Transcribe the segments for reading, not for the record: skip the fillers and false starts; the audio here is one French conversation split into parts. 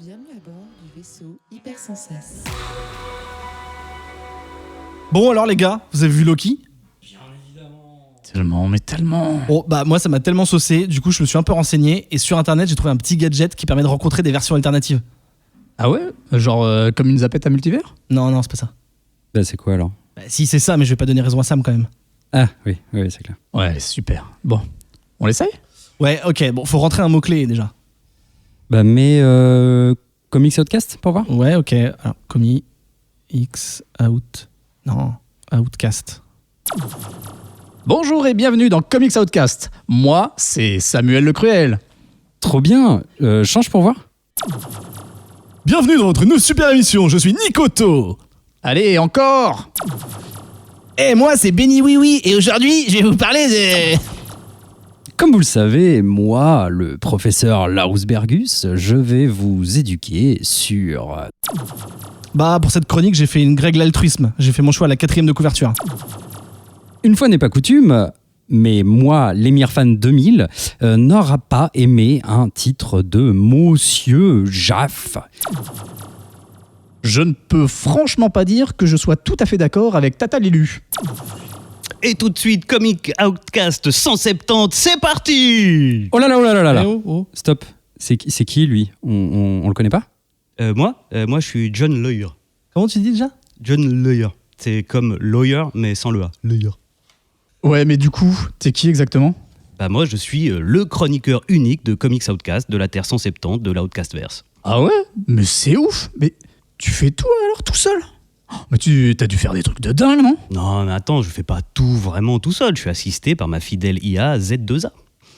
Bienvenue à bord du vaisseau Hypersensas. Bon alors les gars, vous avez vu Loki ? Bien évidemment. Tellement, mais tellement. Bon bah moi ça m'a tellement saucé, du coup je me suis un peu renseigné et sur internet j'ai trouvé un petit gadget qui permet de rencontrer des versions alternatives. Ah ouais ? Genre comme une zapette à multivers ? Non c'est pas ça. Bah c'est quoi alors ? Bah, si c'est ça mais je vais pas donner raison à Sam quand même. Ah oui, c'est clair. Ouais, super. Bon, on l'essaye ? Ouais ok, bon faut rentrer un mot-clé déjà. Bah mais Comics Outcast pour voir ? Ouais ok, alors Comi X Out... Non, Outcast. Bonjour et bienvenue dans Comics Outcast. Moi, c'est Samuel Le Cruel. Trop bien. Change pour voir ? Bienvenue dans votre nouvelle super émission, je suis Nikoto. Allez, encore ! Et moi c'est Benny Oui Oui et aujourd'hui je vais vous parler de... Comme vous le savez, moi, le professeur Larousbergus, je vais vous éduquer sur... Bah pour cette chronique j'ai fait une Greg l'altruisme, j'ai fait mon choix à la 4e de couverture. Une fois n'est pas coutume, mais moi, l'émir fan 2000, n'aura pas aimé un titre de Monsieur Jaff. Je ne peux franchement pas dire que je sois tout à fait d'accord avec Tata Lilu. Et tout de suite, Comic Outcast 170, c'est parti! Oh là là, oh là là là là. Eh oh. Stop. C'est qui lui ? On le connaît pas ? Moi, je suis John Lawyer. Comment tu dis déjà ? John Lawyer. C'est comme lawyer, mais sans le A. Lawyer. Ouais, mais du coup, t'es qui exactement ? Bah moi, je suis le chroniqueur unique de Comics Outcast, de la Terre 170, de l'Outcastverse. Ah ouais ? Mais c'est ouf. Mais tu fais tout alors tout seul ? Oh, mais t'as dû faire des trucs de dingue, non ? Non, mais attends, je fais pas tout vraiment tout seul. Je suis assisté par ma fidèle IA Z2A.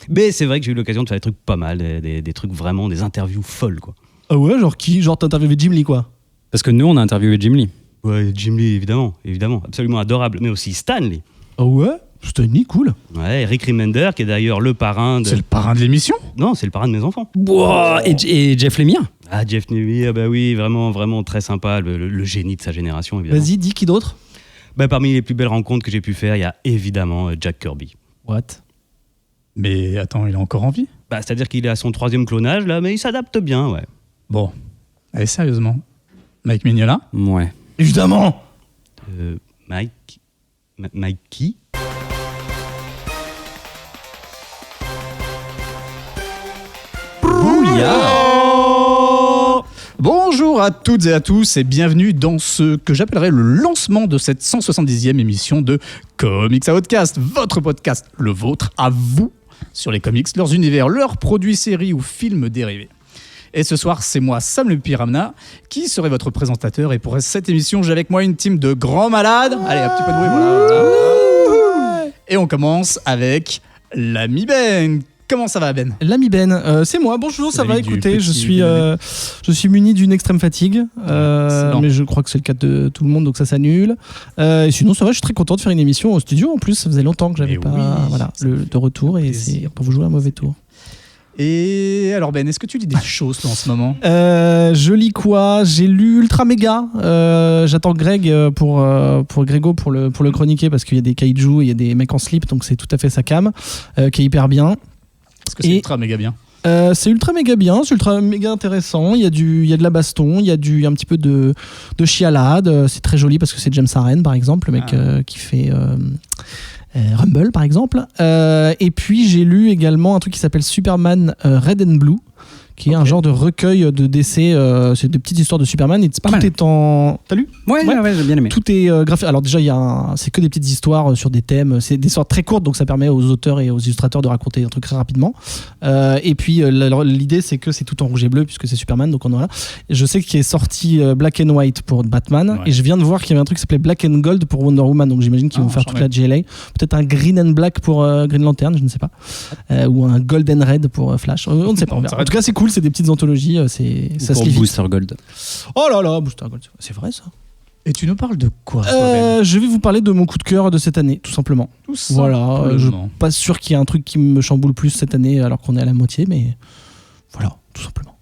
Mais c'est vrai que j'ai eu l'occasion de faire des trucs pas mal, des trucs vraiment, des interviews folles, quoi. Ah ouais, genre qui ? Genre t'as interviewé Jim Lee quoi ? Parce que nous, on a interviewé Jim Lee. Ouais, Jim Lee, évidemment, absolument adorable. Mais aussi Stan Lee. Ah ouais ? C'était ni cool. Ouais, Rick Remender, qui est d'ailleurs le parrain de... C'est le parrain de l'émission ? Non, c'est le parrain de mes enfants. Wow, et Jeff Lemire ? Ah, Jeff Lemire, bah oui, vraiment très sympa, le génie de sa génération, évidemment. Vas-y, dis qui d'autre ? Bah, parmi les plus belles rencontres que j'ai pu faire, il y a évidemment Jack Kirby. What ? Mais attends, il est encore en vie ? Bah, c'est-à-dire qu'il est à son 3e clonage, là, mais il s'adapte bien, ouais. Bon, allez, sérieusement. Mike Mignola ? Ouais. Évidemment ! Mike qui ? Bonjour à toutes et à tous et bienvenue dans ce que j'appellerais le lancement de cette 170e émission de Comics Outcast, votre podcast, le vôtre, à vous, sur les comics, leurs univers, leurs produits, séries ou films dérivés. Et ce soir, c'est moi, Sam le Piramna, qui serai votre présentateur. Et pour cette émission, j'ai avec moi une team de grands malades. Allez, un petit peu de bruit, voilà. Et on commence avec l'ami Ben. Comment ça va, Ben ? L'ami Ben, c'est moi. Bonjour, ça va. L'ami du Écoutez, petit je suis muni d'une extrême fatigue, mais je crois que c'est le cas de tout le monde, donc ça s'annule. Et sinon, ça va. Je suis très content de faire une émission au studio. En plus, ça faisait longtemps que j'avais Et pas, oui, voilà, ça fait de retour, et plaisir. c'est pour vous jouer un mauvais tour. Et alors, Ben, est-ce que tu lis des choses toi, en ce moment ? Je lis quoi ? J'ai lu Ultra Mega. J'attends Greg pour Grégo pour le chroniquer parce qu'il y a des kaiju et il y a des mecs en slip, donc c'est tout à fait sa cam, qui est hyper bien. Parce que c'est Et- ultra méga bien. C'est ultra méga bien, c'est ultra méga intéressant. Il y a de la baston, il y a un petit peu de chialade. C'est très joli parce que c'est James Aren par exemple, le mec qui fait Rumble par exemple. Et puis j'ai lu également un truc qui s'appelle Superman Red and Blue, qui est un genre de recueil de décès. C'est des petites histoires de Superman et tout mal. est en. T'as lu ? Ouais, j'ai bien aimé. Tout est graphique. Alors déjà, c'est que des petites histoires sur des thèmes. C'est des histoires très courtes, donc ça permet aux auteurs et aux illustrateurs de raconter un truc très rapidement. Et puis l'idée, c'est que c'est tout en rouge et bleu puisque c'est Superman. Donc voilà. Je sais qu'il est sorti Black and White pour Batman, Ouais. et je viens de voir qu'il y avait un truc qui s'appelait Black and Gold pour Wonder Woman. Donc j'imagine qu'ils vont faire toute la GLA. Peut-être un Green and Black pour Green Lantern, je ne sais pas, ou un Gold and Red pour Flash. On ne sait pas. On verra. En tout cas, c'est cool. C'est des petites anthologies. Ça se Pour lit vite. Booster Gold. Oh là là, Booster Gold, c'est vrai ça. Et tu nous parles de quoi, toi, Ben ? Je vais vous parler de mon coup de cœur de cette année, tout simplement. Tout Voilà, je suis simplement. pas sûr qu'il y ait un truc qui me chamboule plus cette année alors qu'on est à la moitié, mais voilà, tout simplement.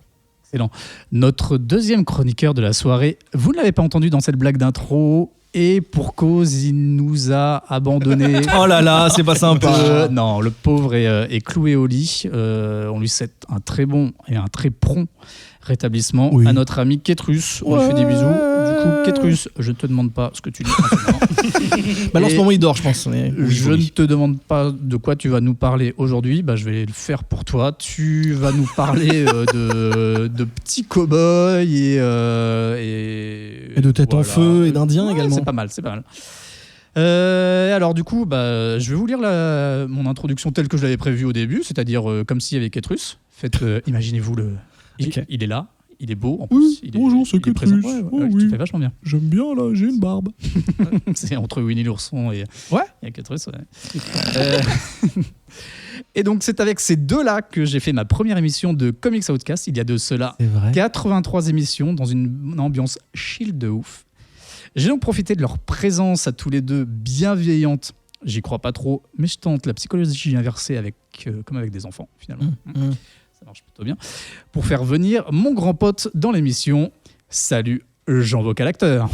Excellent. Notre deuxième chroniqueur de la soirée, vous ne l'avez pas entendu dans cette blague d'intro, Et pour cause, il nous a abandonnés. Oh là là, c'est pas sympa. Non, le pauvre est cloué au lit. On lui souhaite un très bon et un très prompt rétablissement Oui. à notre ami Ketrus. On lui fait des bisous. Du coup, Ketrus, je ne te demande pas ce que tu dis en ce moment. Bah là, en ce Et moment, il dort, je pense. Mais... Je ne te demande pas de quoi tu vas nous parler aujourd'hui. Bah, je vais le faire pour toi. Tu vas nous parler de petits cow-boys et de tête en feu et d'indiens Ouais, également. C'est pas mal, c'est pas mal. Alors du coup, je vais vous lire mon introduction telle que je l'avais prévue au début, c'est-à-dire comme s'il y avait Ketrus. Imaginez-vous Ok. il est là, il est beau en Oui, plus. bonjour, c'est il est présent. Ketrus. Ouais, Oh, tu oui. fais vachement bien. J'aime bien, là, j'ai une barbe. C'est entre Winnie l'ourson et Ketrus. Ouais. Et donc c'est avec ces deux-là que j'ai fait ma première émission de Comics Outcast, il y a de cela C'est vrai. 83 émissions dans une ambiance chill de ouf. J'ai donc profité de leur présence à tous les deux bienveillante. J'y crois pas trop, mais je tente la psychologie inversée comme avec des enfants finalement. Ça marche plutôt bien. Pour faire venir mon grand pote dans l'émission. Salut Jean Vocal Acteur.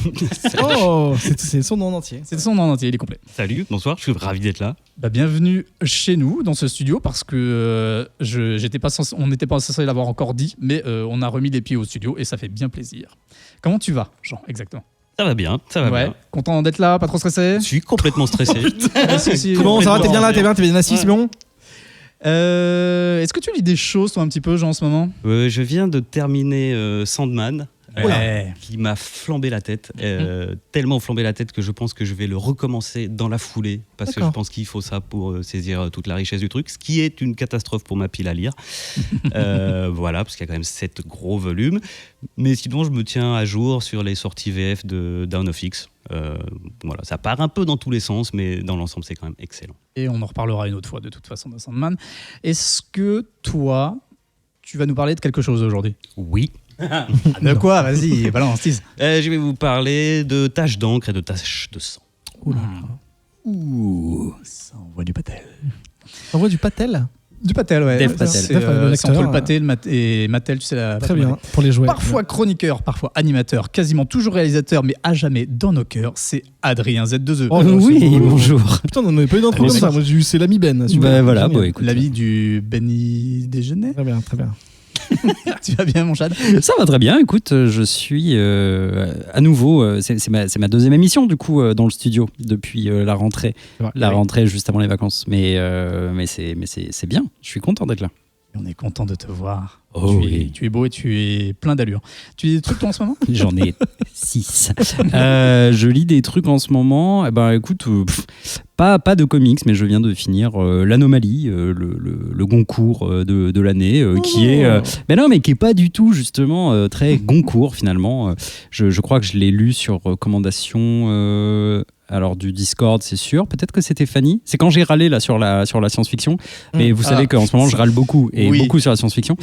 Oh, c'est son nom entier. C'est son nom en entier, il est complet. Salut, bonsoir, je suis ravi d'être là. Bienvenue chez nous dans ce studio parce que on n'était pas censé l'avoir encore dit, mais on a remis les pieds au studio et ça fait bien plaisir. Comment tu vas, Jean, exactement? Ça va bien, ça va bien. Content d'être là, pas trop stressé? Je suis complètement stressé. C'est bon, ça va, t'es bien là, t'es bien assis, c'est bon? Est-ce que tu lis des choses, toi, un petit peu, Jean, en ce moment? Je viens de terminer Sandman. Ouais. Qui m'a flambé la tête, tellement flambé la tête que je pense que je vais le recommencer dans la foulée, parce que je D'accord. pense qu'il faut ça pour saisir toute la richesse du truc, ce qui est une catastrophe pour ma pile à lire. Voilà, parce qu'il y a quand même 7 gros volumes. Mais sinon, je me tiens à jour sur les sorties VF de Dawn of X. Voilà, ça part un peu dans tous les sens, mais dans l'ensemble, c'est quand même excellent. Et on en reparlera une autre fois, de toute façon, de Sandman. Est-ce que toi, tu vas nous parler de quelque chose aujourd'hui? Oui. De quoi? Vas-y, balance, tease. Je vais vous parler de taches d'encre et de taches de sang. Ouh là. Ouh, ça envoie du patel. On voit du patel. Du patel, ouais. Dev Patel. C'est Dev, le c'est entre lecteur, le paté et Mattel, tu sais, la Très bien, pour les jouets. Parfois chroniqueur, parfois animateur, quasiment toujours réalisateur, mais à jamais dans nos cœurs, c'est Adrien Z2E. Oh, Oui, c'est beau. bonjour. Putain, on n'avait pas eu d'intro comme ça. Moi, j'ai eu c'est l'ami Ben. Super. Bah voilà, Génial. bon, écoute. L'avis du Benny Déjeuner. Très bien, très bien. Tu vas bien, mon Chad? Ça va très bien, écoute, je suis à nouveau, c'est ma deuxième émission du coup dans le studio depuis la rentrée. La rentrée juste avant les vacances. Mais c'est bien, je suis content d'être là. On est content de te voir. Oh tu es beau et tu es plein d'allure. Tu lis des trucs, toi, en ce moment? J'en ai 6. Je lis des trucs en ce moment. Eh ben, écoute, pas de comics, mais je viens de finir l'Anomalie, le Goncourt de l'année, qui est, qui est pas du tout justement très Goncourt finalement. Je crois que je l'ai lu sur recommandation. Alors du Discord, c'est sûr. Peut-être que c'était Fanny. C'est quand j'ai râlé là sur la science-fiction. Mais vous savez qu'en ce moment, je râle beaucoup et beaucoup sur la science-fiction.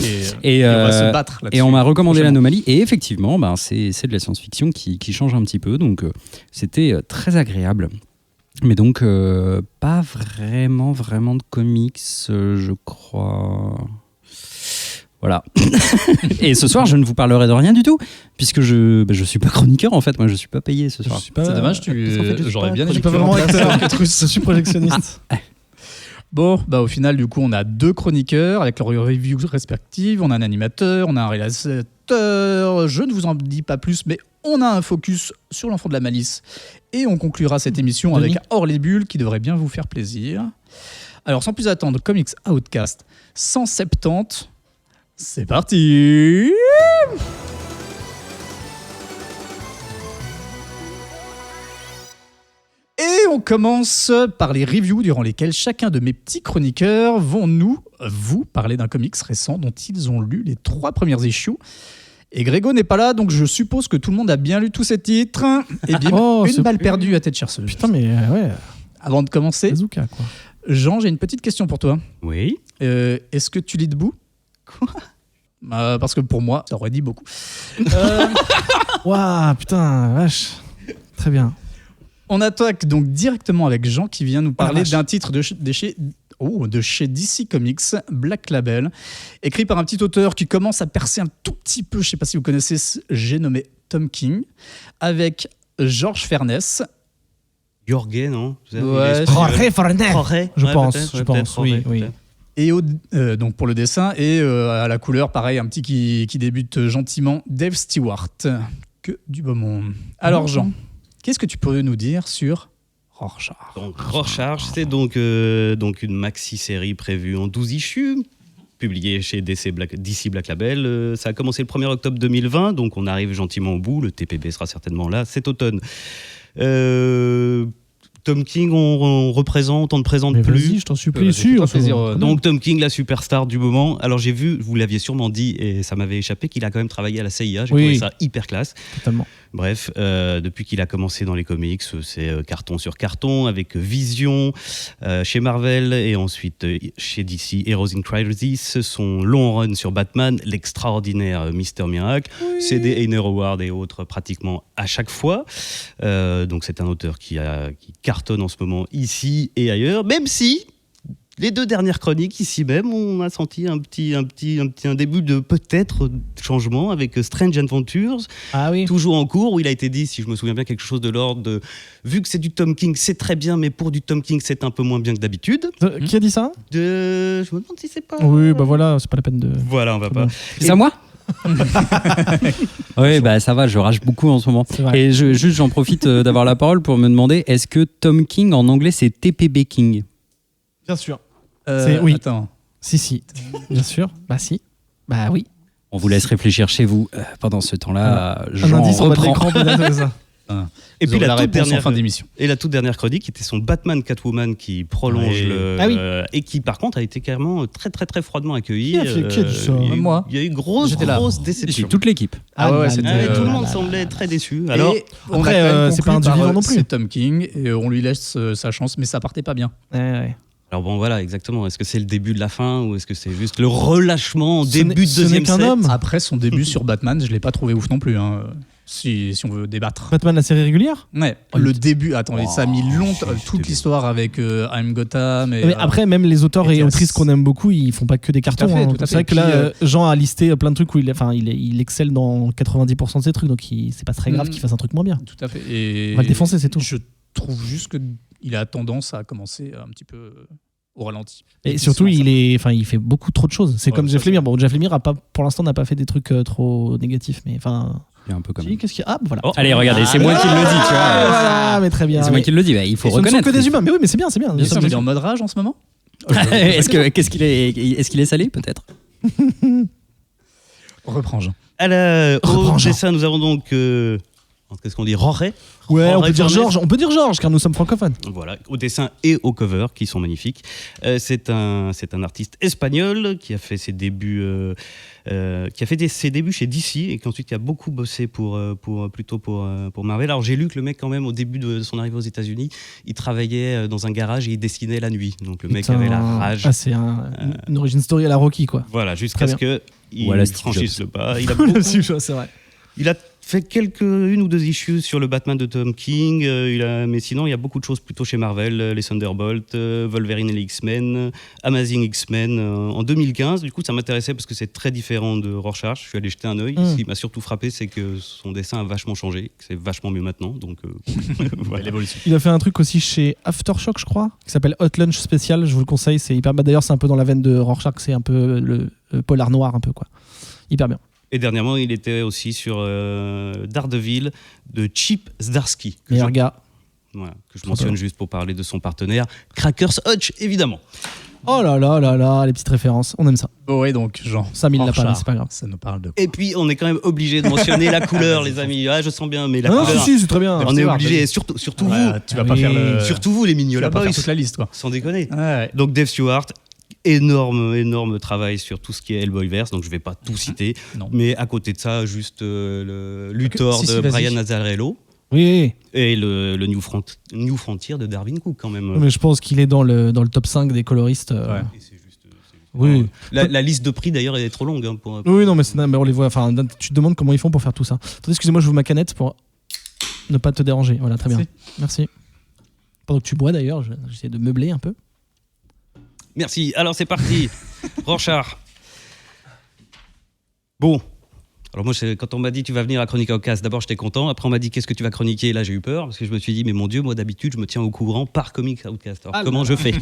Et on va se battre là-dessus. Et on m'a recommandé prochainement. l'Anomalie. Et effectivement, c'est de la science-fiction qui change un petit peu. Donc, c'était très agréable. Mais donc, pas vraiment de comics, je crois. Voilà. Et ce soir, je ne vous parlerai de rien du tout, puisque je suis pas chroniqueur en fait. Moi, je suis pas payé ce soir. Je suis pas- C'est dommage, j'aurais bien aimé Je suis que pas tu vraiment remplaces acteur. Je suis projectionniste. Bon, au final, du coup, on a 2 chroniqueurs avec leurs reviews respectives. On a un animateur, on a un réalisateur. Je ne vous en dis pas plus, mais on a un focus sur l'enfant de la malice. Et on conclura cette émission Denis. avec Hors les bulles qui devrait bien vous faire plaisir. Alors, sans plus attendre, Comics Outcast 170. C'est parti! Et on commence par les reviews durant lesquelles chacun de mes petits chroniqueurs vont vous parler d'un comics récent dont ils ont lu les 3 premières issues. Et Grégo n'est pas là, donc je suppose que tout le monde a bien lu tous ces titres. Et bien, Oh, une c'est- balle perdue à tête chercheuse. Putain, mais ouais, Avant de commencer, bazooka quoi. Jean, j'ai une petite question pour toi. Oui. Est-ce que tu lis debout? Quoi? Parce que pour moi, ça aurait dit beaucoup. Waouh, putain, vache. Très bien. On attaque donc directement avec Jean qui vient nous parler vache. d'un titre de chez DC Comics, Black Label, écrit par un petit auteur qui commence à percer un tout petit peu, je ne sais pas si vous connaissez, j'ai nommé Tom King, avec Georges Fernès. Jorge, non? Ouais, Jorge Fernandez. Jorge, Je ouais, pense, peut-être, je ouais, pense, peut-être oui, Jorge, oui. peut-être. Et donc pour le dessin, et à la couleur, pareil, un petit qui débute gentiment, Dave Stewart. Que du beau monde. Alors Jean, qu'est-ce que tu peux nous dire sur Rorschach? Donc, Rorschach, c'est donc une maxi-série prévue en 12 issues, publiée chez DC Black Label. Ça a commencé le 1er octobre 2020, donc on arrive gentiment au bout. Le TPB sera certainement là cet automne. Tom King, on ne présente Mais plus. vas-y, je t'en supplie, Vas-y, si. fais-toi on se- plaisir, Donc Tom King, la superstar du moment. Alors j'ai vu, vous l'aviez sûrement dit et ça m'avait échappé, qu'il a quand même travaillé à la CIA. J'ai Oui. trouvé ça hyper classe. Totalement. Bref, depuis qu'il a commencé dans les comics, c'est carton sur carton avec Vision chez Marvel et ensuite chez DC Heroes in Crisis, son long run sur Batman, l'extraordinaire Mister Miracle, c'est des Eisner Awards et autres pratiquement à chaque fois. Donc c'est un auteur qui cartonne en ce moment ici et ailleurs, même si les 2 dernières chroniques ici même, on a senti un début de peut-être changement avec Strange Adventures, Ah oui. toujours en cours, où il a été dit, si je me souviens bien, quelque chose de l'ordre de vu que c'est du Tom King, c'est très bien, mais pour du Tom King, c'est un peu moins bien que d'habitude. Qui a dit ça? Je me demande si c'est pas. Oui, bah voilà, c'est pas la peine de. Voilà, on va pas. C'est à moi. Oui, bah ça va, je rage beaucoup en ce moment. C'est vrai. Et j'en profite d'avoir la parole pour me demander, est-ce que Tom King en anglais c'est TPB King? Bien sûr. Oui. Attends. Si, bien sûr. Bah si. Bah oui. On vous laisse réfléchir chez vous. Pendant ce temps-là, Un j'en indice en bas de reprends. l'écran, peut-être, ça. Et Vous puis aurez la toute réponse en dernière fin d'émission. Et la toute dernière chronique qui était son Batman Catwoman qui prolonge Oui. le Ah oui. et qui par contre a été carrément très très très froidement accueilli. Qui a dit ça Il y a eu- Moi. Il y a eu grosse J'étais là. déception. C'est toute l'équipe. Ah ouais, là c'était, là Ouais, tout le là monde là semblait là. très déçu. Alors Et on après, a quand même c'est conclu pas un dieu par, vivant non plus. C'est Tom King et on lui laisse sa chance, mais ça partait pas bien. Ouais. Alors bon voilà exactement. Est-ce que c'est le début de la fin ou est-ce que c'est juste le relâchement au Ce début n'est- de ce n'est deuxième qu'un set homme. Après son début sur Batman, je l'ai pas trouvé ouf non plus. Hein, si on veut débattre. Batman, la série régulière? Ouais, Oh, le il- début, attends, ça a mis longtemps, c'est toute bien. l'histoire avec I'm Gotham. Et, Mais après, même les auteurs et et autrices qu'on aime beaucoup, ils font pas que des cartons. fait, hein. tout à C'est vrai fait. que Et là, puis, Jean a listé plein de trucs où il excelle dans 90% de ses trucs, donc c'est pas très grave qu'il fasse un truc moins bien. Tout à fait. Et On va le défoncer, c'est tout. Je trouve juste qu'il a tendance à commencer un petit peu au ralenti. Et surtout, il fait beaucoup trop de choses. C'est Ouais, comme ça, Jeff Lemire. Bon, Jeff Lemire a pas, pour l'instant, n'a pas fait des trucs trop négatifs, mais enfin. C'est un peu comme. Si, qu'est-ce qu'il y a? Ah, bah voilà. Oh, allez, regardez, c'est moi qui le dis, tu vois. Voilà, mais très bien. C'est moi qui le dis, bah, il faut Ce ne sont reconnaître. que des humains. Mais oui, mais c'est bien, c'est bien. Bien sûr, Nous il est sommes en mode rage en ce moment. Est-ce qu'il est salé peut-être? Reprends, Jean. Au Reprends, Jean. dessin, nous avons donc qu'est-ce qu'on dit, Roré. Ouais, on Roré peut dire Fernès. Georges. On peut dire Georges, car nous sommes francophones. Voilà, au dessin et au cover qui sont magnifiques. C'est un artiste espagnol qui a fait ses débuts ses débuts chez DC et qui ensuite a beaucoup bossé pour Marvel. Alors j'ai lu que le mec quand même au début de son arrivée aux États-Unis, il travaillait dans un garage et il dessinait la nuit. Donc le mec Putain. avait la rage. Ah, c'est une origin story à la Rocky, quoi. Voilà, jusqu'à Très ce que il Ou à la Steve franchisse Jobs. le pas. Il a beaucoup- C'est vrai. il a fait une ou deux issues sur le Batman de Tom King, mais sinon il y a beaucoup de choses plutôt chez Marvel, les Thunderbolts, Wolverine et les X-Men, Amazing X-Men en 2015. Du coup ça m'intéressait parce que c'est très différent de Rorschach. Je suis allé jeter un œil. Ce qui m'a surtout frappé, c'est que son dessin a vachement changé, que c'est vachement mieux maintenant. Donc voilà. L'évolution. Il a fait un truc aussi chez Aftershock, je crois, qui s'appelle Hot Lunch Spécial. Je vous le conseille, c'est hyper. Bah, d'ailleurs, c'est un peu dans la veine de Rorschach, c'est un peu le polar noir, un peu quoi. Hyper bien. Et dernièrement, il était aussi sur Daredevil de Chip Zdarsky. Meilleur gars. Voilà, que je mentionne juste pour parler de son partenaire, Crackers Hutch, évidemment. Oh là là là là, les petites références, on aime ça. Oh ouais, donc, Jean. 5000 l'a pas, mais Rorschach, c'est pas grave. Ça nous parle de. Et puis, on est quand même obligé de mentionner la couleur, les amis. Ah, je sens bien, mais la Non, couleur. si, c'est très bien. On est Vas-y. obligé, et surtout vous, Ouais, tu vas pas Oui. faire le. surtout vous, les tu Mignola vas pas Boys, faire toute la liste, quoi. sans déconner. Ouais. Donc, Dave Stewart, énorme travail sur tout ce qui est Hellboyverse, donc je vais pas tout citer. Non. Mais à côté de ça, juste le Luthor Si, de vas-y. Brian Azzarello Oui, et le New Frontier de Darwin Cook, quand même. mais je pense qu'il est dans le top 5 des coloristes. Ouais. Et c'est juste- Oui. La liste de prix, d'ailleurs, elle est trop longue. Hein, pour... Oui, non, mais on les voit. Enfin, tu te demandes comment ils font pour faire tout ça. Attendez, excusez-moi, je vous ma canette pour ne pas te déranger. Voilà, très bien. Merci. Pendant que tu bois, d'ailleurs, j'essaie de meubler un peu. Merci. Alors, c'est parti. Rorschach. Bon, Alors moi, quand on m'a dit tu vas venir à Chronique Outcast, d'abord j'étais content. Après on m'a dit qu'est-ce que tu vas chroniquer. Là j'ai eu peur parce que je me suis dit mais mon Dieu, moi d'habitude je me tiens au courant par Comics Outcast. Alors comment je fais?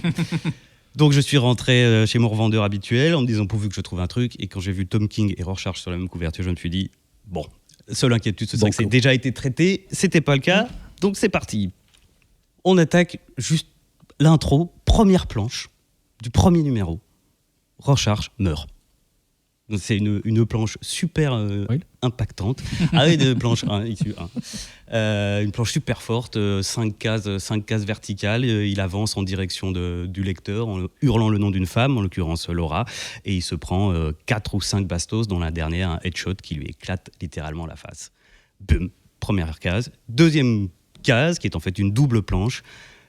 Donc je suis rentré chez mon revendeur habituel en me disant pourvu que je trouve un truc. Et quand j'ai vu Tom King et Rorschach sur la même couverture, je me suis dit bon, seule inquiétude ce serait que c'est déjà été traité. C'était pas le cas, donc c'est parti. On attaque juste l'intro, première planche du premier numéro. Rorschach meurt. Donc c'est une planche super impactante. Ah oui, de planche 1, issue 1. Une planche super forte, 5 cases verticales. Il avance en direction du lecteur en hurlant le nom d'une femme, en l'occurrence Laura, et il se prend 4 ou 5 bastos, dont la dernière, un headshot qui lui éclate littéralement la face. Boum, première case. Deuxième case, qui est en fait une double planche,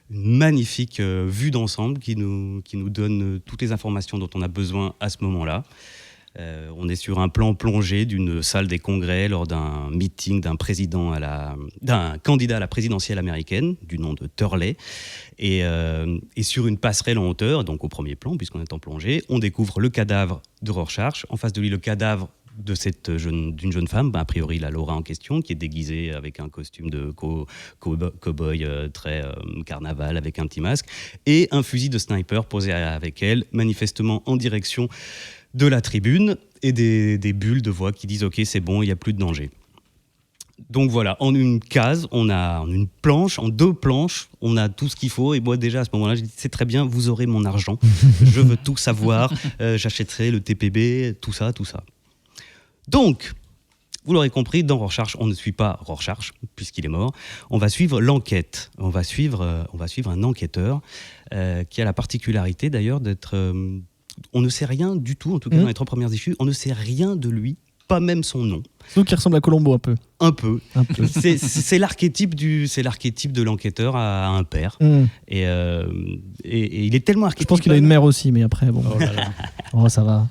une magnifique vue d'ensemble qui nous donne toutes les informations dont on a besoin à ce moment-là. On est sur un plan plongé d'une salle des congrès lors d'un meeting d'un candidat à la présidentielle américaine du nom de Turley et sur une passerelle en hauteur, donc au premier plan puisqu'on est en plongée, on découvre le cadavre de Rorschach, en face de lui le cadavre d'une jeune femme, a priori la Laura en question, qui est déguisée avec un costume de cow-boy très carnaval avec un petit masque, et un fusil de sniper posé avec elle, manifestement en direction de la tribune, et des bulles de voix qui disent « Ok, c'est bon, il n'y a plus de danger ». Donc voilà, en une case, en une planche, en 2 planches, on a tout ce qu'il faut. Et moi déjà à ce moment-là, j'ai dit c'est très bien, vous aurez mon argent, je veux tout savoir, j'achèterai le TPB, tout ça. Donc, vous l'aurez compris, dans Rorschach, on ne suit pas Rorschach, puisqu'il est mort. On va suivre l'enquête. On va suivre un enquêteur qui a la particularité d'ailleurs d'être... on ne sait rien du tout, en tout cas dans les 3 premières issues, on ne sait rien de lui, pas même son nom. Sauf qu'il ressemble à Colombo un peu. Un peu. C'est l'archétype de l'enquêteur à un père. Et il est tellement archétypal. Je pense qu'il a une mère aussi, mais après, bon. Oh là là. Oh, ça va.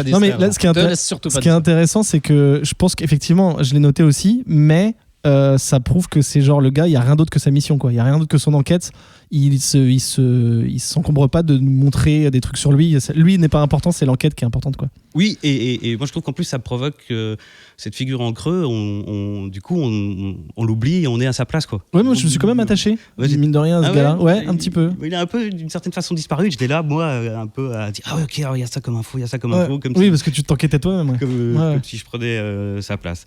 Non mais là, ce qui est intéressant, c'est que je pense qu'effectivement, je l'ai noté aussi, mais ça prouve que c'est genre le gars, il n'y a rien d'autre que sa mission, quoi. Il n'y a rien d'autre que son enquête. Il s'encombre pas de nous montrer des trucs sur lui. Lui n'est pas important, c'est l'enquête qui est importante, quoi. Oui, et moi je trouve qu'en plus ça provoque cette figure en creux. Du coup, on l'oublie et on est à sa place, quoi. Ouais, moi je me suis quand même attaché, mine de rien, à ce gars-là. Ouais, un petit peu. Il a un peu, d'une certaine façon, disparu. J'étais là, moi, un peu à dire ah ouais, ok, il y a ça comme info, comme oui, parce que tu t'enquêtais toi-même. Ouais. Comme si je prenais sa place.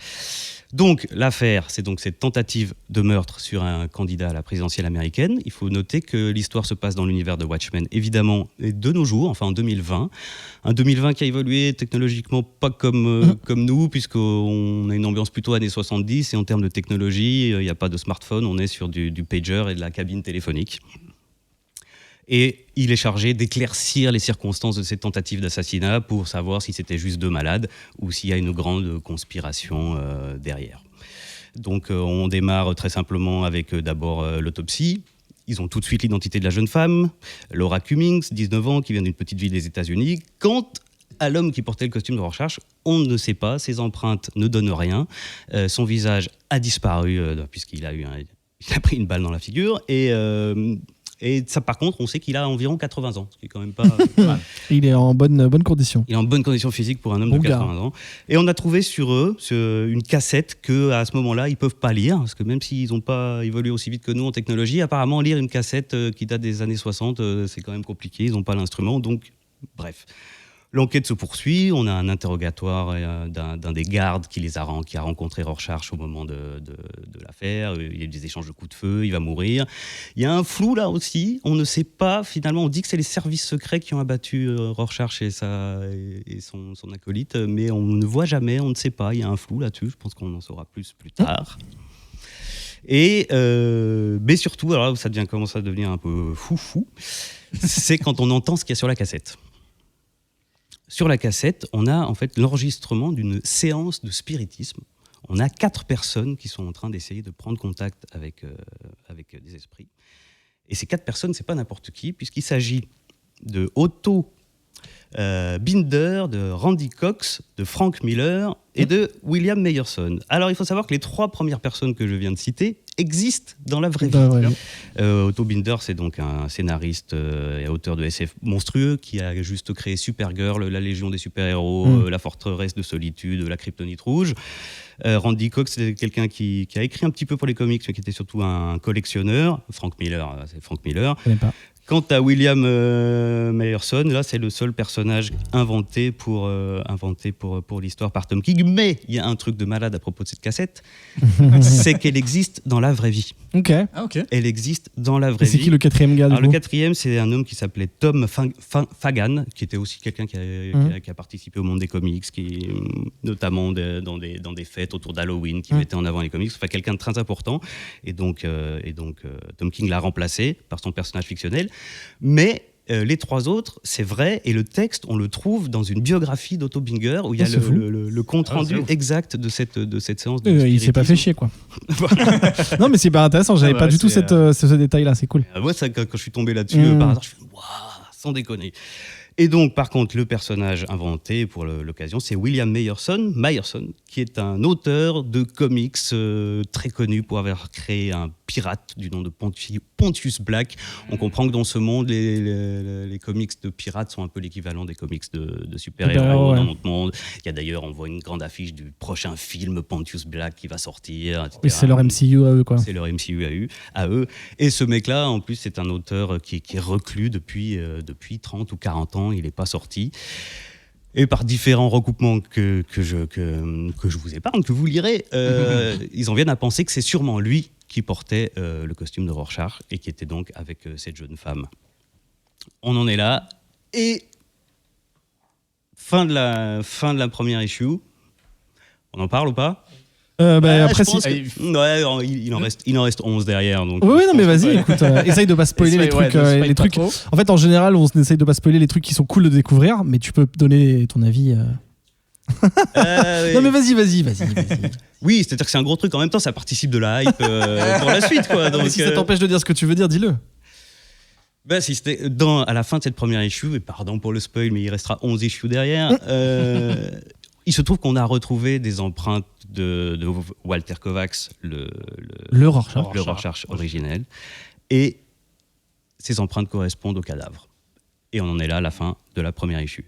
Donc, l'affaire, c'est donc cette tentative de meurtre sur un candidat à la présidentielle américaine. Il faut noter que l'histoire se passe dans l'univers de Watchmen, évidemment, et de nos jours, enfin en 2020. Un 2020 qui a évolué technologiquement pas comme nous, puisqu'on a une ambiance plutôt années 70, et en termes de technologie, il n'y a pas de smartphone, on est sur du pager et de la cabine téléphonique. Et il est chargé d'éclaircir les circonstances de cette tentative d'assassinat pour savoir si c'était juste 2 malades ou s'il y a une grande conspiration derrière. Donc on démarre très simplement avec d'abord l'autopsie. Ils ont tout de suite l'identité de la jeune femme, Laura Cummings, 19 ans, qui vient d'une petite ville des États-Unis. Quant à l'homme qui portait le costume de Rorschach, on ne sait pas, ses empreintes ne donnent rien. Son visage a disparu puisqu'il a pris une balle dans la figure et ça, par contre, on sait qu'il a environ 80 ans, ce qui est quand même pas... Il est en bonne condition. Il est en bonne condition physique pour un homme de 80 ans. Et on a trouvé sur eux une cassette qu'à ce moment-là, ils ne peuvent pas lire, parce que même s'ils n'ont pas évolué aussi vite que nous en technologie, apparemment, lire une cassette qui date des années 60, c'est quand même compliqué, ils n'ont pas l'instrument, donc bref. L'enquête se poursuit, on a un interrogatoire d'un des gardes qui a rencontré Rorschach au moment de l'affaire, il y a eu des échanges de coups de feu, il va mourir. Il y a un flou là aussi, on ne sait pas, finalement on dit que c'est les services secrets qui ont abattu Rorschach et son acolyte, mais on ne voit jamais, on ne sait pas, il y a un flou là-dessus, je pense qu'on en saura plus tard. Et mais surtout, alors ça commence à devenir un peu fou, c'est quand on entend ce qu'il y a sur la cassette. Sur la cassette, on a en fait l'enregistrement d'une séance de spiritisme. On a 4 personnes qui sont en train d'essayer de prendre contact avec des esprits. Et ces 4 personnes, c'est pas n'importe qui, puisqu'il s'agit de Otto Binder, de Randy Cox, de Frank Miller et de William Meyerson. Alors, il faut savoir que les 3 premières personnes que je viens de citer existent dans la vraie vie. Otto Binder, c'est donc un scénariste et auteur de SF monstrueux qui a juste créé Supergirl, La Légion des super-héros, La Forteresse de Solitude, La Kryptonite Rouge. Randy Cox, c'est quelqu'un qui a écrit un petit peu pour les comics, mais qui était surtout un collectionneur. Frank Miller, c'est Frank Miller. Je connais pas. Quant à William Meyerson, là, c'est le seul personnage inventé pour l'histoire par Tom King. Mais il y a un truc de malade à propos de cette cassette, c'est qu'elle existe dans la vraie vie. Ok. Ah, ok. Elle existe dans la vraie Et c'est vie. qui le 4e gars du Alors, le coup 4e, c'est un homme qui s'appelait Tom Fagan, qui était aussi quelqu'un qui a participé au monde des comics, qui, notamment dans des fêtes autour d'Halloween, qui mettait en avant les comics. Enfin, quelqu'un de très important. Et donc, Tom King l'a remplacé par son personnage fictionnel. Mais les 3 autres, c'est vrai, et le texte, on le trouve dans une biographie d'Otto Binger où il y a le compte-rendu exact de cette séance de il s'est pas fait chier, quoi. Non, mais c'est pas intéressant, j'avais pas du tout ce détail-là, c'est cool. Moi, quand je suis tombé là-dessus, par hasard, je fais waouh, sans déconner. Et donc, par contre, le personnage inventé pour l'occasion, c'est William Meyerson, qui est un auteur de comics très connu pour avoir créé un pirate du nom de Pontius Black. On comprend que dans ce monde, les comics de pirates sont un peu l'équivalent des comics de super-héros dans notre monde. Il y a d'ailleurs, on voit une grande affiche du prochain film Pontius Black qui va sortir, etc. Oui, c'est leur MCU à eux, quoi. C'est leur MCU à eux. Et ce mec-là, en plus, c'est un auteur qui est reclus depuis 30 ou 40 ans. Il n'est pas sorti. Et par différents recoupements que je vous épargne, que vous lirez, ils en viennent à penser que c'est sûrement lui qui portait le costume de Rorschach et qui était donc avec cette jeune femme. On en est là. Et fin de la première issue. On en parle ou pas ? Après, si. Ouais, il en reste 11 derrière. Donc Oui, non, mais vas-y, écoute, essaye de pas spoiler les trucs. En fait, en général, on essaye de pas spoiler les trucs qui sont cool de découvrir, mais tu peux donner ton avis. Oui. Non, mais vas-y. Oui, c'est-à-dire que c'est un gros truc. En même temps, ça participe de la hype pour la suite, quoi. Donc, mais si ça t'empêche de dire ce que tu veux dire, dis-le. Si c'était à la fin de cette première issue, et pardon pour le spoil, mais il restera 11 issues derrière. Il se trouve qu'on a retrouvé des empreintes de Walter Kovacs, le Rorschach originel, et ces empreintes correspondent au cadavre. Et on en est là à la fin de la première issue.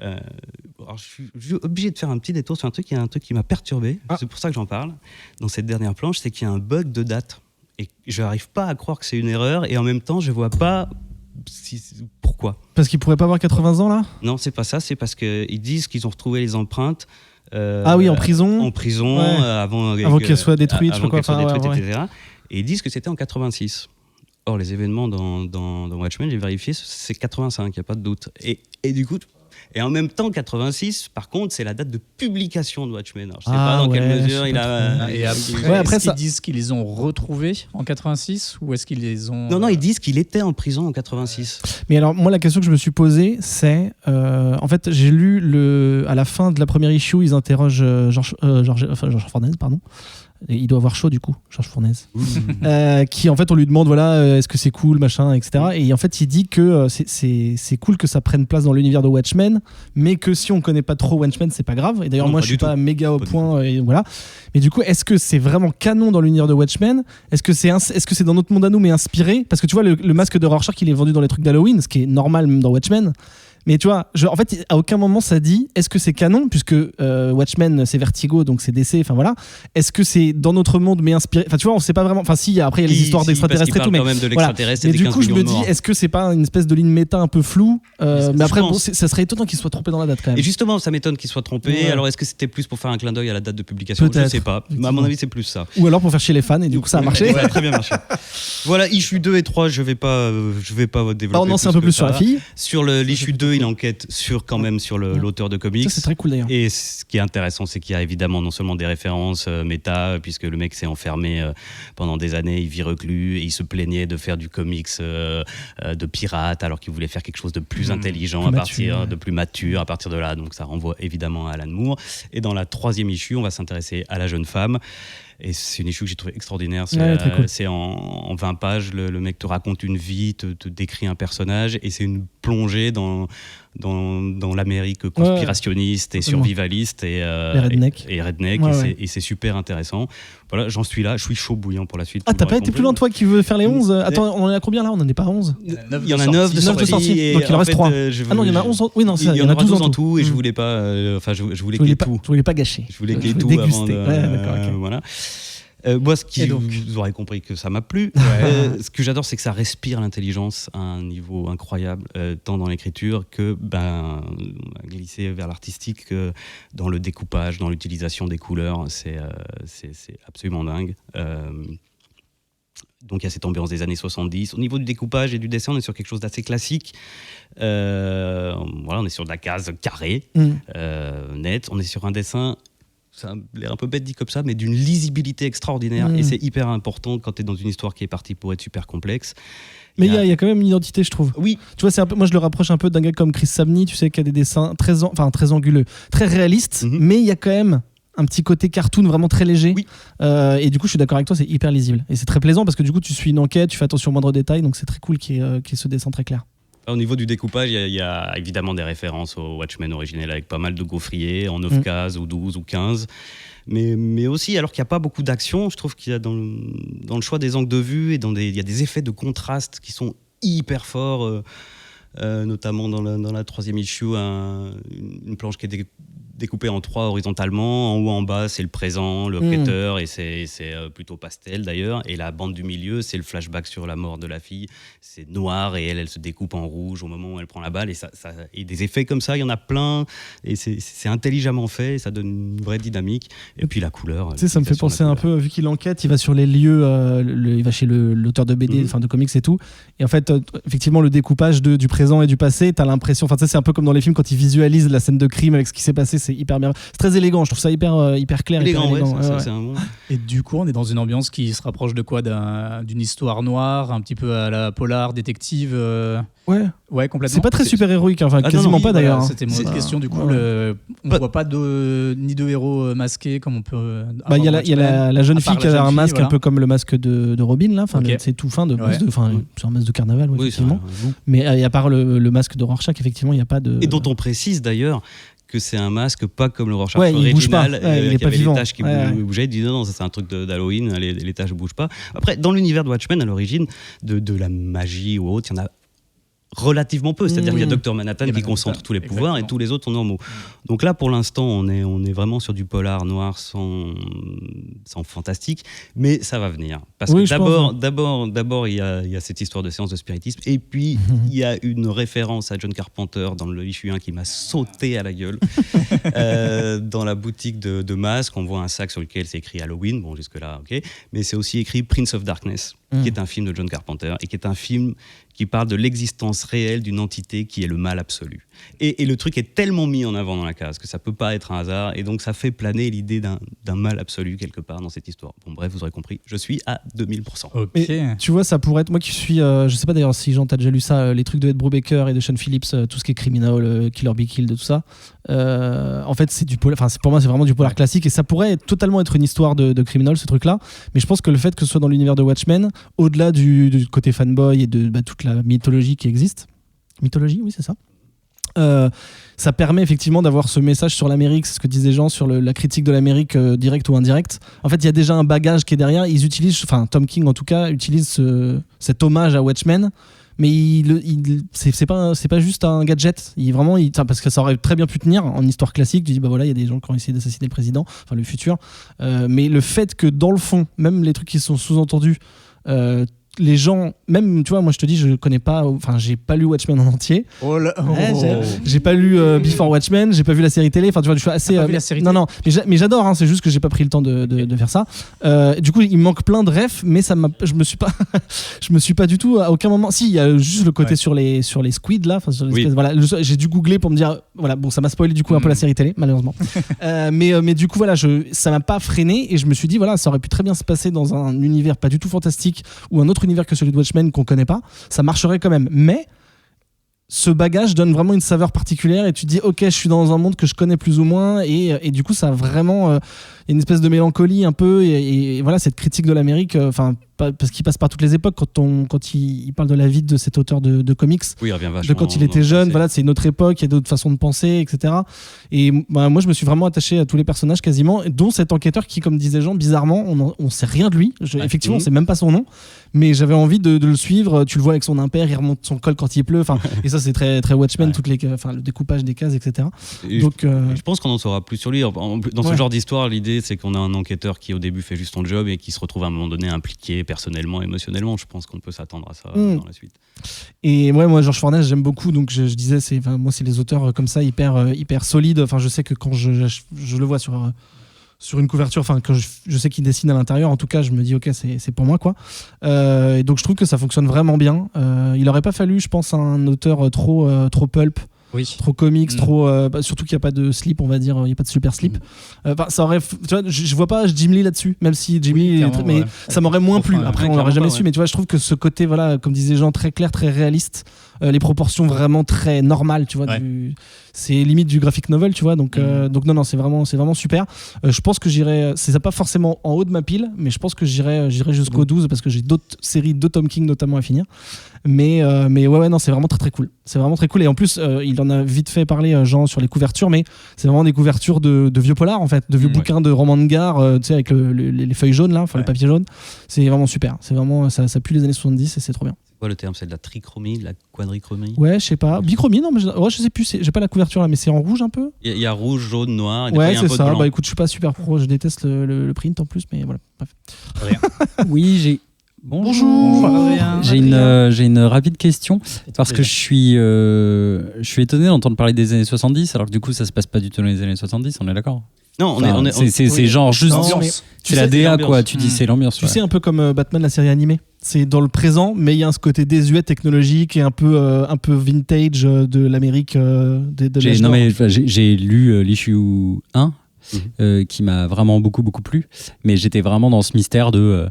Alors je suis obligé de faire un petit détour sur un truc. Il y a un truc qui m'a perturbé, c'est pour ça que j'en parle, dans cette dernière planche, c'est qu'il y a un bug de date. Et je n'arrive pas à croire que c'est une erreur, et en même temps, je ne vois pas pourquoi. Parce qu'ils pourraient pas avoir 80 ans, là ? Non, c'est pas ça, c'est parce qu'ils disent qu'ils ont retrouvé les empreintes. En prison. En prison, ouais. Avant qu'elles soient détruites, etc. Et ils disent que c'était en 86. Or, les événements dans Watchmen, j'ai vérifié, c'est 85, il n'y a pas de doute. Et du coup, et en même temps, 86, par contre, c'est la date de publication de Watchmen. Alors, je ne sais pas dans quelle mesure il a... Et après, est-ce qu'ils disent qu'ils les ont retrouvés en 86 ou est-ce qu'ils les ont... Non, ils disent qu'il était en prison en 86. Mais alors, moi, la question que je me suis posée, c'est... en fait, j'ai lu à la fin de la première issue, ils interrogent George Fornez, pardon. Et il doit avoir chaud du coup, Georges Fournaise, qui en fait on lui demande est-ce que c'est cool machin, etc. Et en fait il dit que c'est cool que ça prenne place dans l'univers de Watchmen, mais que si on connaît pas trop Watchmen c'est pas grave. Et d'ailleurs moi je suis pas méga au point et voilà. Mais du coup est-ce que c'est vraiment canon dans l'univers de Watchmen ? Est-ce que c'est dans notre monde à nous mais inspiré ? Parce que tu vois le masque de Rorschach il est vendu dans les trucs d'Halloween, ce qui est normal même dans Watchmen. Mais tu vois, en fait, à aucun moment ça dit est-ce que c'est canon, puisque Watchmen c'est Vertigo, donc c'est DC, enfin voilà. Est-ce que c'est dans notre monde mais inspiré ? Enfin, tu vois, on sait pas vraiment. Enfin, si, après il y a les histoires d'extraterrestres et tout, mais. Quand même de l'extraterrestre, voilà. Mais du coup, je me dis, est-ce que c'est pas une espèce de ligne méta un peu floue ? Mais après, ça serait étonnant qu'il soit trompé dans la date quand même. Et justement, ça m'étonne qu'il soit trompé. Ouais. Alors, est-ce que c'était plus pour faire un clin d'œil à la date de publication ? Je ne sais pas. Mais à mon avis, c'est plus ça. Ou alors pour faire chier les fans, et du coup, ça a marché. Ouais, très bien marché. Voilà, issue 2 et 3, je vais pas développer. On en sait un peu plus sur la fille. Sur l'issue 2, il enquête sur l'auteur de comics. Ça, c'est très cool d'ailleurs. Et ce qui est intéressant, c'est qu'il y a évidemment non seulement des références méta, puisque le mec s'est enfermé pendant des années, il vit reclus, et il se plaignait de faire du comics de pirate, alors qu'il voulait faire quelque chose de plus intelligent, de plus mature à partir de là. Donc ça renvoie évidemment à Alan Moore. Et dans la 3e issue, on va s'intéresser à la jeune femme. Et c'est une issue que j'ai trouvée extraordinaire. C'est en 20 pages, le mec te raconte une vie, te décrit un personnage, et c'est une plongée dans dans l'Amérique conspirationniste et survivaliste et redneck. Et c'est super intéressant. Voilà, j'en suis là, je suis chaud bouillant pour la suite. Ah, t'as pas été plus loin, toi qui veux faire les 11 Attends, on en est à combien là? On n'en est pas à 11? Il y en a 9 de sortie. Donc il en reste 3. Ah non, il y en a 11. Oui, non, il y en a 12 en tout et je voulais pas. Je voulais qu'il y ait tout. Je voulais pas gâcher. Je voulais qu'il y ait tout avant de. Voilà. Moi, vous aurez compris que ça m'a plu. Ce que j'adore, c'est que ça respire l'intelligence à un niveau incroyable, tant dans l'écriture que glisser vers l'artistique, que dans le découpage, dans l'utilisation des couleurs. C'est absolument dingue. Donc il y a cette ambiance des années 70. Au niveau du découpage et du dessin, on est sur quelque chose d'assez classique. Voilà, on est sur de la case carrée, nette. On est sur un dessin... Ça a l'air un peu bête dit comme ça, mais d'une lisibilité extraordinaire. Et c'est hyper important quand tu es dans une histoire qui est partie pour être super complexe. Mais il y a quand même une identité, je trouve. Oui. Tu vois, moi je le rapproche un peu d'un gars comme Chris Samney, tu sais, qui a des dessins très anguleux, très réalistes, mais il y a quand même un petit côté cartoon vraiment très léger. Oui. Et du coup, je suis d'accord avec toi, c'est hyper lisible. Et c'est très plaisant parce que du coup, tu suis une enquête, tu fais attention aux moindres détails, donc c'est très cool qu'il y ait ce dessin très clair. Au niveau du découpage, il y a évidemment des références au Watchmen originel avec pas mal de gaufriers en 9 cases ou 12 ou 15. Mais aussi, alors qu'il n'y a pas beaucoup d'action, je trouve qu'il y a dans le choix des angles de vue et il y a des effets de contraste qui sont hyper forts, notamment dans la 3e issue, une planche qui est découpé en 3 horizontalement. En haut, en bas, c'est le présent, le enquêteur, et c'est plutôt pastel d'ailleurs. Et la bande du milieu, c'est le flashback sur la mort de la fille. C'est noir et elle se découpe en rouge au moment où elle prend la balle. Et des effets comme ça, il y en a plein. Et c'est intelligemment fait, et ça donne une vraie dynamique. Et puis la couleur. Tu sais, ça me fait penser un peu, vu qu'il enquête, il va sur les lieux, il va chez l'auteur de BD, enfin de comics et tout. Et en fait, effectivement, le découpage du présent et du passé, t'as l'impression, enfin, c'est un peu comme dans les films quand ils visualisent la scène de crime avec ce qui s'est passé. C'est hyper bien, c'est très élégant, je trouve ça hyper clair, élégant, hyper élégant. C'est un bon... Et du coup, on est dans une ambiance qui se rapproche de quoi, d'une histoire noire, un petit peu à la polar, détective. Ouais, complètement. C'est pas très super héroïque, enfin quasiment pas d'ailleurs. C'était mon question. Du coup, on ne voit pas ni de héros masqués comme on peut. Il y a la jeune fille qui a un masque un peu comme le masque de Robin là. Enfin, c'est tout fin c'est un masque de carnaval, effectivement. Mais à part le masque de Rorschach, effectivement, il y a pas de. Et dont on précise d'ailleurs que c'est un masque pas comme le Rorschach original, il bouge pas. Il est pas vivant. Les taches qui bougeaient. Il dit non, ça c'est un truc d'Halloween, les taches ne bougent pas. Après, dans l'univers de Watchmen, à l'origine, de la magie ou autre, il y en a relativement peu, c'est-à-dire qu'il y a Dr Manhattan qui concentre tous les pouvoirs et tous les autres sont normaux. Donc là, pour l'instant, on est vraiment sur du polar noir sans fantastique, mais ça va venir. Parce que d'abord, il y a cette histoire de séance de spiritisme, et puis il y a une référence à John Carpenter dans le issue 1 qui m'a sauté à la gueule. Dans la boutique de masques, on voit un sac sur lequel c'est écrit Halloween, bon jusque-là, ok, mais c'est aussi écrit Prince of Darkness, qui est un film de John Carpenter, et qui est un film qui parle de l'existence réelle d'une entité qui est le mal absolu. Et le truc est tellement mis en avant dans la case que ça peut pas être un hasard, et donc ça fait planer l'idée d'un mal absolu quelque part dans cette histoire. Bon bref, vous aurez compris, je suis à 2000%. Okay. Tu vois, ça pourrait être, moi qui suis, je sais pas d'ailleurs si Jean t'as déjà lu ça, les trucs de Ed Brubaker et de Sean Phillips, tout ce qui est Criminal, Kill or Be Killed, tout ça. En fait, c'est du polar, pour moi c'est vraiment du polar classique, et ça pourrait totalement être une histoire de Criminal, ce truc-là. Mais je pense que le fait que ce soit dans l'univers de Watchmen, au-delà du côté fanboy et de toute la mythologie qui existe, mythologie, oui c'est ça. Ça permet effectivement d'avoir ce message sur l'Amérique, c'est ce que disaient les gens sur la critique de l'Amérique, directe ou indirecte. En fait, il y a déjà un bagage qui est derrière. Ils utilisent, enfin Tom King en tout cas, utilise cet hommage à Watchmen, mais c'est pas juste un gadget. Parce que ça aurait très bien pu tenir en histoire classique. Tu dis bah voilà, il y a des gens qui ont essayé d'assassiner le président, enfin le futur. Mais le fait que dans le fond, même les trucs qui sont sous-entendus, les gens, même, tu vois, moi je te dis, je connais pas, enfin, j'ai pas lu Watchmen en entier. J'ai pas lu Before Watchmen, j'ai pas vu la série télé, enfin, tu vois, je suis assez. Pas vu la série télé. Non, mais j'adore, hein, c'est juste que j'ai pas pris le temps de faire ça. Du coup, il me manque plein de refs, mais je me suis pas du tout, à aucun moment. Si, il y a juste le côté sur les squids là, voilà, j'ai dû googler pour me dire, voilà, bon, ça m'a spoilé du coup un peu la série télé, malheureusement. mais du coup, voilà, ça m'a pas freiné, et je me suis dit, voilà, ça aurait pu très bien se passer dans un univers pas du tout fantastique ou un autre univers que celui de Watchmen qu'on connaît pas, ça marcherait quand même. Mais ce bagage donne vraiment une saveur particulière, et tu te dis ok, je suis dans un monde que je connais plus ou moins, et du coup ça a vraiment une espèce de mélancolie un peu, et voilà, cette critique de l'Amérique, enfin parce qu'il passe par toutes les époques quand il parle de la vie de cet auteur de comics. Oui, il revient vachement. De quand il était jeune, voilà, c'est une autre époque, il y a d'autres façons de penser, etc. Et moi, je me suis vraiment attaché à tous les personnages quasiment, dont cet enquêteur qui, comme disait Jean, bizarrement, on sait rien de lui. Effectivement, on sait même pas son nom, mais j'avais envie de le suivre. Tu le vois avec son impair, il remonte son col quand il pleut. Enfin, et ça, c'est très, très Watchmen, le découpage des cases, etc. Et Donc, je pense qu'on en saura plus sur lui. Dans ce genre d'histoire, l'idée, c'est qu'on a un enquêteur qui, au début, fait juste son job et qui se retrouve à un moment donné impliqué personnellement, émotionnellement. Je pense qu'on peut s'attendre à ça dans la suite. Et ouais, moi, George Fornes, j'aime beaucoup. Donc, je disais, moi, c'est les auteurs comme ça, hyper solides. Enfin, je sais que quand je le vois sur une couverture, enfin, que je sais qu'il dessine à l'intérieur, en tout cas, je me dis, ok, c'est pour moi, quoi. Et donc, je trouve que ça fonctionne vraiment bien. Il aurait pas fallu, je pense, un auteur trop pulp. Oui. Trop comics, surtout qu'il n'y a pas de slip, on va dire, il n'y a pas de super slip. Ça aurait, tu vois, je vois pas Jim Lee là-dessus, même si Jim Lee mais ça m'aurait moins plu. Après, on l'aurait jamais su, mais tu vois, je trouve que ce côté, voilà, comme disait Jean, très clair, très réaliste, les proportions vraiment très normales, tu vois, c'est limite du graphic novel, tu vois, donc non, c'est vraiment super. Je pense que c'est pas forcément en haut de ma pile, mais je pense que j'irai jusqu'au 12 parce que j'ai d'autres séries de Tom King notamment à finir. Mais ouais, non, c'est vraiment très très cool. C'est vraiment très cool. Et en plus, il en a vite fait parler, Jean, sur les couvertures, mais c'est vraiment des couvertures de vieux polars, en fait, de vieux bouquins de romans de gare, tu sais, avec les feuilles jaunes, là, enfin le papier jaune. C'est vraiment super. C'est vraiment, ça pue les années 70 et c'est trop bien. C'est quoi le terme? C'est de la trichromie, de la quadrichromie? Ouais, je sais pas. Bichromie, non, mais je sais plus. J'ai pas la couverture là, mais c'est en rouge un peu. Il y a rouge, jaune, noir. Et ouais, c'est ça. Bah écoute, je suis pas super pro. Je déteste le print en plus, mais voilà. Bref. Oui, j'ai. Bonjour. J'ai une rapide question parce que je suis étonné d'entendre parler des années 70 alors que du coup ça se passe pas du tout dans les années 70, on est d'accord? Non, c'est genre juste c'est la DA quoi, tu dis c'est l'ambiance. Tu sais, un peu comme Batman la série animée. C'est dans le présent, mais il y a ce côté désuet technologique et un peu vintage de l'Amérique j'ai lu l'issue 1 qui m'a vraiment beaucoup plu, mais j'étais vraiment dans ce mystère de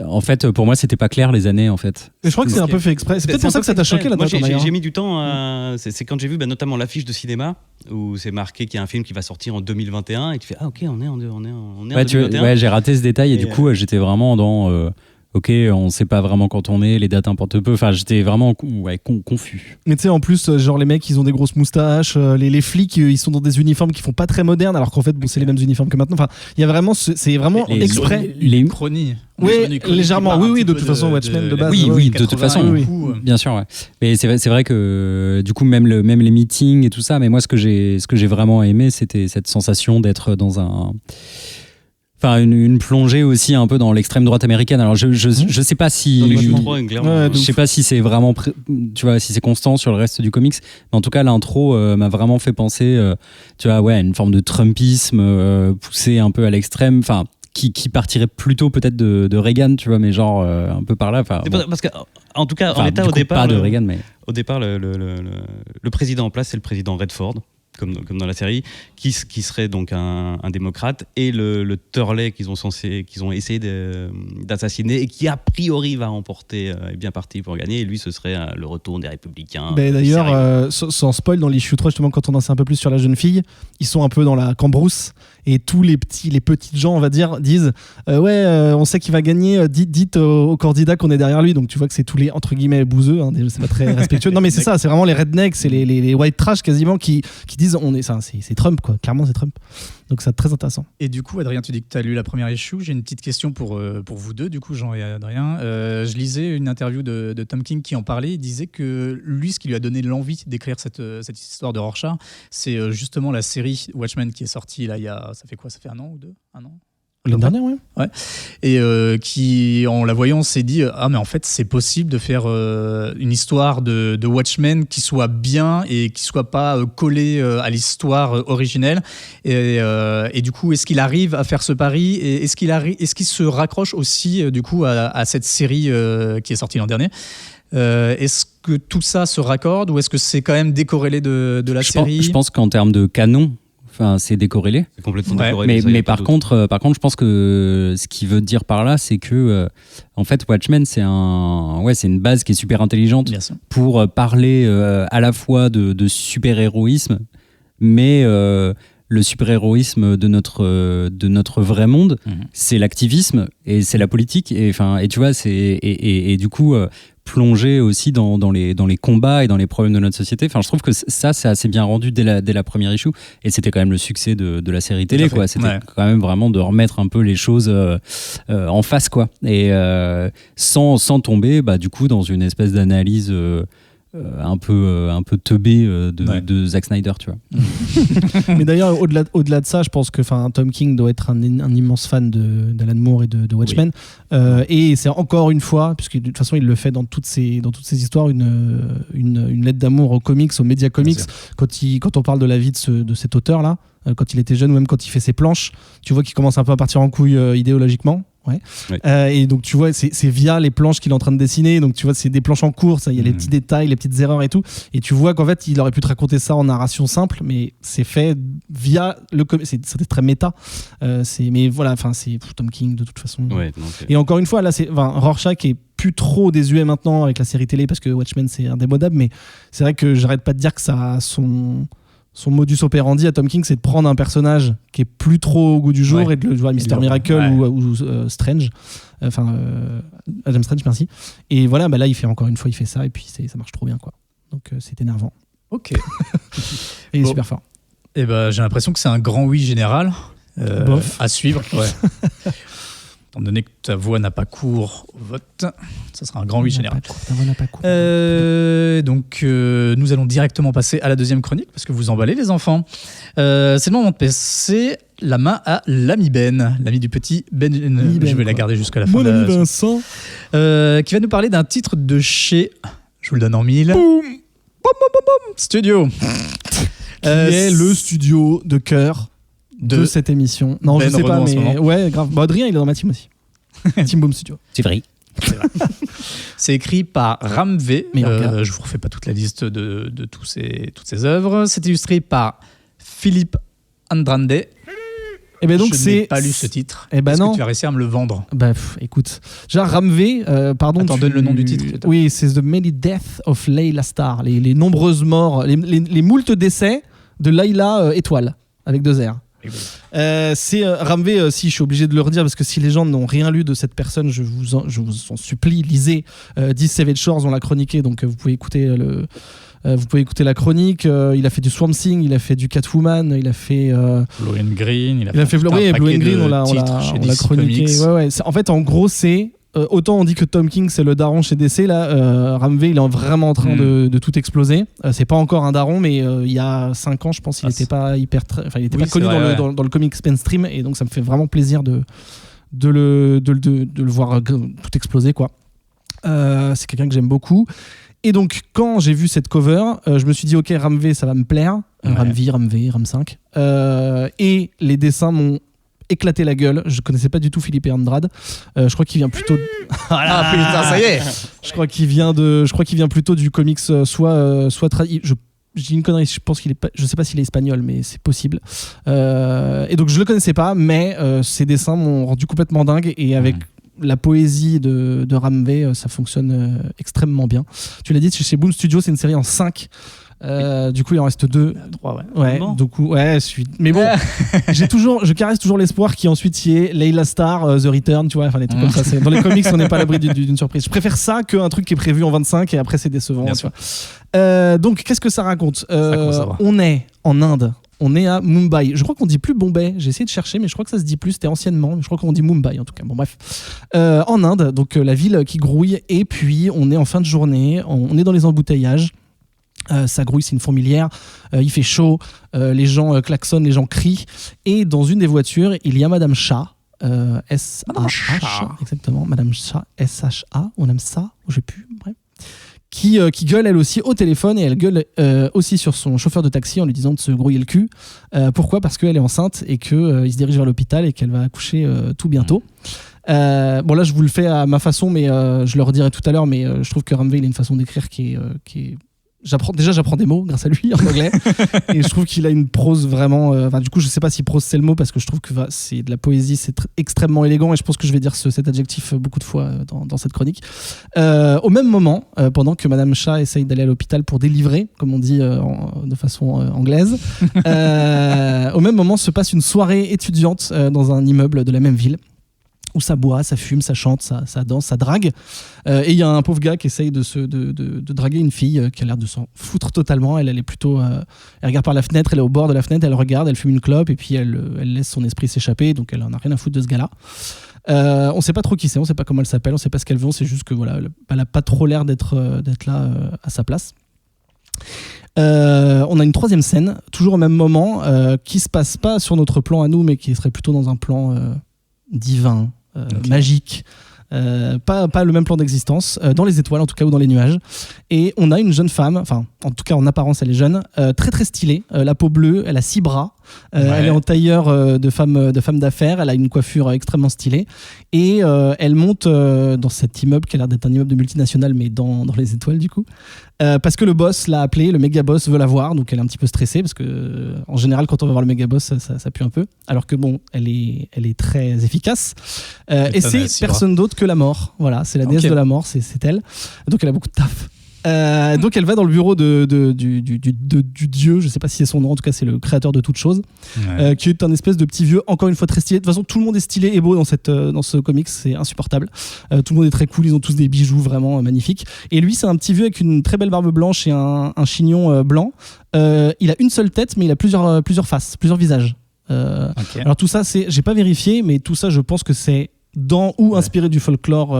en fait, pour moi, c'était pas clair les années, en fait. Mais je crois que c'est un peu fait exprès. C'est peut-être pour ça que ça t'a choqué là-dedans. Moi, j'ai mis du temps. C'est quand j'ai vu notamment l'affiche de cinéma où c'est marqué qu'il y a un film qui va sortir en 2021 et tu fais ah ok, on est en 2021. Ouais, j'ai raté ce détail et du coup, j'étais vraiment dans ok, on sait pas vraiment quand on est, les dates importent peu. Enfin, j'étais vraiment confus. Mais tu sais, en plus, genre les mecs, ils ont des grosses moustaches. Les flics, ils sont dans des uniformes qui font pas très modernes, alors qu'en fait, c'est les mêmes uniformes que maintenant. Enfin, il y a vraiment, c'est vraiment exprès. Les chronies. Oui, légèrement. Oui, de toute façon, Watchmen de base. Oui, de toute façon, bien sûr. Ouais. Mais c'est vrai que du coup, même les meetings et tout ça. Mais moi, ce que j'ai vraiment aimé, c'était cette sensation d'être dans un. Enfin, une plongée aussi un peu dans l'extrême droite américaine. Alors, je sais pas si. Je sais pas si c'est vraiment. Tu vois, si c'est constant sur le reste du comics. Mais en tout cas, l'intro m'a vraiment fait penser, tu vois, à une forme de Trumpisme poussé un peu à l'extrême. Enfin. Qui partirait plutôt peut-être de Reagan, tu vois, mais genre un peu par là. Parce que, en tout cas, en l'état, au départ. Pas de Reagan, mais. Au départ, le président en place, c'est le président Redford, comme dans la série, qui serait donc un démocrate, et le Turley qu'ils ont essayé d'assassiner et qui a priori va remporter, est bien parti pour gagner, et lui ce serait le retour des républicains. D'ailleurs, sans spoil, dans l'issue 3, justement, quand on en sait un peu plus sur la jeune fille, ils sont un peu dans la cambrousse, et tous les petites gens, on va dire, disent on sait qu'il va gagner, dites au candidat qu'on est derrière lui. Donc tu vois que c'est tous les entre guillemets bouseux, c'est pas très respectueux. Non mais c'est ça, c'est vraiment les rednecks, c'est les white trash quasiment qui disent c'est Trump quoi, clairement c'est Trump. Donc c'est très intéressant. Et du coup, Adrien, tu dis que tu as lu la première issue. J'ai une petite question pour vous deux, du coup, Jean et Adrien. Je lisais une interview de Tom King qui en parlait. Il disait que lui, ce qui lui a donné l'envie d'écrire cette histoire de Rorschach, c'est justement la série Watchmen qui est sortie là, ça fait quoi? Ça fait 1 an ou 2? 1 an? L'année dernière, ouais. Et qui, en la voyant, s'est dit mais en fait, c'est possible de faire une histoire de Watchmen qui soit bien et qui soit pas collée à l'histoire originelle. Et du coup, est-ce qu'il arrive à faire ce pari et est-ce qu'il se raccroche aussi du coup à cette série qui est sortie l'an dernier? Est-ce que tout ça se raccorde ou est-ce que c'est quand même décorrélé de la série? Je pense qu'en termes de canon, c'est décorrélé. C'est complètement décorrélé. Mais par contre, je pense que ce qu'il veut dire par là, c'est que en fait, Watchmen, c'est une base qui est super intelligente pour parler à la fois de super-héroïsme, mais le super-héroïsme de notre vrai monde, c'est l'activisme et c'est la politique. Et tu vois, et du coup, plonger aussi dans les combats et dans les problèmes de notre société. Enfin, je trouve que ça, c'est assez bien rendu dès la première issue. Et c'était quand même le succès de la série télé, quoi. C'était quand même vraiment de remettre un peu les choses en face, quoi. Et sans tomber, du coup, dans une espèce d'analyse un peu teubée de Zack Snyder, tu vois. Mais d'ailleurs, au-delà de ça, je pense que Tom King doit être un immense fan d'Alan Moore et de Watchmen. Et c'est encore une fois, puisque de toute façon, il le fait dans toutes ces histoires, une lettre d'amour aux comics, aux médias comics. Quand on parle de la vie de cet auteur-là, quand il était jeune ou même quand il fait ses planches, tu vois qu'il commence un peu à partir en couille idéologiquement. Et donc tu vois, c'est via les planches qu'il est en train de dessiner. Donc tu vois, c'est des planches en cours, il y a les petits détails, les petites erreurs et tout. Et tu vois qu'en fait, il aurait pu te raconter ça en narration simple, mais c'est fait via le c'était très méta. Mais voilà, c'est Tom King de toute façon. Et encore une fois, là, Rorschach est plus trop désuet maintenant avec la série télé parce que Watchmen c'est indémodable, mais c'est vrai que j'arrête pas de dire que ça a son modus operandi à Tom King, c'est de prendre un personnage qui est plus trop au goût du jour et de le voir Mr. Miracle ou Strange, Adam Strange, merci. Et voilà, là il fait ça et puis ça marche trop bien, quoi. Donc c'est énervant. Ok. Et il est super fort. Et j'ai l'impression que c'est un grand oui général à suivre. Étant donné que ta voix n'a pas cours au vote, ça sera un grand oui général. Ta voix n'a pas cours. Donc, nous allons directement passer à la deuxième chronique, parce que vous emballez, les enfants. C'est le moment de passer la main à l'ami Ben, l'ami du petit Ben. Je vais la garder jusqu'à la fin. Mon ami Vincent. Qui va nous parler d'un titre de chez, je vous le donne en mille, Studio. Qui est le studio de cœur de cette émission. Non, Ben je sais pas, mais ouais, grave. Adrien, il est dans ma team aussi. Team Boom Studio. C'est vrai. C'est écrit par Ram V. Je vous refais pas toute la liste de toutes ses œuvres. C'est illustré par Philippe Andrade. Et donc je n'ai pas lu ce titre. Est-ce que tu vas réussir à me le vendre? Écoute, Ram V, pardon. Attends, donne le nom du titre. Oui, c'est The Many Deaths of Layla Star. Les nombreuses morts, les moultes décès de Layla Étoile, avec 2 R. C'est Ram V, si je suis obligé de le redire parce que si les gens n'ont rien lu de cette personne, je vous en supplie, lisez 10 Savage Shores, on l'a chroniqué, donc vous pouvez écouter la chronique. Il a fait du Swamp Thing, il a fait du Catwoman, il a fait Blue and Green, il a fait Blue and Green, on l'a chroniqué. En fait, en gros, c'est autant on dit que Tom King c'est le daron chez DC, là Ram V il est vraiment en train de tout exploser. C'est pas encore un daron, mais il y a 5 ans je pense il était pas pas connu dans le comics mainstream, et donc ça me fait vraiment plaisir de le voir tout exploser, quoi. C'est quelqu'un que j'aime beaucoup, et donc quand j'ai vu cette cover je me suis dit ok, Ram V ça va me plaire. Ram V, Ram 5, et les dessins m'ont éclaté la gueule. Je connaissais pas du tout Philippe Andrade. Je crois qu'il vient plutôt Ah putain, ça y est. Je crois qu'il vient plutôt du comics soit traduit. Je dis une connerie, je pense qu'il est pas, je sais pas s'il est espagnol, mais c'est possible. Et donc je le connaissais pas, mais ses dessins m'ont rendu complètement dingue, et avec la poésie de Ram V, ça fonctionne extrêmement bien. Tu l'as dit, chez Boom Studio, c'est une série en 5. Du coup il en reste 2, 3, mais bon, je caresse toujours l'espoir qu'il ensuite y ait Layla Star, The Return, tu vois, des trucs comme ça. Dans les comics on n'est pas à l'abri d'une surprise. Je préfère ça qu'un truc qui est prévu en 25 et après c'est décevant, tu vois. Donc qu'est-ce que ça raconte? On est en Inde, on est à Mumbai. Je crois qu'on dit plus Bombay, j'ai essayé de chercher, mais je crois que ça se dit plus, c'était anciennement, mais je crois qu'on dit Mumbai en tout cas. Bon bref, en Inde, donc la ville qui grouille, et puis on est en fin de journée, on est dans les embouteillages. Ça grouille, c'est une fourmilière, il fait chaud, les gens klaxonnent, les gens crient, et dans une des voitures il y a Madame Shah, S-A-H, exactement, Madame Shah, S-H-A, on aime ça, j'ai pu, bref, qui gueule elle aussi au téléphone, et elle gueule aussi sur son chauffeur de taxi en lui disant de se grouiller le cul. Pourquoi? Parce qu'elle est enceinte et qu'il se dirige vers l'hôpital et qu'elle va accoucher tout bientôt. Bon là je vous le fais à ma façon, mais je le redirai tout à l'heure, mais je trouve que Ram V il a une façon d'écrire qui est j'apprends des mots grâce à lui en anglais. Et je trouve qu'il a une prose vraiment. Du coup, je sais pas si prose c'est le mot parce que je trouve que c'est de la poésie, c'est extrêmement élégant et je pense que je vais dire cet adjectif beaucoup de fois dans cette chronique. Au même moment, pendant que Madame Chat essaye d'aller à l'hôpital pour délivrer, comme on dit de façon anglaise, au même moment se passe une soirée étudiante dans un immeuble de la même ville, où ça boit, ça fume, ça chante, ça danse, ça drague. Et il y a un pauvre gars qui essaye de draguer une fille qui a l'air de s'en foutre totalement. Elle est plutôt... elle regarde par la fenêtre, elle est au bord de la fenêtre, elle regarde, elle fume une clope et puis elle laisse son esprit s'échapper. Donc elle en a rien à foutre de ce gars-là. On sait pas trop qui c'est, on sait pas comment elle s'appelle, on sait pas ce qu'elle veut, c'est juste que voilà, elle a pas trop l'air d'être là à sa place. On a une troisième scène, toujours au même moment, qui se passe pas sur notre plan à nous, mais qui serait plutôt dans un plan divin, magique, pas le même plan d'existence, dans les étoiles en tout cas ou dans les nuages. Et on a une jeune femme, enfin en tout cas en apparence elle est jeune, très très stylée, la peau bleue, elle a 6 bras, elle est en tailleur de femme d'affaires, elle a une coiffure extrêmement stylée et elle monte dans cet immeuble qui a l'air d'être un immeuble de multinationale mais dans les étoiles du coup. Parce que le boss l'a appelé, le méga boss veut la voir, donc elle est un petit peu stressée parce que en général quand on va voir le méga boss ça pue un peu, alors que bon elle est très efficace et c'est personne d'autre que la mort, voilà, c'est la déesse de la mort, c'est elle, donc elle a beaucoup de taf. Donc elle va dans le bureau du dieu, je sais pas si c'est son nom, en tout cas c'est le créateur de toute chose, qui est un espèce de petit vieux, encore une fois très stylé. De toute façon tout le monde est stylé et beau dans ce comics, c'est insupportable. Tout le monde est très cool, ils ont tous des bijoux vraiment magnifiques. Et lui c'est un petit vieux avec une très belle barbe blanche et un chignon blanc. Il a une seule tête mais il a plusieurs faces, plusieurs visages. Alors tout ça j'ai pas vérifié, mais tout ça je pense que c'est inspiré du folklore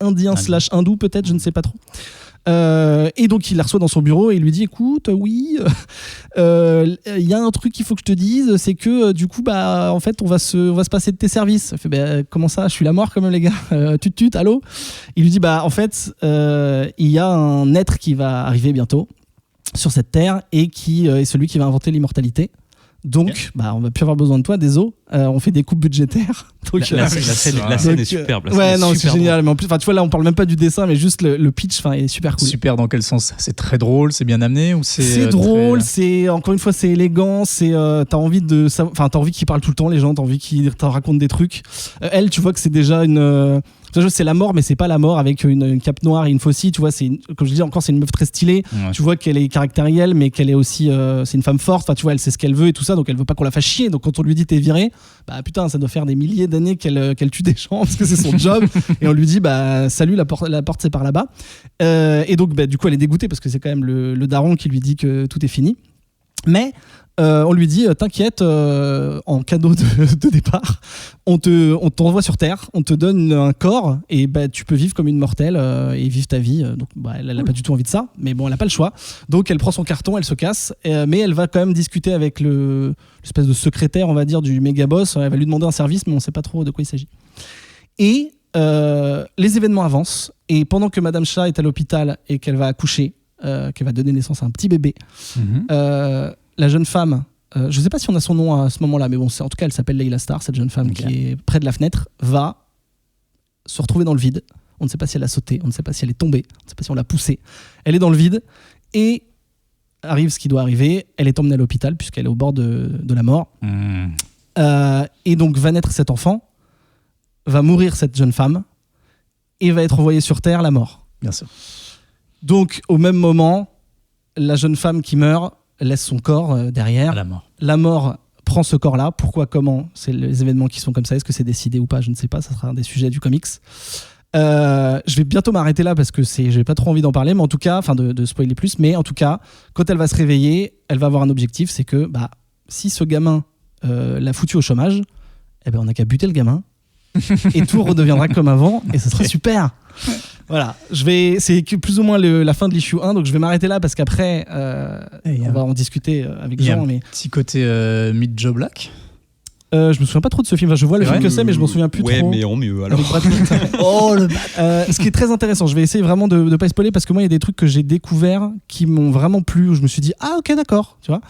indien / hindou peut-être, je ne sais pas trop. Et donc il la reçoit dans son bureau et il lui dit écoute oui il y a un truc qu'il faut que je te dise, c'est que du coup en fait on va se passer de tes services. Elle fait comment ça, je suis la mort quand même les gars, tut allô. Il lui dit en fait il y a un être qui va arriver bientôt sur cette terre et qui est celui qui va inventer l'immortalité. Donc, on va plus avoir besoin de toi, désolé. On fait des coupes budgétaires. Donc, la scène est superbe. C'est génial. Mais en plus, tu vois, là, on parle même pas du dessin, mais juste le pitch, est super cool. Super dans quel sens? C'est très drôle, c'est bien amené ou c'est drôle, c'est encore une fois, c'est élégant. T'as envie qu'il parle tout le temps, les gens. T'as envie qu'il t'en raconte des trucs. Elle, tu vois que c'est déjà une. C'est la mort, mais c'est pas la mort avec une cape noire et une faucille. Tu vois, comme je dis encore, c'est une meuf très stylée. Ouais. Tu vois qu'elle est caractérielle, mais qu'elle est aussi, c'est une femme forte. Enfin, tu vois, elle sait ce qu'elle veut et tout ça, donc elle veut pas qu'on la fasse chier. Donc quand on lui dit t'es viré, putain, ça doit faire des milliers d'années qu'elle tue des gens parce que c'est son job. Et on lui dit salut, la porte c'est par là-bas. Et donc du coup elle est dégoûtée parce que c'est quand même le daron qui lui dit que tout est fini. Mais on lui dit t'inquiète, en cadeau de départ on t'envoie sur Terre, on te donne un corps et tu peux vivre comme une mortelle et vivre ta vie. Donc elle a pas du tout envie de ça, mais bon elle a pas le choix, donc elle prend son carton, elle se casse, mais elle va quand même discuter avec l'espèce de secrétaire on va dire du méga boss. Elle va lui demander un service mais on sait pas trop de quoi il s'agit. Et les événements avancent et pendant que Madame Chat est à l'hôpital et qu'elle va accoucher, qu'elle va donner naissance à un petit bébé, la jeune femme, je ne sais pas si on a son nom à ce moment-là, mais bon, en tout cas, elle s'appelle Layla Starr, cette jeune femme qui est près de la fenêtre, va se retrouver dans le vide. On ne sait pas si elle a sauté, on ne sait pas si elle est tombée, on ne sait pas si on l'a poussée. Elle est dans le vide et arrive ce qui doit arriver. Elle est emmenée à l'hôpital puisqu'elle est au bord de la mort. Et donc va naître cet enfant, va mourir cette jeune femme et va être envoyée sur Terre, la mort. Bien sûr. Donc au même moment, la jeune femme qui meurt laisse son corps derrière. La mort prend ce corps-là. Pourquoi, comment? C'est les événements qui sont comme ça. Est-ce que c'est décidé ou pas? Je ne sais pas. Ça sera un des sujets du comics. Je vais bientôt m'arrêter là parce que j'ai pas trop envie d'en parler, mais en tout cas, de spoiler plus. Mais en tout cas, quand elle va se réveiller, elle va avoir un objectif, c'est que si ce gamin l'a foutu au chômage, on n'a qu'à buter le gamin et tout redeviendra comme avant et ce sera super. Voilà, c'est plus ou moins la fin de l'issue 1, donc je vais m'arrêter là parce qu'après on va en discuter avec Jean. Mais petit côté Meet Joe Black. Je me souviens pas trop de ce film. Je vois le film que c'est, mais je m'en souviens plus trop. Ouais, mais en mieux alors. Ce qui est très intéressant, je vais essayer vraiment de pas spoiler parce que moi il y a des trucs que j'ai découverts qui m'ont vraiment plu où je me suis dit ok d'accord, tu vois.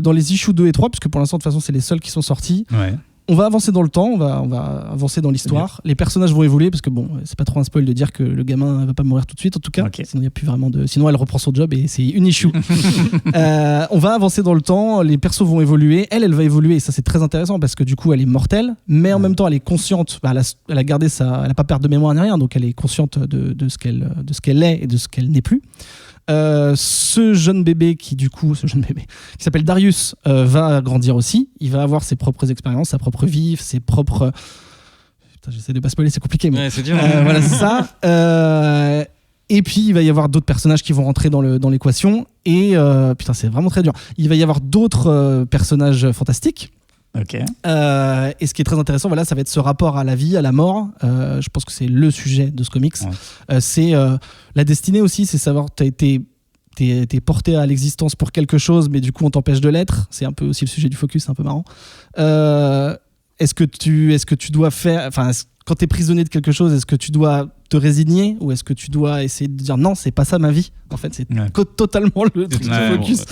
Dans les issues 2 et 3, parce que pour l'instant de toute façon c'est les seuls qui sont sortis. Ouais. on va avancer dans le temps, on va avancer dans l'histoire. Les personnages vont évoluer parce que bon, c'est pas trop un spoil de dire que le gamin va pas mourir tout de suite en tout cas. Ok. Sinon il y a plus vraiment de. Sinon elle reprend son job et c'est une issue. On va avancer dans le temps, les persos vont évoluer. Elle va évoluer et ça c'est très intéressant parce que du coup elle est mortelle, mais en même temps elle est consciente. Bah, elle a gardé elle a pas perte de mémoire ni rien, donc elle est consciente de ce qu'elle est et de ce qu'elle n'est plus. Ce jeune bébé qui s'appelle Darius va grandir aussi. Il va avoir ses propres expériences, sa propre vie, ses propres. Putain, j'essaie de pas spoiler, c'est compliqué. Mais Ouais, c'est dur. voilà, c'est ça. Et puis il va y avoir d'autres personnages qui vont rentrer dans l'équation. Et putain, c'est vraiment très dur. Il va y avoir d'autres personnages fantastiques. Ok. Et ce qui est très intéressant, voilà, ça va être ce rapport à la vie, à la mort. Je pense que c'est le sujet de ce comics. Ouais. C'est la destinée aussi, c'est savoir t'es porté à l'existence pour quelque chose, mais du coup on t'empêche de l'être. C'est un peu aussi le sujet du focus, c'est un peu marrant. Est-ce que tu dois faire, enfin, quand t'es prisonnier de quelque chose, est-ce que tu dois te résigner ou est-ce que tu dois essayer de dire non, c'est pas ça ma vie. En fait, c'est totalement le truc du focus.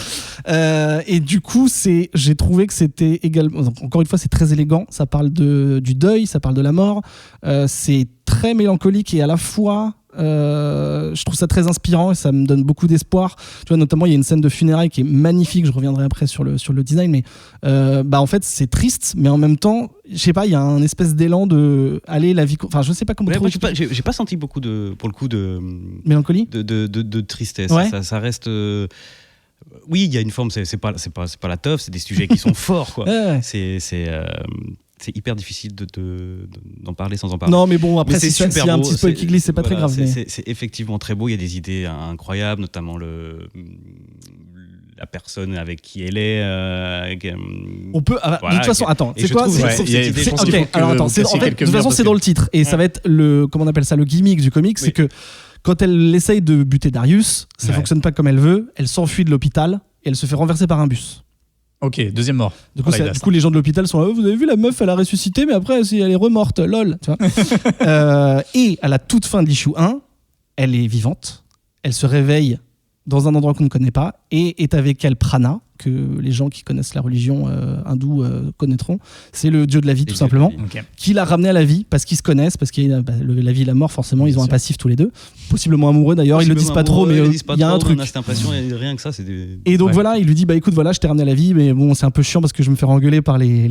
Et du coup, j'ai trouvé que c'était également, donc, encore une fois, c'est très élégant. Ça parle du deuil, ça parle de la mort. C'est très mélancolique et à la fois, je trouve ça très inspirant et ça me donne beaucoup d'espoir. Tu vois, notamment, il y a une scène de funérailles qui est magnifique. Je reviendrai après sur le design, mais en fait, c'est triste, mais en même temps, je sais pas, il y a un espèce d'élan de allez, la vie. Enfin, je sais pas comment. J'ai pas senti beaucoup pour le coup de mélancolie, de tristesse. Ouais. Ça reste. Oui, il y a une forme. C'est pas la teuf. C'est des sujets qui sont forts, quoi. Ouais. C'est hyper difficile d'en parler sans en parler. Non, mais bon, après, s'il y a un petit spoil qui glisse, c'est pas très grave. C'est effectivement très beau. Il y a des idées incroyables, notamment la personne avec qui elle est. On peut. Voilà, de toute façon, attends, c'est quoi de toute façon, c'est dans le titre. Et ça va être comment on appelle ça, le gimmick du comic, c'est que quand elle essaye de buter Darius, ça fonctionne pas comme elle veut. Elle s'enfuit de l'hôpital et elle se fait renverser par un bus. Ok, deuxième mort. Du coup, les gens de l'hôpital sont là, vous avez vu, la meuf, elle a ressuscité, mais après, elle est remorte, lol. Tu vois. Et à la toute fin de l'issue 1, elle est vivante, elle se réveille dans un endroit qu'on ne connaît pas, et est avec elle Prana, que les gens qui connaissent la religion hindoue connaîtront. C'est le dieu de la vie, tout simplement, qui l'a ramené à la vie, parce qu'ils se connaissent, parce qu'il y a la vie et la mort, forcément, ils ont un passif tous les deux. Possiblement amoureux, d'ailleurs, ils le disent pas trop, mais il y a un truc. On a cette impression, rien que ça, c'est des... Et donc voilà, il lui dit, écoute, voilà, je t'ai ramené à la vie, mais bon, c'est un peu chiant parce que je me fais engueuler par les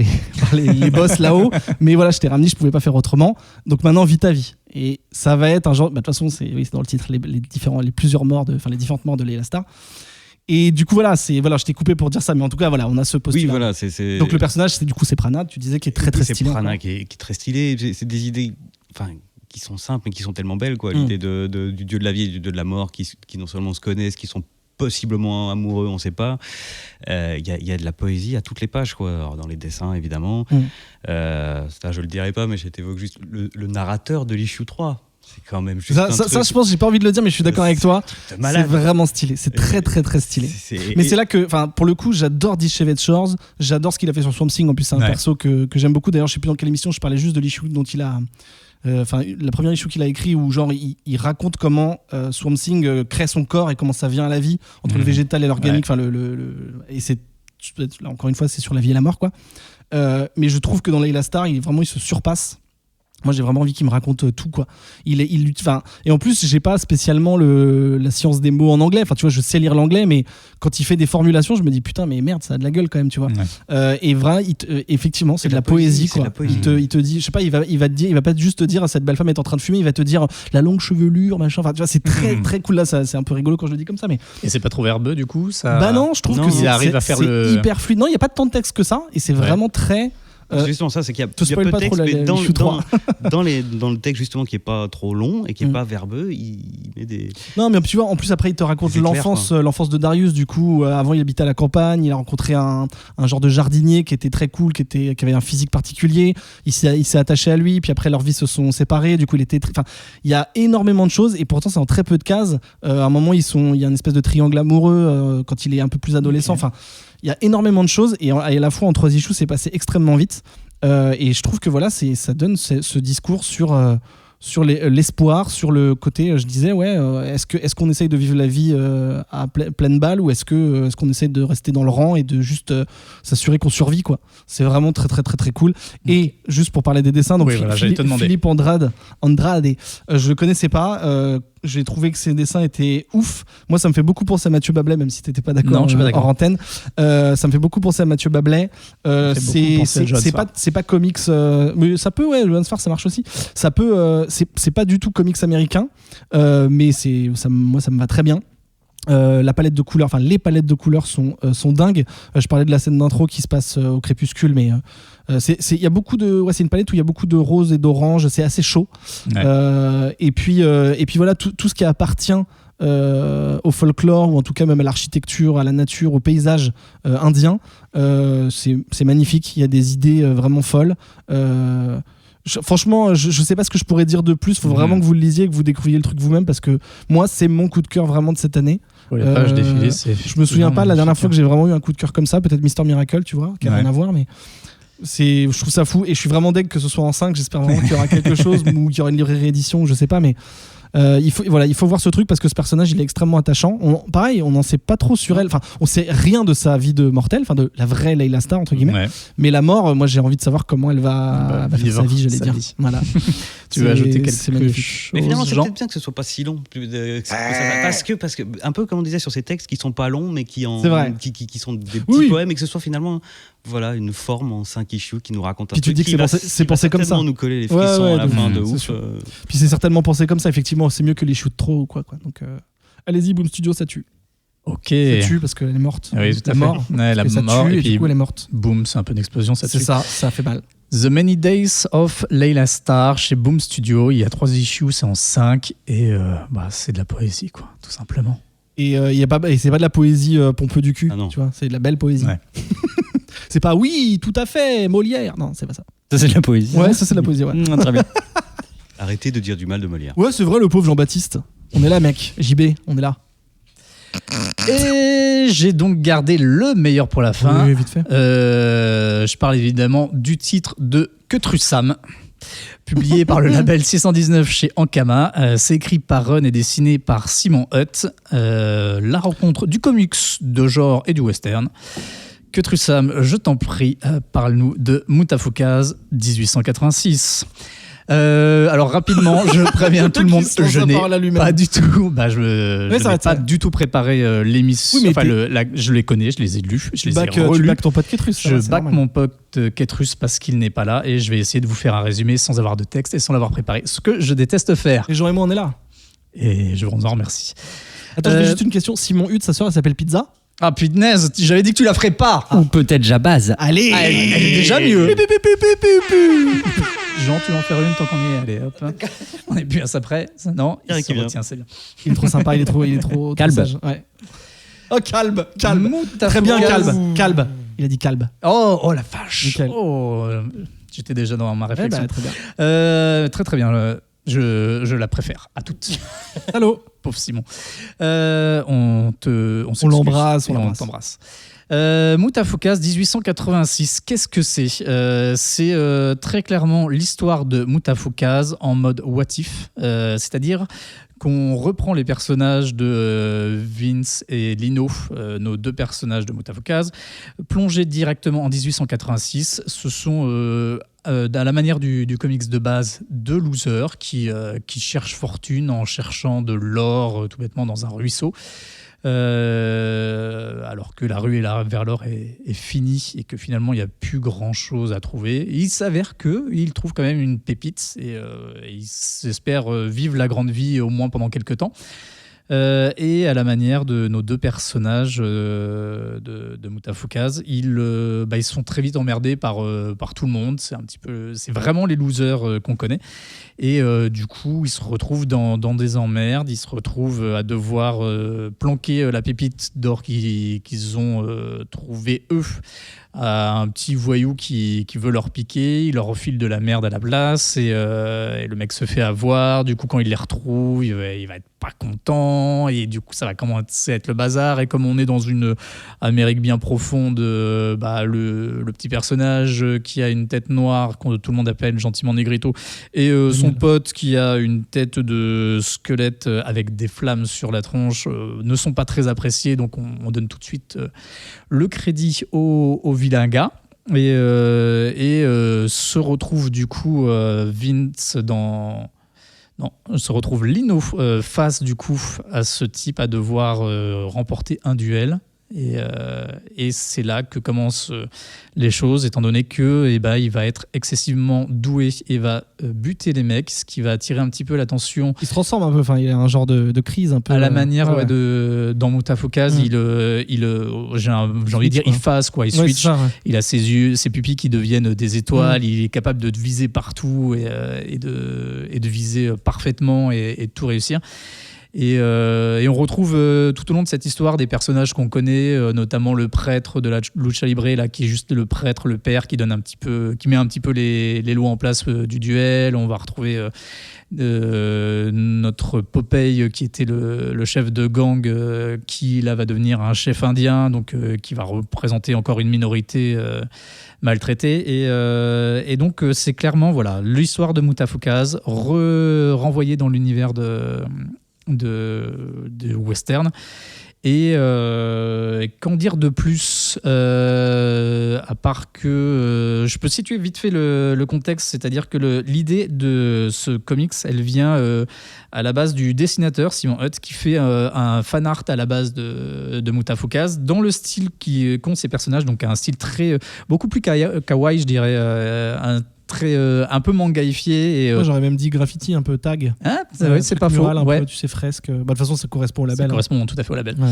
boss là-haut, mais voilà, je t'ai ramené, je pouvais pas faire autrement, donc maintenant, vis ta vie. Et ça va être un genre, de toute façon, c'est dans le titre, les différentes morts de Layla Starr. Et du coup, voilà, je t'ai coupé pour dire ça, mais en tout cas, voilà, on a ce postulat. Oui, voilà, donc le personnage, c'est Prana, tu disais, qui est très, très stylé. C'est Prana qui est très stylé. C'est des idées qui sont simples, mais qui sont tellement belles, quoi. L'idée du dieu de la vie et du dieu de la mort, qui non seulement se connaissent, qui sont possiblement amoureux, on ne sait pas. Il y a de la poésie à toutes les pages, quoi. Alors, dans les dessins, évidemment. Ça, je le dirai pas, mais je t'évoque juste le narrateur de l'issue 3. C'est quand même juste ça, je pense, j'ai pas envie de le dire, mais je suis d'accord avec toi. C'est vraiment stylé. C'est très, très, très stylé. Mais c'est là que, pour le coup, j'adore Dick Shores. J'adore ce qu'il a fait sur Swamp Thing. En plus, c'est un perso que j'aime beaucoup. D'ailleurs, je sais plus dans quelle émission je parlais juste de l'issue dont il a. La première issue qu'il a écrit où genre il raconte comment Swamp Thing crée son corps et comment ça vient à la vie entre le végétal et l'organique. Et c'est là, encore une fois, c'est sur la vie et la mort, quoi. Mais je trouve que dans Layla Starr, il se surpasse. Moi, j'ai vraiment envie qu'il me raconte tout, quoi. Et en plus, j'ai pas spécialement la science des mots en anglais. Enfin, tu vois, je sais lire l'anglais, mais quand il fait des formulations, je me dis putain, mais merde, ça a de la gueule quand même, tu vois. Et vraiment, effectivement, c'est de la poésie, quoi. Il te dit, je sais pas, il va pas juste te dire cette belle femme est en train de fumer, il va te dire la longue chevelure, machin. Enfin, tu vois, c'est très très cool là. C'est un peu rigolo quand je le dis comme ça, mais. Et c'est pas trop verbeux du coup, ça. Bah non, je trouve que il arrive à faire c'est hyper fluide. Non, il y a pas tant de texte que ça, et c'est vraiment très. C'est justement ça, c'est qu'il y a peu de texte, mais dans le texte justement qui est pas trop long et qui est pas verbeux, il met des... Non, mais tu vois, en plus après il te raconte l'enfance de Darius. Du coup, avant il habitait à la campagne, il a rencontré un genre de jardinier qui était très cool, qui avait un physique particulier. Il s'est attaché à lui, puis après leurs vies se sont séparées. Du coup, il y a énormément de choses et pourtant c'est en très peu de cases. À un moment, il y a une espèce de triangle amoureux quand il est un peu plus adolescent. Enfin. Il y a énormément de choses et à la fois en 3 issues c'est passé extrêmement vite et je trouve que voilà ça donne ce discours sur l'espoir, sur le côté, je disais, est-ce qu'on essaye de vivre la vie à pleine balle ou est-ce qu'on essaye de rester dans le rang et de juste s'assurer qu'on survit, quoi. C'est vraiment très très très très cool. Et juste pour parler des dessins, donc Philippe Andrade, je le connaissais pas. J'ai trouvé que ses dessins étaient ouf. Moi, ça me fait beaucoup penser à Mathieu Bablet, même si t'étais pas d'accord hors antenne. Ça me fait beaucoup penser à Mathieu Bablet. C'est pas comics, mais ça peut, Johannes Farr, ça marche aussi. Ça peut, c'est pas du tout comics américain, mais moi, ça me va très bien. La palette de couleurs, enfin les palettes de couleurs sont dingues. Je parlais de la scène d'intro qui se passe au crépuscule, mais il y a beaucoup de, c'est une palette où il y a beaucoup de rose et d'orange. C'est assez chaud. Ouais. Et puis voilà tout ce qui appartient au folklore ou en tout cas même à l'architecture, à la nature, au paysage indien. C'est magnifique. Il y a des idées vraiment folles. Franchement, je sais pas ce que je pourrais dire de plus. Faut vraiment que vous le lisiez, que vous découvriez le truc vous-même, parce que moi, c'est mon coup de cœur vraiment de cette année. Les pages défilées, je me souviens pas la dernière fois que j'ai vraiment eu un coup de cœur comme ça. Peut-être Mister Miracle, tu vois, qui a rien à voir, mais je trouve ça fou. Et je suis vraiment deg que ce soit en 5. J'espère vraiment qu'il y aura quelque chose ou qu'il y aura une librairie réédition, je sais pas, mais. Il faut voir ce truc parce que ce personnage il est extrêmement attachant. Pareil, on n'en sait pas trop sur elle. Enfin, on sait rien de sa vie de mortelle, enfin de la vraie Layla Starr entre guillemets. Ouais. Mais la mort, moi j'ai envie de savoir comment elle va faire sa vie, j'allais dire. Voilà. Tu veux ajouter quelque chose? Mais finalement, c'est peut-être bien que ce soit pas si long, parce que un peu comme on disait sur ces textes qui sont pas longs, mais qui sont des petits poèmes, et que ce soit finalement une forme en 5 issues qui nous raconte un truc. Puis tu dis que c'est pensé comme ça. Nous coller les frissons à la fin de ouf. Puis c'est certainement pensé comme ça, effectivement. C'est mieux que les shoots trop ou quoi. Donc allez-y, Boom Studio, ça tue. Ok. Ça tue parce qu'elle est morte. Oui, tout à fait. Mort. Ouais, la mort. Et du coup, elle est morte. Boom, c'est un peu une explosion, ça tue. C'est ça fait mal. The Many Days of Layla Starr chez Boom Studio. Il y a 3 issues, c'est en 5. Et c'est de la poésie, quoi, tout simplement. Et c'est pas de la poésie pompeux du cul, tu vois, c'est de la belle poésie. Ouais. C'est pas oui, tout à fait, Molière. Non, c'est pas ça. Ça, c'est de la poésie. Ouais, ça, c'est de la poésie, ouais. Très bien. Arrêtez de dire du mal de Molière. Ouais, c'est vrai, le pauvre Jean-Baptiste. On est là, mec. JB, on est là. Et j'ai donc gardé le meilleur pour la fin. Oui, vite fait. Je parle évidemment du titre de Ketrussam, publié par le label 619 chez Ankama. C'est écrit par Run et dessiné par Simon Hutt. La rencontre du comics de genre et du western. Ketrussam, je t'en prie, parle-nous de Mutafukaz 1886. Alors rapidement, je préviens tout le monde, je n'ai pas du tout, je n'ai pas du tout préparé l'émission. Oui, je les connais, je les ai lus, je les ai relus. Tu back ton pote Ketrus. Je back mon pote Ketrus parce qu'il n'est pas là et je vais essayer de vous faire un résumé sans avoir de texte et sans l'avoir préparé. Ce que je déteste faire. Et Jean et moi, on est là. Et je vous en remercie. Attends, j'ai juste une question. Simon Hutt, sa sœur, elle s'appelle Pizza. Ah punaise, j'avais dit que tu la ferais pas. Ou peut-être Jabaz. Allez, elle est déjà mieux. Jean, tu vas en faire une tant qu'on y est. Allez, hop. On est plus à ça près. Non, il se retient, c'est bien. Il est trop sympa, il est trop calme. Ouais. Oh, calme. Très bien, calme. Il a dit calme. Oh la vache. Oh, j'étais déjà dans ma réflexion. Très bien. Très bien. Je la préfère à toutes. Allô, pauvre Simon. On l'embrasse. On t'embrasse. Mutafukaz 1886, qu'est-ce que c'est? C'est très clairement l'histoire de Mutafukaz en mode what if, c'est-à-dire qu'on reprend les personnages de Vince et Lino, nos 2 personnages de Mutafukaz, plongés directement en 1886. Ce sont à la manière du comics de base, 2 losers qui cherchent fortune en cherchant de l'or tout bêtement dans un ruisseau. Alors que la ruée vers l'or est finie et que finalement il n'y a plus grand chose à trouver. Et il s'avère qu'ils trouvent quand même une pépite et ils espèrent vivre la grande vie au moins pendant quelques temps. Et à la manière de nos 2 personnages de Mutafukaz, ils sont très vite emmerdés par tout le monde. C'est vraiment les losers qu'on connaît. Et du coup, ils se retrouvent dans des emmerdes. Ils se retrouvent à devoir planquer la pépite d'or qu'ils ont trouvée eux à un petit voyou qui veut leur piquer, il leur refile de la merde à la place et le mec se fait avoir. Du coup, quand il les retrouve, il va être pas content et du coup, ça va commencer à être le bazar. Et comme on est dans une Amérique bien profonde, le petit personnage qui a une tête noire, que tout le monde appelle gentiment Negrito, et son pote qui a une tête de squelette avec des flammes sur la tronche ne sont pas très appréciés. Donc, on donne tout de suite le crédit au vilain gars. Et se retrouve du coup Vince dans... Non, se retrouve Lino face du coup à ce type à devoir remporter un duel. Et c'est là que commencent les choses, étant donné que il va être excessivement doué et va buter les mecs, ce qui va attirer un petit peu l'attention. Il se transforme un peu, enfin, il a un genre de crise un peu. À la manière dans Mutafukaz, j'ai envie de dire, il phase, quoi, il switch. Ça, ouais. Il a ses yeux, ses pupilles qui deviennent des étoiles, il est capable de viser partout et de viser parfaitement et de tout réussir. Et on retrouve tout au long de cette histoire des personnages qu'on connaît, notamment le prêtre de la Lucha Libre, là, qui est juste le prêtre, le père, qui met un petit peu les lois en place du duel. On va retrouver notre Popeye, qui était le chef de gang, qui là va devenir un chef indien, donc qui va représenter encore une minorité maltraitée. Et donc c'est clairement l'histoire de Mutafukaz renvoyée dans l'univers de western. Et qu'en dire de plus, à part que je peux situer vite fait le contexte, c'est-à-dire que l'idée de ce comics, elle vient à la base du dessinateur Simon Hutt, qui fait un fan art à la base de Mutafukaz, dans le style qu'ont ces personnages, donc un style beaucoup plus kawaii, je dirais, un peu mangaïfié. Moi, j'aurais même dit graffiti, un peu tag. Ah, c'est pas faux. Mural, un peu, tu sais, fresque. De toute façon, ça correspond au label. Ça correspond tout à fait au label. Ouais.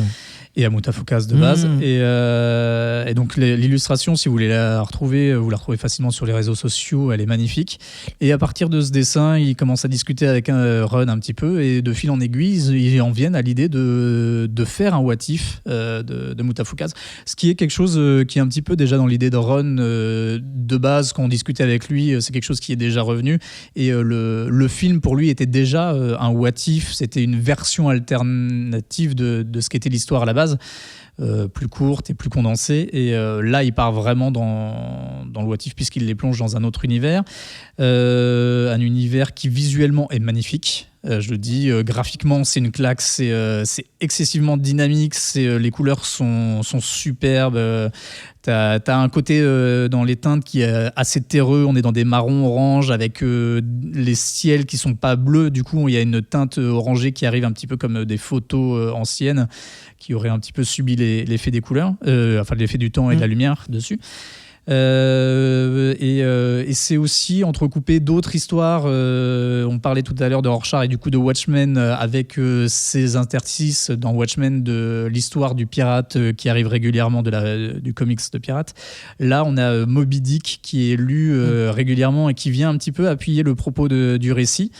Et à Mutafukaz de base. Et donc, l'illustration, si vous voulez la retrouver, vous la retrouvez facilement sur les réseaux sociaux. Elle est magnifique. Et à partir de ce dessin, ils commencent à discuter avec Ron un petit peu. Et de fil en aiguille, ils en viennent à l'idée de faire un what if de Mutafukaz. Ce qui est quelque chose qui est un petit peu déjà dans l'idée de Ron de base, quand on discutait avec lui. C'est quelque chose qui est déjà revenu. Et le film, pour lui, était déjà un what if. C'était une version alternative de ce qu'était l'histoire à la base. Plus courte et plus condensée. Et là, il part vraiment dans le what if, puisqu'il les plonge dans un autre univers. Un univers qui visuellement est magnifique. Je le dis, graphiquement, c'est une claque, c'est excessivement dynamique, les couleurs sont superbes. T'as un côté dans les teintes qui est assez terreux, on est dans des marrons orange avec les ciels qui sont pas bleus, du coup il y a une teinte orangée qui arrive un petit peu comme des photos anciennes qui auraient un petit peu subi l'effet des couleurs, enfin l'effet du temps et de la lumière dessus. Et c'est aussi entrecoupé d'autres histoires. On parlait tout à l'heure de Rorschach et du coup de Watchmen, avec ces interstices dans Watchmen de l'histoire du pirate qui arrive régulièrement du comics de pirate. Là, on a Moby Dick qui est lu régulièrement et qui vient un petit peu appuyer le propos du récit.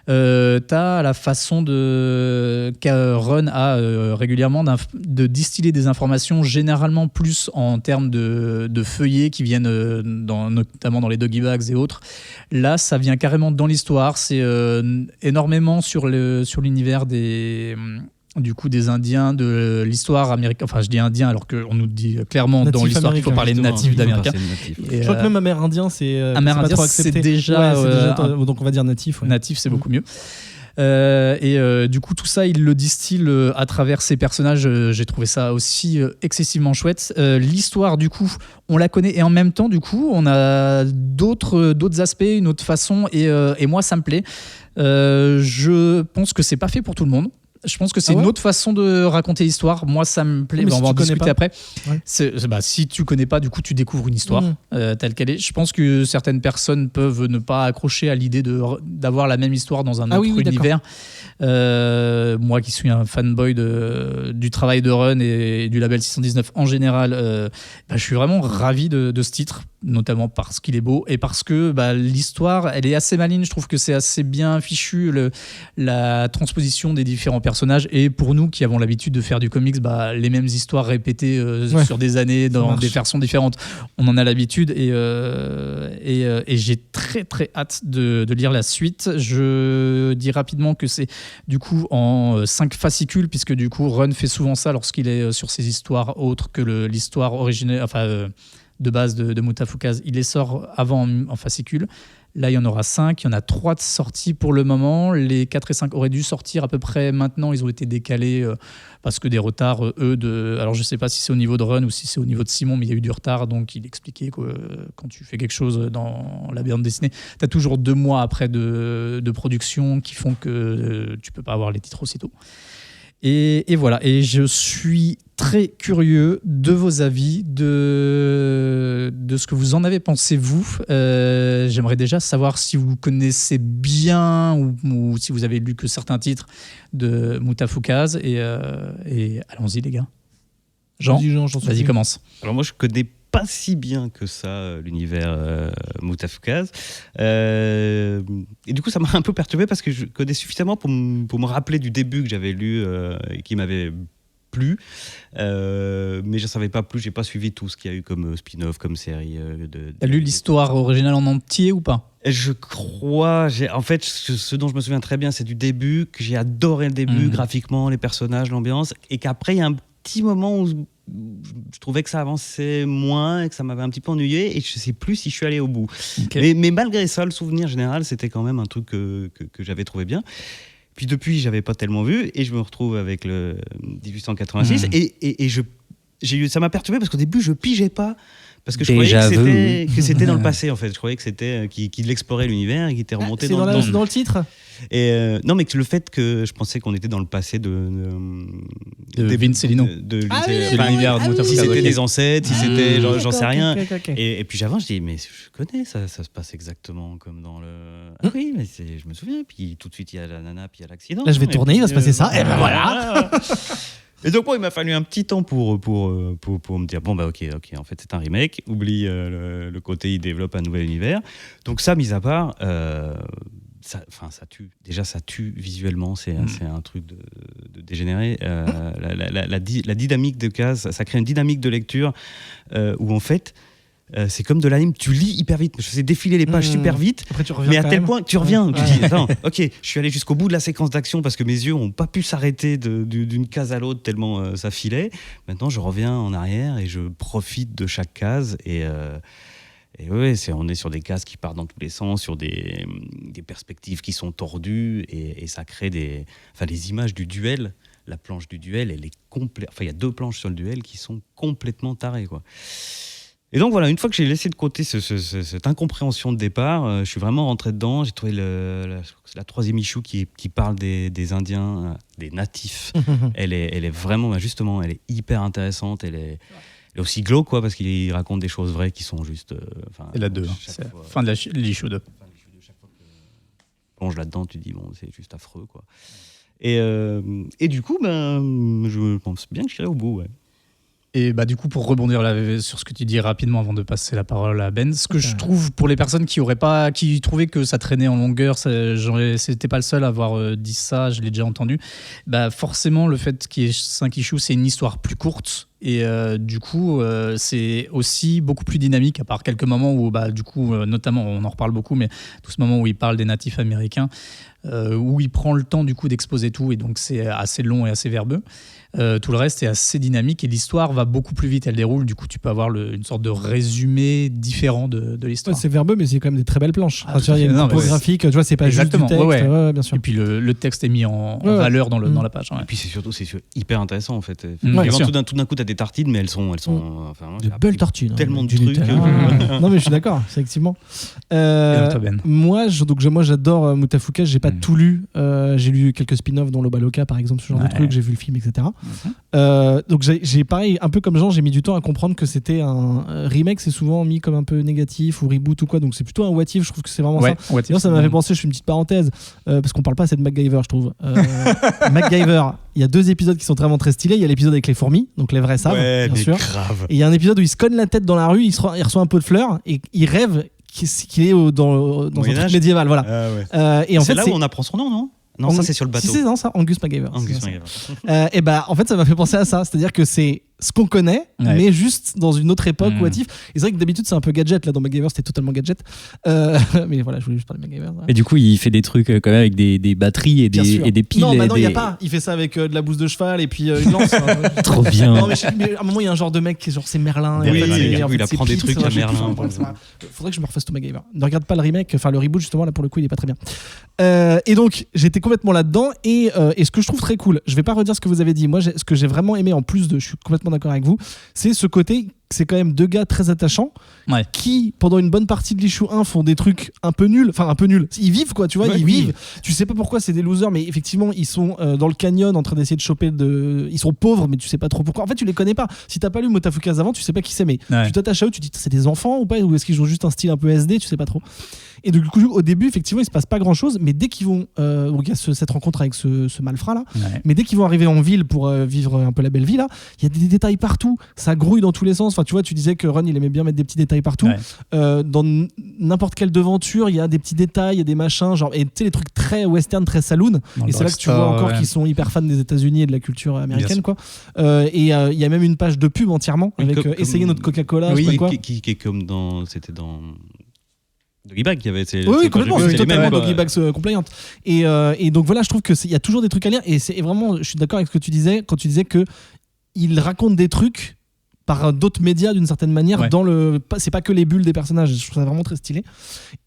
T'as la façon qu'a Ron a régulièrement de distiller des informations, généralement plus en termes de feuillets qui viennent notamment dans les doggy bags et autres. Là, ça vient carrément dans l'histoire. C'est énormément sur l'univers du coup des Indiens, de l'histoire américaine. Enfin, je dis indien alors qu'on nous dit clairement natif dans l'histoire qu'il faut parler de natifs d'américains. Je crois que même amérindien, c'est c'est déjà, donc on va dire natif. Ouais. Natif, c'est beaucoup mieux. Du coup, tout ça, il le distille à travers ses personnages. J'ai trouvé ça aussi excessivement chouette. L'histoire, du coup, on la connaît et en même temps, du coup, on a d'autres aspects, une autre façon. Et moi, ça me plaît. Je pense que c'est pas fait pour tout le monde. Je pense que c'est une autre façon de raconter l'histoire. Moi, ça me plaît. On va en discuter après. Ouais. Si tu connais pas, du coup, tu découvres une histoire telle qu'elle est. Je pense que certaines personnes peuvent ne pas accrocher à l'idée d'avoir la même histoire dans un autre univers. Moi, qui suis un fanboy du travail de Ron et du label 619 en général, je suis vraiment ravi de ce titre, notamment parce qu'il est beau et parce que l'histoire, elle est assez maligne. Je trouve que c'est assez bien fichu, la transposition des différents personnages. personnages. Et pour nous qui avons l'habitude de faire du comics, les mêmes histoires répétées sur des années dans des versions différentes, on en a l'habitude. Et j'ai très très hâte de lire la suite. Je dis rapidement que c'est du coup en 5 fascicules, puisque du coup Run fait souvent ça lorsqu'il est sur ses histoires autres que l'histoire originelle, de base de Mutafukaz. Il les sort avant en fascicules. Là, il y en aura 5. Il y en a 3 de sorties pour le moment. Les 4 et 5 auraient dû sortir à peu près maintenant. Ils ont été décalés parce que des retards, alors, je ne sais pas si c'est au niveau de Run ou si c'est au niveau de Simon, mais il y a eu du retard. Donc, il expliquait que quand tu fais quelque chose dans la bande dessinée, tu as toujours 2 mois après de production qui font que tu ne peux pas avoir les titres aussitôt. Et voilà, et je suis très curieux de vos avis, de ce que vous en avez pensé, vous. J'aimerais déjà savoir si vous connaissez bien ou si vous avez lu que certains titres de Mutafukaz. Et allons-y, les gars. Jean, vas-y, commence. Alors moi, je connais pas si bien que ça l'univers Mutafukaz. Et du coup, ça m'a un peu perturbé parce que je connais suffisamment pour me rappeler du début que j'avais lu et qui m'avait plu. Mais je ne savais pas plus, j'ai pas suivi tout ce qu'il y a eu comme spin-off, comme série. T'as lu l'histoire originale en entier ou pas ? Je crois, en fait, ce dont je me souviens très bien, c'est du début, que j'ai adoré le début, graphiquement, les personnages, l'ambiance, et qu'après, il y a un petit moment où je trouvais que ça avançait moins et que ça m'avait un petit peu ennuyé, et je sais plus si je suis allé au bout. Okay. Mais malgré ça, le souvenir général, c'était quand même un truc que j'avais trouvé bien. Puis depuis, j'avais pas tellement vu, et je me retrouve avec le 1886, et ça m'a perturbé parce qu'au début, je pigeais pas. Parce que je croyais que c'était dans le passé, en fait. Je croyais que c'était qu'il explorait l'univers et qu'il était remonté dans le titre. Et non, mais que le fait que je pensais qu'on était dans le passé de Vince et Lino. Si c'était des ancêtres, si c'était... J'en sais rien. Okay. Et puis j'avance, je dis, mais je connais, ça se passe exactement comme dans le... Ah oui, mais je me souviens. Puis tout de suite, il y a la nana, puis il y a l'accident. Là, je vais tourner, il va se passer ça. Et ben voilà. Et donc, moi, il m'a fallu un petit temps pour me dire, bon, ok, en fait, c'est un remake, oublie le côté, il développe un nouvel univers. Donc ça, mis à part, ça tue. Déjà, ça tue visuellement, c'est un truc de dégénéré. La dynamique de cases, ça crée une dynamique de lecture où, en fait, c'est comme de l'anime, tu lis hyper vite. Je faisais défiler les pages super vite, après, tu reviens mais à tel point que tu reviens. Tu dis, attends, ok, je suis allé jusqu'au bout de la séquence d'action parce que mes yeux n'ont pas pu s'arrêter d'une case à l'autre tellement ça filait. Maintenant, je reviens en arrière et je profite de chaque case. Et ouais, on est sur des cases qui partent dans tous les sens, sur des perspectives qui sont tordues, et ça crée les images du duel. La planche du duel, elle est complète. Enfin, il y a 2 planches sur le duel qui sont complètement tarées, quoi. Et donc voilà, une fois que j'ai laissé de côté cette incompréhension de départ, je suis vraiment rentré dedans. J'ai trouvé la 3e issue qui parle des Indiens, des natifs. Elle est vraiment, justement, elle est hyper intéressante. Elle est aussi glauque, quoi, parce qu'il raconte des choses vraies qui sont juste... et la 2, c'est fin de l'issue 2. Chaque fois que tu plonges là-dedans, tu dis, bon, c'est juste affreux, quoi. Et du coup, je pense bien que je serai au bout, ouais. Et du coup, pour rebondir sur ce que tu dis rapidement avant de passer la parole à Ben, ce que je trouve pour les personnes qui trouvaient que ça traînait en longueur, c'était pas le seul à avoir dit ça, je l'ai déjà entendu. Forcément, le fait qu'il y ait 5 issues, c'est une histoire plus courte. Et du coup, c'est aussi beaucoup plus dynamique, à part quelques moments où, du coup, notamment, on en reparle beaucoup, mais tout ce moment où il parle des natifs américains, où il prend le temps du coup d'exposer tout, et donc c'est assez long et assez verbeux. Tout le reste est assez dynamique et l'histoire va beaucoup plus vite, elle déroule, du coup tu peux avoir une sorte de résumé différent de l'histoire. Ouais, c'est verbeux, mais c'est quand même des très belles planches. Il y a une topographique, tu vois, c'est pas exactement, juste du texte. Ouais, bien sûr. Et puis le texte est mis en valeur dans la page. Ouais. Et puis c'est hyper intéressant en fait. Tout d'un coup t'as des tartines, mais elles sont de belles tartines. Tellement de trucs. Non mais je suis d'accord, c'est effectivement. Moi j'adore Mutafukaz, j'ai pas tout lu. J'ai lu quelques spin-offs dont Lobaloka par exemple, ce genre de trucs, j'ai vu le film, etc. Donc j'ai pareil, un peu comme Jean, j'ai mis du temps à comprendre que c'était un remake, c'est souvent mis comme un peu négatif ou reboot ou quoi, donc c'est plutôt un what if, je trouve que c'est vraiment ça. D'ailleurs ça m'a fait penser, je fais une petite parenthèse, parce qu'on parle pas assez de MacGyver, je trouve. MacGyver, il y a 2 épisodes qui sont vraiment très stylés. Il y a l'épisode avec les fourmis, donc les vrais sables, bien sûr. Grave. Et il y a un épisode où il se cogne la tête dans la rue, il reçoit un pot de fleurs et il rêve qu'il est dans un truc médiéval, voilà. Et en fait, c'est là où on apprend son nom, non ? Non, ça c'est sur le bateau. Si c'est non, ça, Angus MacGyver. Angus C'est ça. MacGyver. Et bah, en fait, ça m'a fait penser à ça. C'est-à-dire que c'est ce qu'on connaît, Ouais. mais juste dans une autre époque, Mhm. what if. Et c'est vrai que d'habitude, c'est un peu gadget. Là, dans MacGyver, c'était totalement gadget. Mais voilà, je voulais juste parler de MacGyver. Ouais. Et du coup, il fait des trucs quand même avec des batteries Bien sûr. et des piles. Non, et maintenant, il des... n'y a pas. Il fait ça avec de la bouse de cheval et puis une lance. Trop bien. Non, mais à un moment, il y a un genre de mec qui est genre, c'est Merlin. Oui, et en fait, oui, c'est- oui, en fait, il c'est apprend des pile, trucs ça, à je sais plus, Merlin. enfin, faudrait que je me refasse tout MacGyver. Ne regarde pas le remake, enfin le reboot, justement, là, pour le coup, il est pas très bien. Et donc, j'étais complètement là-dedans. Et ce que je trouve très cool, je vais pas redire ce que vous avez dit. Moi, ce que j'ai vraiment aimé, en plus de, je suis complètement d'accord avec vous, c'est ce côté, c'est quand même deux gars très attachants Ouais. qui, pendant une bonne partie de l'issue 1, font des trucs un peu nuls. Enfin, un peu nuls. Ils vivent, quoi, tu vois, Ouais, ils oui. vivent. Tu sais pas pourquoi c'est des losers, mais effectivement, ils sont dans le canyon en train d'essayer de choper ils sont pauvres, mais tu sais pas trop pourquoi. En fait, tu les connais pas. Si t'as pas lu Motafukas avant, tu sais pas qui c'est, mais Ouais. tu t'attaches à eux, tu te dis, c'est des enfants ou pas, ou est-ce qu'ils ont juste un style un peu SD, tu sais pas trop. Et du coup, au début, effectivement, il se passe pas grand chose, mais dès qu'ils vont. Donc, il y a cette rencontre avec ce malfrat là. Ouais. Mais dès qu'ils vont arriver en ville pour vivre un peu la belle vie, là, il y a des détails partout. Ça grouille dans tous les sens. Enfin, tu vois, tu disais que Ron, il aimait bien mettre des petits détails partout. Ouais. Dans n'importe quelle devanture, il y a des petits détails, il y a des machins. Genre, et tu sais, les trucs très western, très saloon. Dans Et le c'est là que tu vois drugstore, encore ouais. qu'ils sont hyper fans des États-Unis et de la culture américaine, sûr. quoi. Et il y a même une page de pub entièrement Oui, avec comme- essayez notre Coca-Cola, Oui, je sais pas quoi. qui est comme dans. C'était dans. Doggy Bag, il y avait. Oui, complètement, c'est totalement quoi. Doggy Bags compliant. Et donc voilà, je trouve qu'il y a toujours des trucs à lire. Et vraiment, je suis d'accord avec ce que tu disais quand tu disais que il raconte des trucs par d'autres médias d'une certaine manière. Ouais. C'est pas que les bulles des personnages. Je trouve ça vraiment très stylé.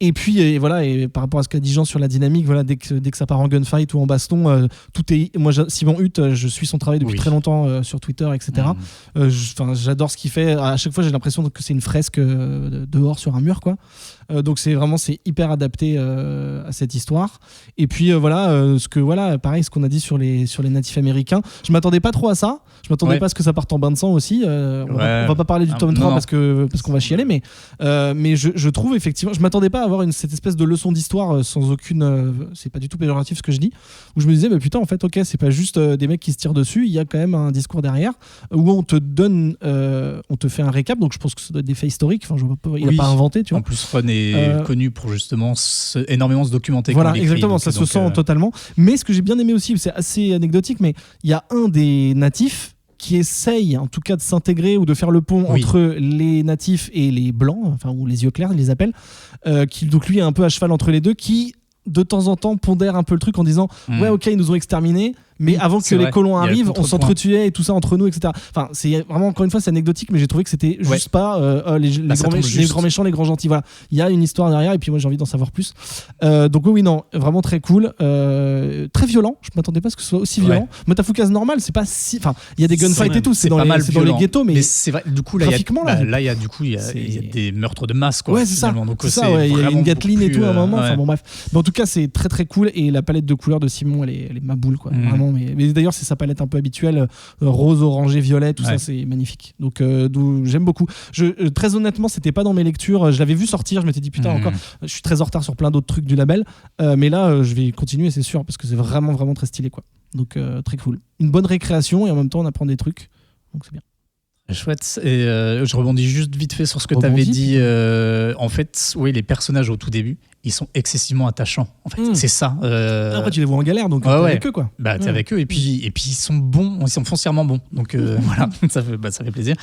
Et puis voilà, et par rapport à ce qu'a dit Jean sur la dynamique, voilà, dès que ça part en gunfight ou en baston, tout est. Moi, Simon Hutt, je suis son travail depuis Oui. très longtemps sur Twitter, etc. J'adore ce qu'il fait. À chaque fois, j'ai l'impression que c'est une fresque dehors sur un mur, quoi. Donc c'est hyper adapté à cette histoire. Et puis pareil, ce qu'on a dit sur les natifs américains, je m'attendais pas trop à ça. Je m'attendais Ouais. pas à ce que ça parte en bain de sang aussi. On va pas parler du tome 3 non. parce qu'on va chialer, mais je trouve effectivement, je m'attendais pas à avoir cette espèce de leçon d'histoire sans aucune. C'est pas du tout péjoratif ce que je dis. Où je me disais, putain, en fait, ok, c'est pas juste des mecs qui se tirent dessus. Il y a quand même un discours derrière où on te fait un récap. Donc je pense que ça doit être des faits historiques. Enfin, il a Oui. pas inventé, tu vois. En plus, Ron est connu pour justement énormément se documenter. Voilà, quand il écrit, exactement, donc, ça se sent totalement. Mais ce que j'ai bien aimé aussi, c'est assez anecdotique, mais il y a un des natifs qui essaye en tout cas de s'intégrer ou de faire le pont Oui. entre les natifs et les blancs, enfin, ou les yeux clairs, ils les appellent, qui donc lui est un peu à cheval entre les deux, qui de temps en temps pondère un peu le truc en disant ouais, ok, ils nous ont exterminés, mais avant que C'est les vrai. colons Il y a le arrivent, on contrepoint. s'entretuait et tout ça entre nous, etc. Enfin, c'est vraiment, encore une fois, c'est anecdotique, mais j'ai trouvé que c'était juste pas les ça tombe les juste. grands méchants, les grands gentils. Voilà, il y a une histoire derrière, et puis moi j'ai envie d'en savoir plus. Donc oui, non, vraiment très cool, très violent. Je m'attendais pas à ce que ce soit aussi violent. Motafukas normal, c'est pas si. Enfin, il y a des gunfights et tout, c'est dans pas mal les violent. ghettos, mais c'est vrai. Du coup, là, graphiquement, il y a c'est- des meurtres de masse, quoi. ouais, c'est ça. finalement. Donc, C'est ça, ouais, il y a vraiment une Gatling beaucoup et tout à un plus, moment. ouais. Enfin bon, bref. Mais en tout cas, c'est très très cool, et la palette de couleurs de Simon, elle est ma boule, quoi. Mhm. Vraiment. Mais d'ailleurs, c'est sa palette un peu habituelle, rose, orangé, violet, tout ça, Ouais. c'est magnifique. Donc j'aime beaucoup. Très honnêtement, c'était pas dans mes lectures. Je l'avais vu sortir, je m'étais dit putain, encore. Je suis très en retard sur plein d'autres trucs du label, mais là, je vais continuer, c'est sûr, parce que c'est vraiment vraiment très stylé, quoi. Donc très cool. Une bonne récréation, et en même temps, on apprend des trucs. Donc c'est bien. Chouette. Et je rebondis juste vite fait sur ce que tu Rebondis, avais dit. En fait, oui, les personnages au tout début, ils sont excessivement attachants. En fait, c'est ça. Après, tu les vois en galère, donc ouais, t'es ouais. avec eux, quoi. Bah, t'es avec eux, et puis ils sont bons, ils sont foncièrement bons. Donc voilà, ça fait plaisir.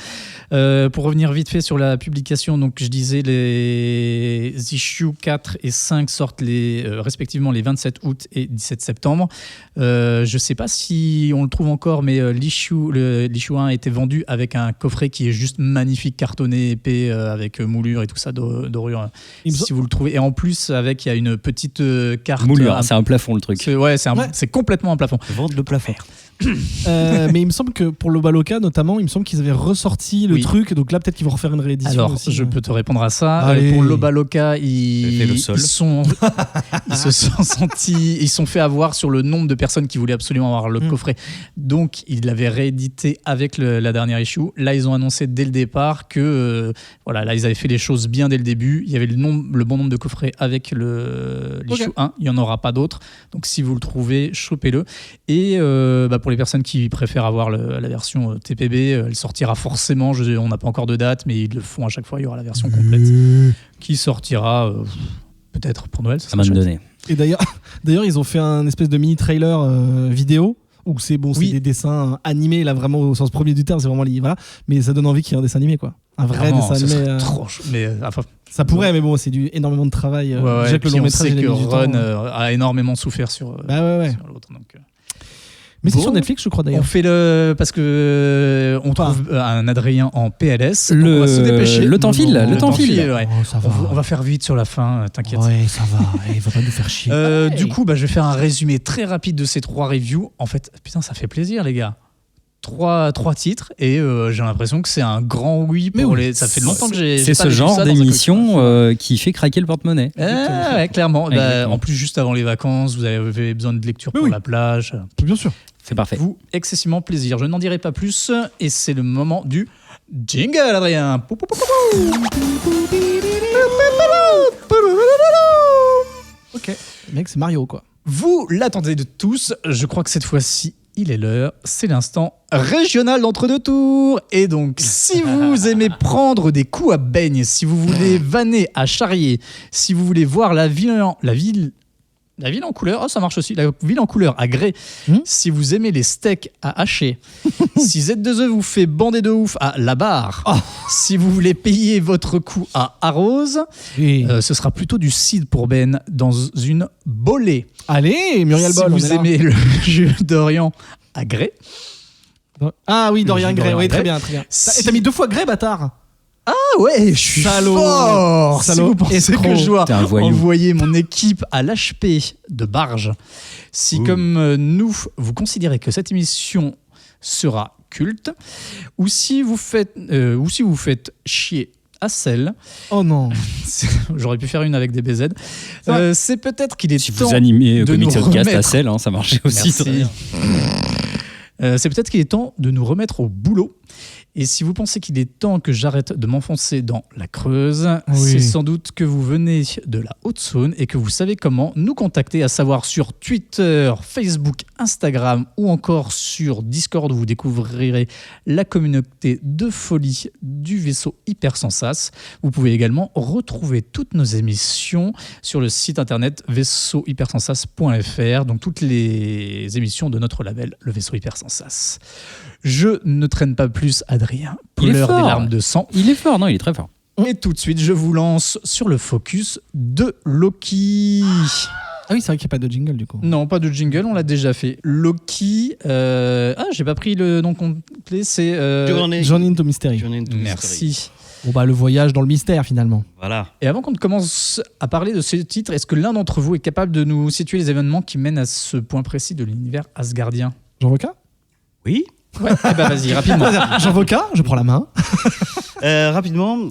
Pour revenir vite fait sur la publication, donc je disais les issues 4 et 5 sortent respectivement les 27 août et 17 septembre. Je sais pas si on le trouve encore, mais l'issue 1 a été vendu avec un coffret qui est juste magnifique, cartonné, épais, avec moulure et tout ça, dorure. Si vous le trouvez. Et en plus, il y a une petite carte. Moulure, c'est un plafond le truc. C'est complètement un plafond. Vendre le plafond. Mais il me semble que pour l'Obaloka notamment, il me semble qu'ils avaient ressorti le truc, donc là peut-être qu'ils vont refaire une réédition. Alors, aussi, je peux te répondre à ça. Allez. Pour l'Obaloka, fait le sol. ils se sont sentis, ils sont fait avoir sur le nombre de personnes qui voulaient absolument avoir le coffret. Donc, ils l'avaient réédité avec la dernière issue. Là, ils ont annoncé dès le départ que voilà, là, ils avaient fait les choses bien dès le début. Il y avait le bon nombre de coffrets avec l'issue 1. Il n'y en aura pas d'autres. Donc, si vous le trouvez, chopez-le. Et pour les personnes qui préfèrent avoir la version TPB, elle sortira forcément. On n'a pas encore de date, mais ils le font à chaque fois. Il y aura la version complète qui sortira peut-être pour Noël. Ça m'a donné. Et d'ailleurs, ils ont fait un espèce de mini trailer vidéo où c'est Oui. des dessins animés là vraiment au sens premier du terme, c'est vraiment voilà, mais ça donne envie qu'il y ait un dessin animé quoi, un vrai Vraiment, dessin ce animé. serait trop chou- mais enfin, Ça pourrait, mais bon, c'est énormément de travail. ouais, Déjà et que le puis long on métrage, sait il a que mis du temps. Ron a énormément souffert sur, Ouais. sur l'autre. Donc, Mais c'est Bon. sur Netflix, je crois on d'ailleurs. fait parce que on trouve un Adrien en PLS. Le- donc on va se dépêcher. le temps file, le temps file. ouais. Oh, ça On va faire vite sur la fin, t'inquiète. Ouais, ça va. Il va pas nous faire chier. Du coup, je vais faire un résumé très rapide de ces 3 reviews. En fait, putain, ça fait plaisir, les gars. 3 titres et j'ai l'impression que c'est un grand oui pour Mais oui. les. Ça fait longtemps que j'ai. C'est pas ce vu genre ça dans un d'émission comics. qui fait craquer le porte-monnaie. Ouais, clairement. Exactement. En plus, juste avant les vacances, vous avez besoin de lecture Mais pour oui. la plage. Bien sûr. C'est parfait. Vous, excessivement plaisir. Je n'en dirai pas plus et c'est le moment du jingle, Adrien. Pou, pou, pou, pou, pou. Ok. Mec, c'est Mario quoi. Vous l'attendez de tous. Je crois que cette fois-ci, il est l'heure. C'est l'instant régional d'entre-deux tours. Et donc, si vous aimez prendre des coups à beigne, si vous voulez vanner à charrier, si vous voulez voir la ville en couleur, ça marche aussi, la ville en couleur à grès. Si vous aimez les steaks à hacher, si Z2E vous fait bander de ouf à la barre, si vous voulez payer votre coup à Arrose, Et... ce sera plutôt du cidre pour Ben dans une bolée. Allez, Muriel Si Boll, on vous est là. aimez le jeu d'Orient à grès, Ah oui, Dorian Le Gray. Dorian Oui, Gray. très bien, très bien. Si- Et t'as mis 2 fois Gray, bâtard. ah ouais, je suis Salaud. fort. Salaud. Si vous pensez Escroc. que je dois T'es un voyou. envoyer mon équipe à l'HP de Barge, si Ouh. comme nous, vous considérez que cette émission sera culte, ou si vous faites chier à Celle, Oh non. j'aurais pu faire une avec des BZ, c'est peut-être qu'il est Si temps vous animez de Comics nous Outcast à remettre- Celle, ça marchait aussi. Merci. très bien. C'est peut-être qu'il est temps de nous remettre au boulot. Et si vous pensez qu'il est temps que j'arrête de m'enfoncer dans la Creuse, Oui. c'est sans doute que vous venez de la Haute-Saône et que vous savez comment nous contacter, à savoir sur Twitter, Facebook, Instagram ou encore sur Discord où vous découvrirez la communauté de folie du vaisseau Hypersensas. Vous pouvez également retrouver toutes nos émissions sur le site internet vaisseauhypersensas.fr, donc toutes les émissions de notre label, le vaisseau Hypersensas. Je ne traîne pas plus, Adrien. Il est Pleure des fort. larmes de sang. Il est fort, non, il est très fort. Et tout de suite, je vous lance sur le focus de Loki. Ah oui, c'est vrai qu'il n'y a pas de jingle du coup. Non, pas de jingle, on l'a déjà fait. Loki. J'ai pas pris le nom complet, c'est. Journey into Mystery. Journey into Mystery. Merci. Bon bah le voyage dans le mystère finalement. Voilà. Et avant qu'on ne commence à parler de ce titre, est-ce que l'un d'entre vous est capable de nous situer les événements qui mènent à ce point précis de l'univers asgardien? Jean Voca Oui. Ouais, eh ben vas-y, rapidement. Jean Voca, je prends la main. Rapidement,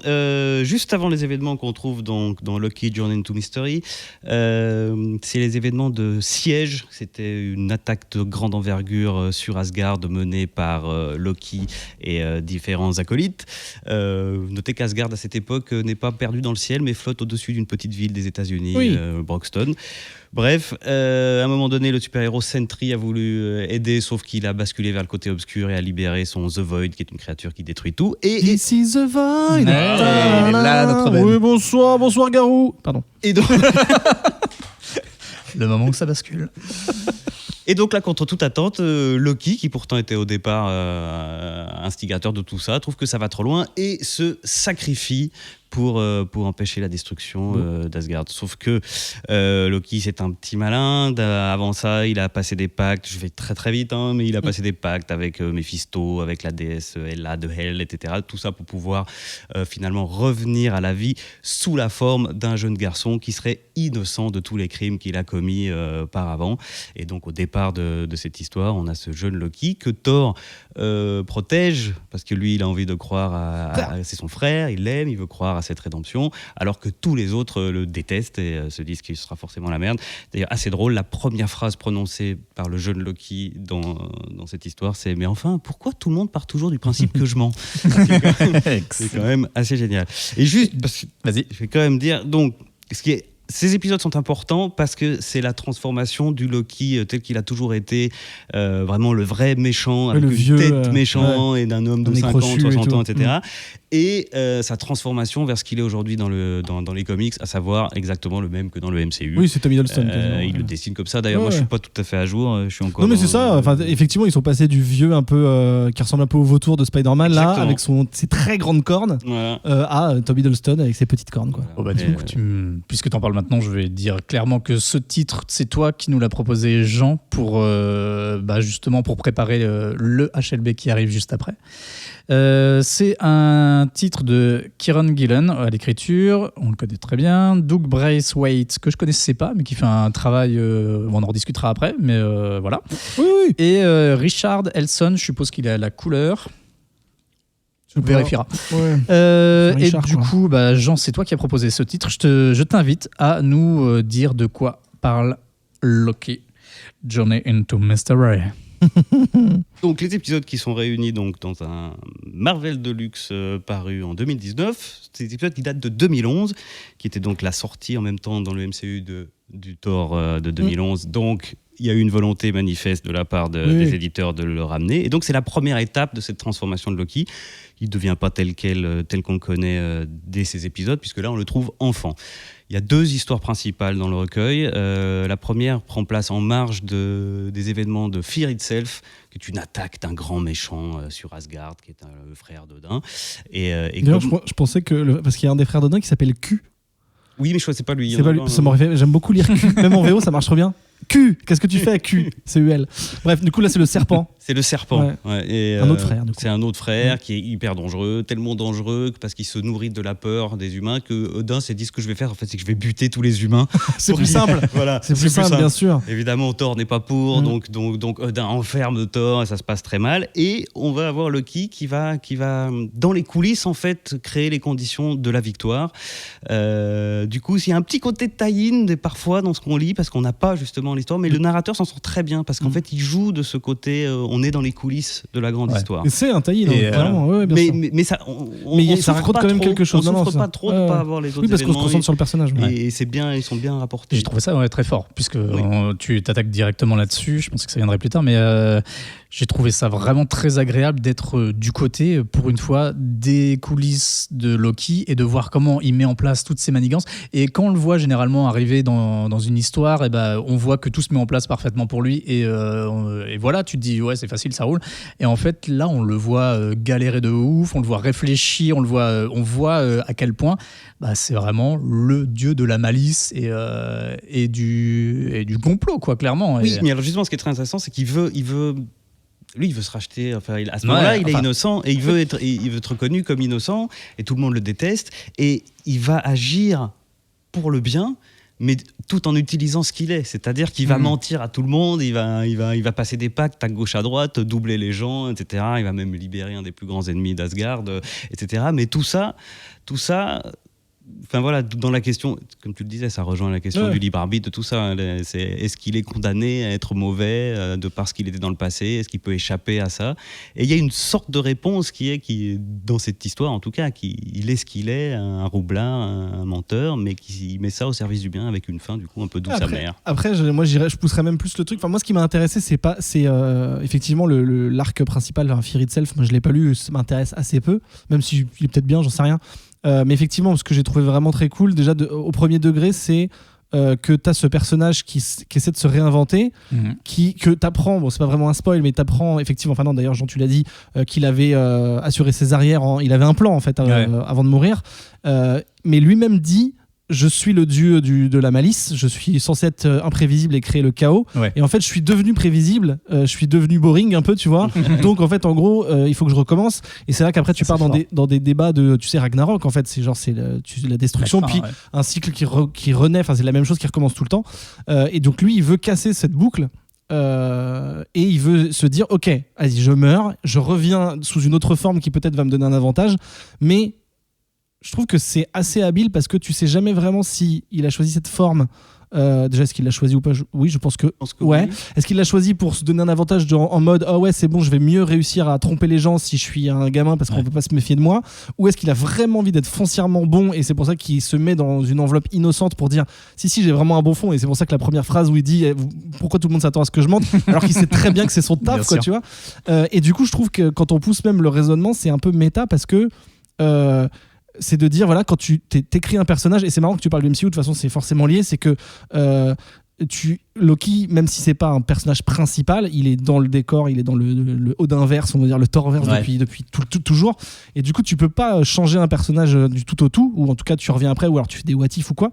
juste avant les événements qu'on trouve donc dans Loki Journey into Mystery, c'est les événements de siège. C'était une attaque de grande envergure sur Asgard menée par Loki et différents acolytes. Notez qu'Asgard à cette époque n'est pas perdu dans le ciel mais flotte au-dessus d'une petite ville des États-Unis, Oui. Broxton. Bref, à un moment donné, le super-héros Sentry a voulu aider, sauf qu'il a basculé vers le côté obscur et a libéré son The Void, qui est une créature qui détruit tout. Et This is the Void. là, notre Ben. Oui, bonsoir Garou. Pardon. donc, Le moment où ça bascule. Et donc là, contre toute attente, Loki, qui pourtant était au départ instigateur de tout ça, trouve que ça va trop loin et se sacrifie pour empêcher la destruction d'Asgard. Sauf que Loki, c'est un petit malin. Avant ça, il a passé des pactes, je vais très très vite, hein, mais il a passé des pactes avec Mephisto, avec la déesse Hela de Hell, etc. Tout ça pour pouvoir finalement revenir à la vie sous la forme d'un jeune garçon qui serait innocent de tous les crimes qu'il a commis par avant. Et donc au départ de cette histoire, on a ce jeune Loki que Thor protège, parce que lui, il a envie de croire c'est son frère, il l'aime, il veut croire à cette rédemption, alors que tous les autres le détestent et se disent qu'il sera forcément la merde. D'ailleurs, assez drôle, la première phrase prononcée par le jeune Loki dans cette histoire, c'est « Mais enfin, pourquoi tout le monde part toujours du principe que je mens ?» C'est quand même assez génial. Et juste, parce que Vas-y. je vais quand même dire, donc, ce qui est ces épisodes sont importants parce que c'est la transformation du Loki tel qu'il a toujours été, vraiment le vrai méchant, avec le une vieux, tête méchant et d'un homme de un nez 50, crochu et 60 ans, tout. etc. Et sa transformation vers ce qu'il est aujourd'hui dans les comics, à savoir exactement le même que dans le MCU. Oui, c'est Tom Hiddleston. quasiment. Il le dessine comme ça. D'ailleurs, Ouais, moi, je suis ouais. pas tout à fait à jour. Je suis encore. Non mais c'est ça, enfin, effectivement ils sont passés du vieux un peu qui ressemble un peu au vautour de Spider-Man là, Exactement. avec ses très grandes cornes, Voilà. à Tom Hiddleston avec ses petites cornes quoi. Oh bah, du coup, puisque tu en parles maintenant, je vais dire clairement que ce titre, c'est toi qui nous l'as proposé, Jean, pour justement pour préparer le HLB qui arrive juste après. C'est un titre de Kieran Gillen à l'écriture, on le connaît très bien. Doug Braithwaite, que je connaissais pas, mais qui fait un travail, on en rediscutera après, mais voilà. Oui. Et Richard Elson, je suppose qu'il est à la couleur. On vérifiera. Ouais. Et Richard, du quoi. coup, Jean, c'est toi qui as proposé ce titre. Je t'invite à nous dire de quoi parle Loki, Journey into Mystery. Donc les épisodes qui sont réunis donc dans un Marvel Deluxe paru en 2019, c'est des épisodes qui datent de 2011, qui était donc la sortie en même temps dans le MCU du Thor de 2011. Donc il y a eu une volonté manifeste de la part des éditeurs de le ramener. Et donc c'est la première étape de cette transformation de Loki. Il ne devient pas tel qu'on le connaît dès ces épisodes, puisque là on le trouve enfant. Il y a 2 histoires principales dans le recueil. La première prend place en marge des événements de Fear Itself, qui est une attaque d'un grand méchant sur Asgard, qui est le frère d'Odin. Et D'ailleurs, comme- je pensais que parce qu'il y a un des frères d'Odin qui s'appelle Q. Oui, mais je crois que c'est pas lui. C'est pas lui. Ça m'aurait fait- J'aime beaucoup lire Q. Même en VO, ça marche trop bien. Q. Qu'est-ce que tu fais à Q? C'est UL. Bref, du coup là c'est le serpent. C'est le serpent. Ouais. Ouais, et, Un autre frère, du coup. C'est un autre frère qui est hyper dangereux, tellement dangereux parce qu'il se nourrit de la peur des humains que Odin s'est dit ce que je vais faire, en fait, c'est que je vais buter tous les humains. C'est Pour plus lui- simple. Voilà, C'est plus simple, bien sûr. Évidemment, Thor n'est pas pour, Mm. donc Odin enferme Thor et ça se passe très mal. Et on va avoir Loki qui va dans les coulisses en fait créer les conditions de la victoire. Du coup, il y a un petit côté de tie-in parfois dans ce qu'on lit parce qu'on n'a pas justement l'histoire, mais le narrateur s'en sort très bien parce qu'en fait, il joue de ce côté. On est dans les coulisses de la grande histoire. Et c'est un taillis, Et, clairement. Ouais, bien sûr. Mais ça, Mais ça souffre raconte pas quand même trop, quelque chose. On Non, non, souffre ça. pas trop de Ouais. pas avoir les autres Oui, parce qu'on se événements. concentre sur le personnage. Ouais. Et c'est bien, ils sont bien rapportés. J'ai trouvé ça très fort, puisque tu t'attaques directement là-dessus. Je pense que ça viendrait plus tard, mais j'ai trouvé ça vraiment très agréable d'être du côté, pour une fois, des coulisses de Loki et de voir comment il met en place toutes ces manigances. Et quand on le voit généralement arriver dans une histoire, on voit que tout se met en place parfaitement pour lui. Et voilà, tu te dis, ouais, c'est facile, ça roule. Et en fait, là, on le voit galérer de ouf, on le voit réfléchir, on voit à quel point c'est vraiment le dieu de la malice et du complot, quoi, clairement. Oui, Et- mais alors justement, ce qui est très intéressant, c'est qu'il veut. Lui, il veut se racheter. Enfin, à ce moment-là, il est innocent et il veut être reconnu comme innocent et tout le monde le déteste. Et il va agir pour le bien, mais tout en utilisant ce qu'il est. C'est-à-dire qu'il va mentir à tout le monde, il va passer des pactes à gauche à droite, doubler les gens, etc. Il va même libérer un des plus grands ennemis d'Asgard, etc. Mais tout ça. Enfin voilà, dans la question, comme tu le disais, ça rejoint la question du libre arbitre, de tout ça. Est-ce qu'il est condamné à être mauvais de parce qu'il était dans le passé? Est-ce qu'il peut échapper à ça? Et il y a une sorte de réponse qui est dans cette histoire, en tout cas, il est ce qu'il est, un roublard, un menteur, mais qui met ça au service du bien avec une fin du coup un peu douce amère. Après, je pousserais même plus le truc. Enfin, moi, ce qui m'a intéressé, c'est effectivement l'arc principal, Fear Itself. Moi, je l'ai pas lu, ça m'intéresse assez peu, même si il est peut-être bien, j'en sais rien. Mais effectivement, ce que j'ai trouvé vraiment très cool, déjà au premier degré, c'est que tu as ce personnage qui essaie de se réinventer, que tu apprends, bon, c'est pas vraiment un spoil, mais tu apprends effectivement, enfin non, d'ailleurs, Jean, tu l'as dit, qu'il avait assuré ses arrières, il avait un plan en fait avant de mourir. Mais lui-même dit, je suis le dieu de la malice, je suis censé être imprévisible et créer le chaos. Ouais. Et en fait, je suis devenu prévisible, je suis devenu boring un peu, tu vois. Donc en fait, en gros, il faut que je recommence. Et c'est là qu'après, tu pars dans des débats de, tu sais, Ragnarok, en fait, c'est genre, la destruction, puis un cycle qui renaît, enfin, c'est la même chose qui recommence tout le temps. Et donc lui, il veut casser cette boucle. Et il veut se dire, ok, vas-y, je meurs, je reviens sous une autre forme qui peut-être va me donner un avantage, mais je trouve que c'est assez habile parce que tu sais jamais vraiment si il a choisi cette forme Déjà, est-ce qu'il l'a choisi ou pas? Oui, je pense que. Oui. Est-ce qu'il l'a choisi pour se donner un avantage en mode ah ouais, c'est bon, je vais mieux réussir à tromper les gens si je suis un gamin parce qu'on peut pas se méfier de moi? Ou est-ce qu'il a vraiment envie d'être foncièrement bon et c'est pour ça qu'il se met dans une enveloppe innocente pour dire si, j'ai vraiment un bon fond, et c'est pour ça que la première phrase où il dit pourquoi tout le monde s'attend à ce que je mente alors qu'il sait très bien que c'est son taf, quoi, tu vois. Et du coup, je trouve que quand on pousse même le raisonnement, c'est un peu méta parce que. C'est de dire, voilà, quand tu t'écris un personnage, et c'est marrant que tu parles du MCU, de toute façon c'est forcément lié, c'est que Loki, même si c'est pas un personnage principal, il est dans le décor, il est dans le Odinverse, on va dire le Thorverse depuis toujours, et du coup tu peux pas changer un personnage du tout au tout, ou en tout cas tu reviens après, ou alors tu fais des what if ou quoi.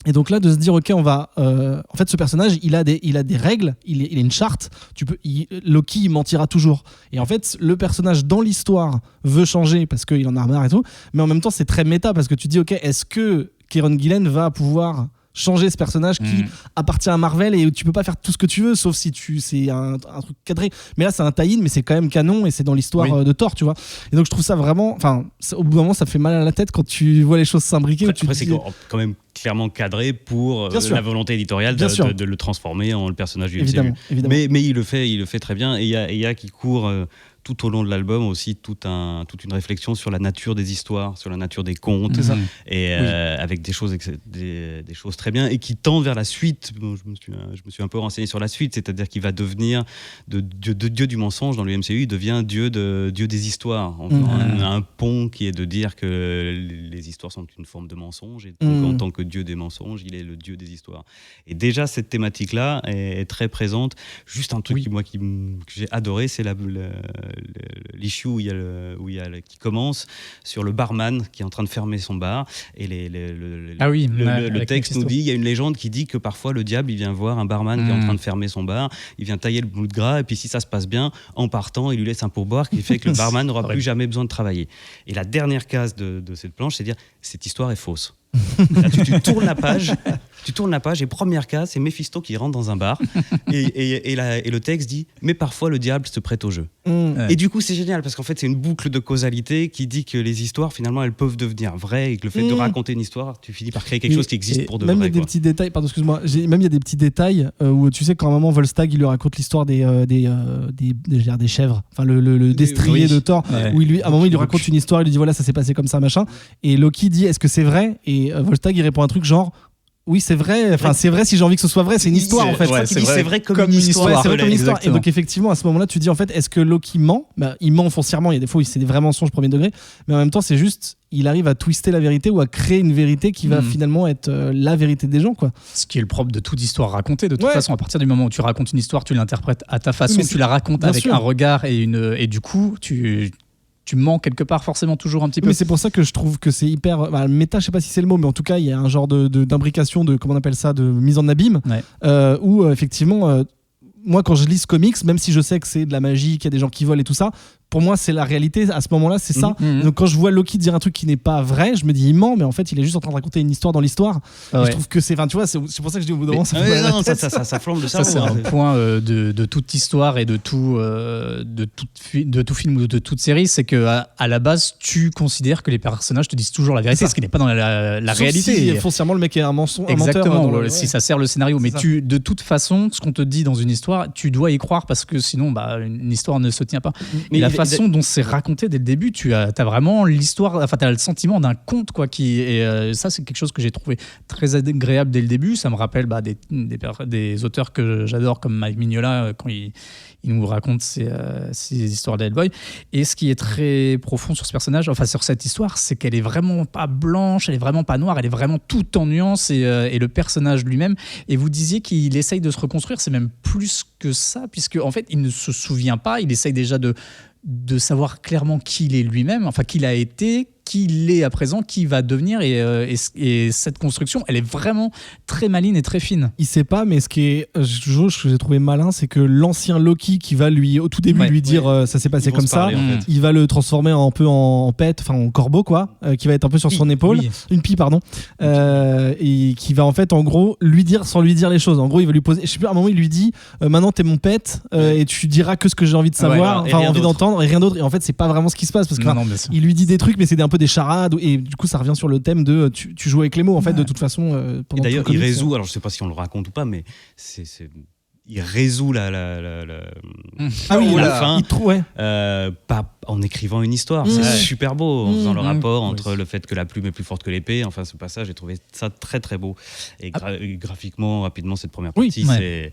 Et donc là, de se dire, ok, on va. En fait, ce personnage, il a des règles, il a une charte. Loki, il mentira toujours. Et en fait, le personnage dans l'histoire veut changer parce qu'il en a marre et tout. Mais en même temps, c'est très méta parce que tu dis, ok, est-ce que Kieron Gillen va pouvoir changer ce personnage qui appartient à Marvel et tu peux pas faire tout ce que tu veux sauf si c'est un truc cadré, mais là c'est un tie-in mais c'est quand même canon et c'est dans l'histoire de Thor, tu vois. Et donc je trouve ça vraiment, au bout d'un moment ça fait mal à la tête quand tu vois les choses s'imbriquer. Après c'est quand même clairement cadré pour la volonté éditoriale de le transformer en le personnage du MCU. Évidemment. Mais il le fait très bien, et il y a qui court tout au long de l'album aussi toute une réflexion sur la nature des histoires, sur la nature des contes, et avec des choses très bien, et qui tendent vers la suite. Bon, je me suis un peu renseigné sur la suite, c'est-à-dire qu'il va devenir de dieu du mensonge dans le MCU, il devient dieu des histoires. On a un pont qui est de dire que les histoires sont une forme de mensonge, et donc en tant que dieu des mensonges, il est le dieu des histoires. Et déjà cette thématique-là est très présente. Juste un truc que j'ai adoré, c'est l'issue qui commence sur le barman qui est en train de fermer son bar, et le texte nous dit, il y a une légende qui dit que parfois le diable il vient voir un barman qui est en train de fermer son bar, il vient tailler le bout de gras, et puis si ça se passe bien, en partant il lui laisse un pourboire qui fait que le barman n'aura plus jamais besoin de travailler. Et la dernière case de cette planche, c'est dire cette histoire est fausse. Là, tu tournes la page et première case, c'est Méphisto qui rentre dans un bar et le texte dit mais parfois le diable se prête au jeu. Et du coup c'est génial parce qu'en fait c'est une boucle de causalité qui dit que les histoires finalement elles peuvent devenir vraies, et que le fait de raconter une histoire, tu finis par créer quelque chose qui existe pour de vrai. Même il y a des petits détails, pardon, excuse-moi, même il y a des petits détails où tu sais quand à un moment Volstagg il lui raconte l'histoire des chèvres, enfin le destrier de Thor, où à un moment il lui raconte une histoire, il lui dit voilà ça s'est passé comme ça machin, et Loki dit est-ce que c'est vrai, et Volstagg il répond un truc genre oui c'est vrai, enfin c'est vrai si j'ai envie que ce soit vrai, c'est une histoire en fait. C'est vrai comme une histoire. C'est vrai comme une histoire. Et donc effectivement à ce moment-là tu dis en fait est-ce que Loki ment? Il ment foncièrement, il y a des fois c'est des vrais mensonges premier degré, mais en même temps c'est juste il arrive à twister la vérité ou à créer une vérité qui va finalement être la vérité des gens, quoi. Ce qui est le propre de toute histoire racontée. De toute façon, à partir du moment où tu racontes une histoire, tu l'interprètes à ta façon, tu la racontes avec un regard et du coup tu mens quelque part forcément toujours un petit peu. Mais c'est pour ça que je trouve que c'est hyper méta, je sais pas si c'est le mot, mais en tout cas il y a un genre d'imbrication de comment on appelle ça, de mise en abîme, où effectivement moi quand je lis ce comics, même si je sais que c'est de la magie, qu'il y a des gens qui volent et tout ça, pour moi c'est la réalité à ce moment-là, c'est ça. Donc quand je vois Loki dire un truc qui n'est pas vrai, je me dis il ment, mais en fait il est juste en train de raconter une histoire dans l'histoire. Je trouve que c'est, tu vois, c'est pour ça que je dis au bout d'un moment ça flambe le cerveau. Ça c'est un point de toute histoire et de tout film ou de toute série, c'est que à la base tu considères que les personnages te disent toujours la vérité, ce qui n'est pas dans la réalité. Si foncièrement le mec est un menteur. Exactement, si ça sert le scénario, mais de toute façon ce qu'on te dit dans une histoire, tu dois y croire parce que sinon une histoire ne se tient pas. Mais la façon dont c'est raconté dès le début, tu as vraiment l'histoire, enfin t'as le sentiment d'un conte, quoi, ça c'est quelque chose que j'ai trouvé très agréable dès le début. Ça me rappelle des auteurs que j'adore comme Mike Mignola quand il nous raconte ses histoires d'Hellboy. Et ce qui est très profond sur ce personnage, enfin sur cette histoire, c'est qu'elle est vraiment pas blanche, elle est vraiment pas noire, elle est vraiment toute en nuances, et le personnage lui-même. Et vous disiez qu'il essaye de se reconstruire, c'est même plus que ça, puisque en fait il ne se souvient pas, il essaye déjà de savoir clairement qui il est lui-même, enfin qui il a été, qui il est à présent, qui il va devenir, et cette construction, elle est vraiment très maligne et très fine. Il sait pas, mais ce que j'ai trouvé malin, c'est que l'ancien Loki qui va au tout début lui dire ça s'est passé comme ça, il va le transformer un peu en pet, enfin en corbeau, quoi, qui va être un peu sur son épaule, une pie, pardon, et qui va en fait en gros lui dire sans lui dire les choses. En gros il va lui poser, je sais plus, à un moment il lui dit maintenant t'es mon pet, et tu diras que ce que j'ai envie de savoir, envie d'entendre, et rien d'autre. Et en fait c'est pas vraiment ce qui se passe, parce que il lui dit des trucs, mais c'est un peu peu des charades et du coup ça revient sur le thème de tu joues avec les mots en fait de toute façon Et pendant d'ailleurs, tout le il comics. résout, alors je sais pas si on le raconte ou pas, mais il résout Ah oui, la fin. il trouve ouais. Pas en écrivant une histoire. Mmh. C'est Ouais. super beau en faisant le Mmh. rapport entre le fait que la plume est plus forte que l'épée. Enfin, ce passage, j'ai trouvé ça très très beau. Et graphiquement, rapidement, cette première Oui. partie, Ouais.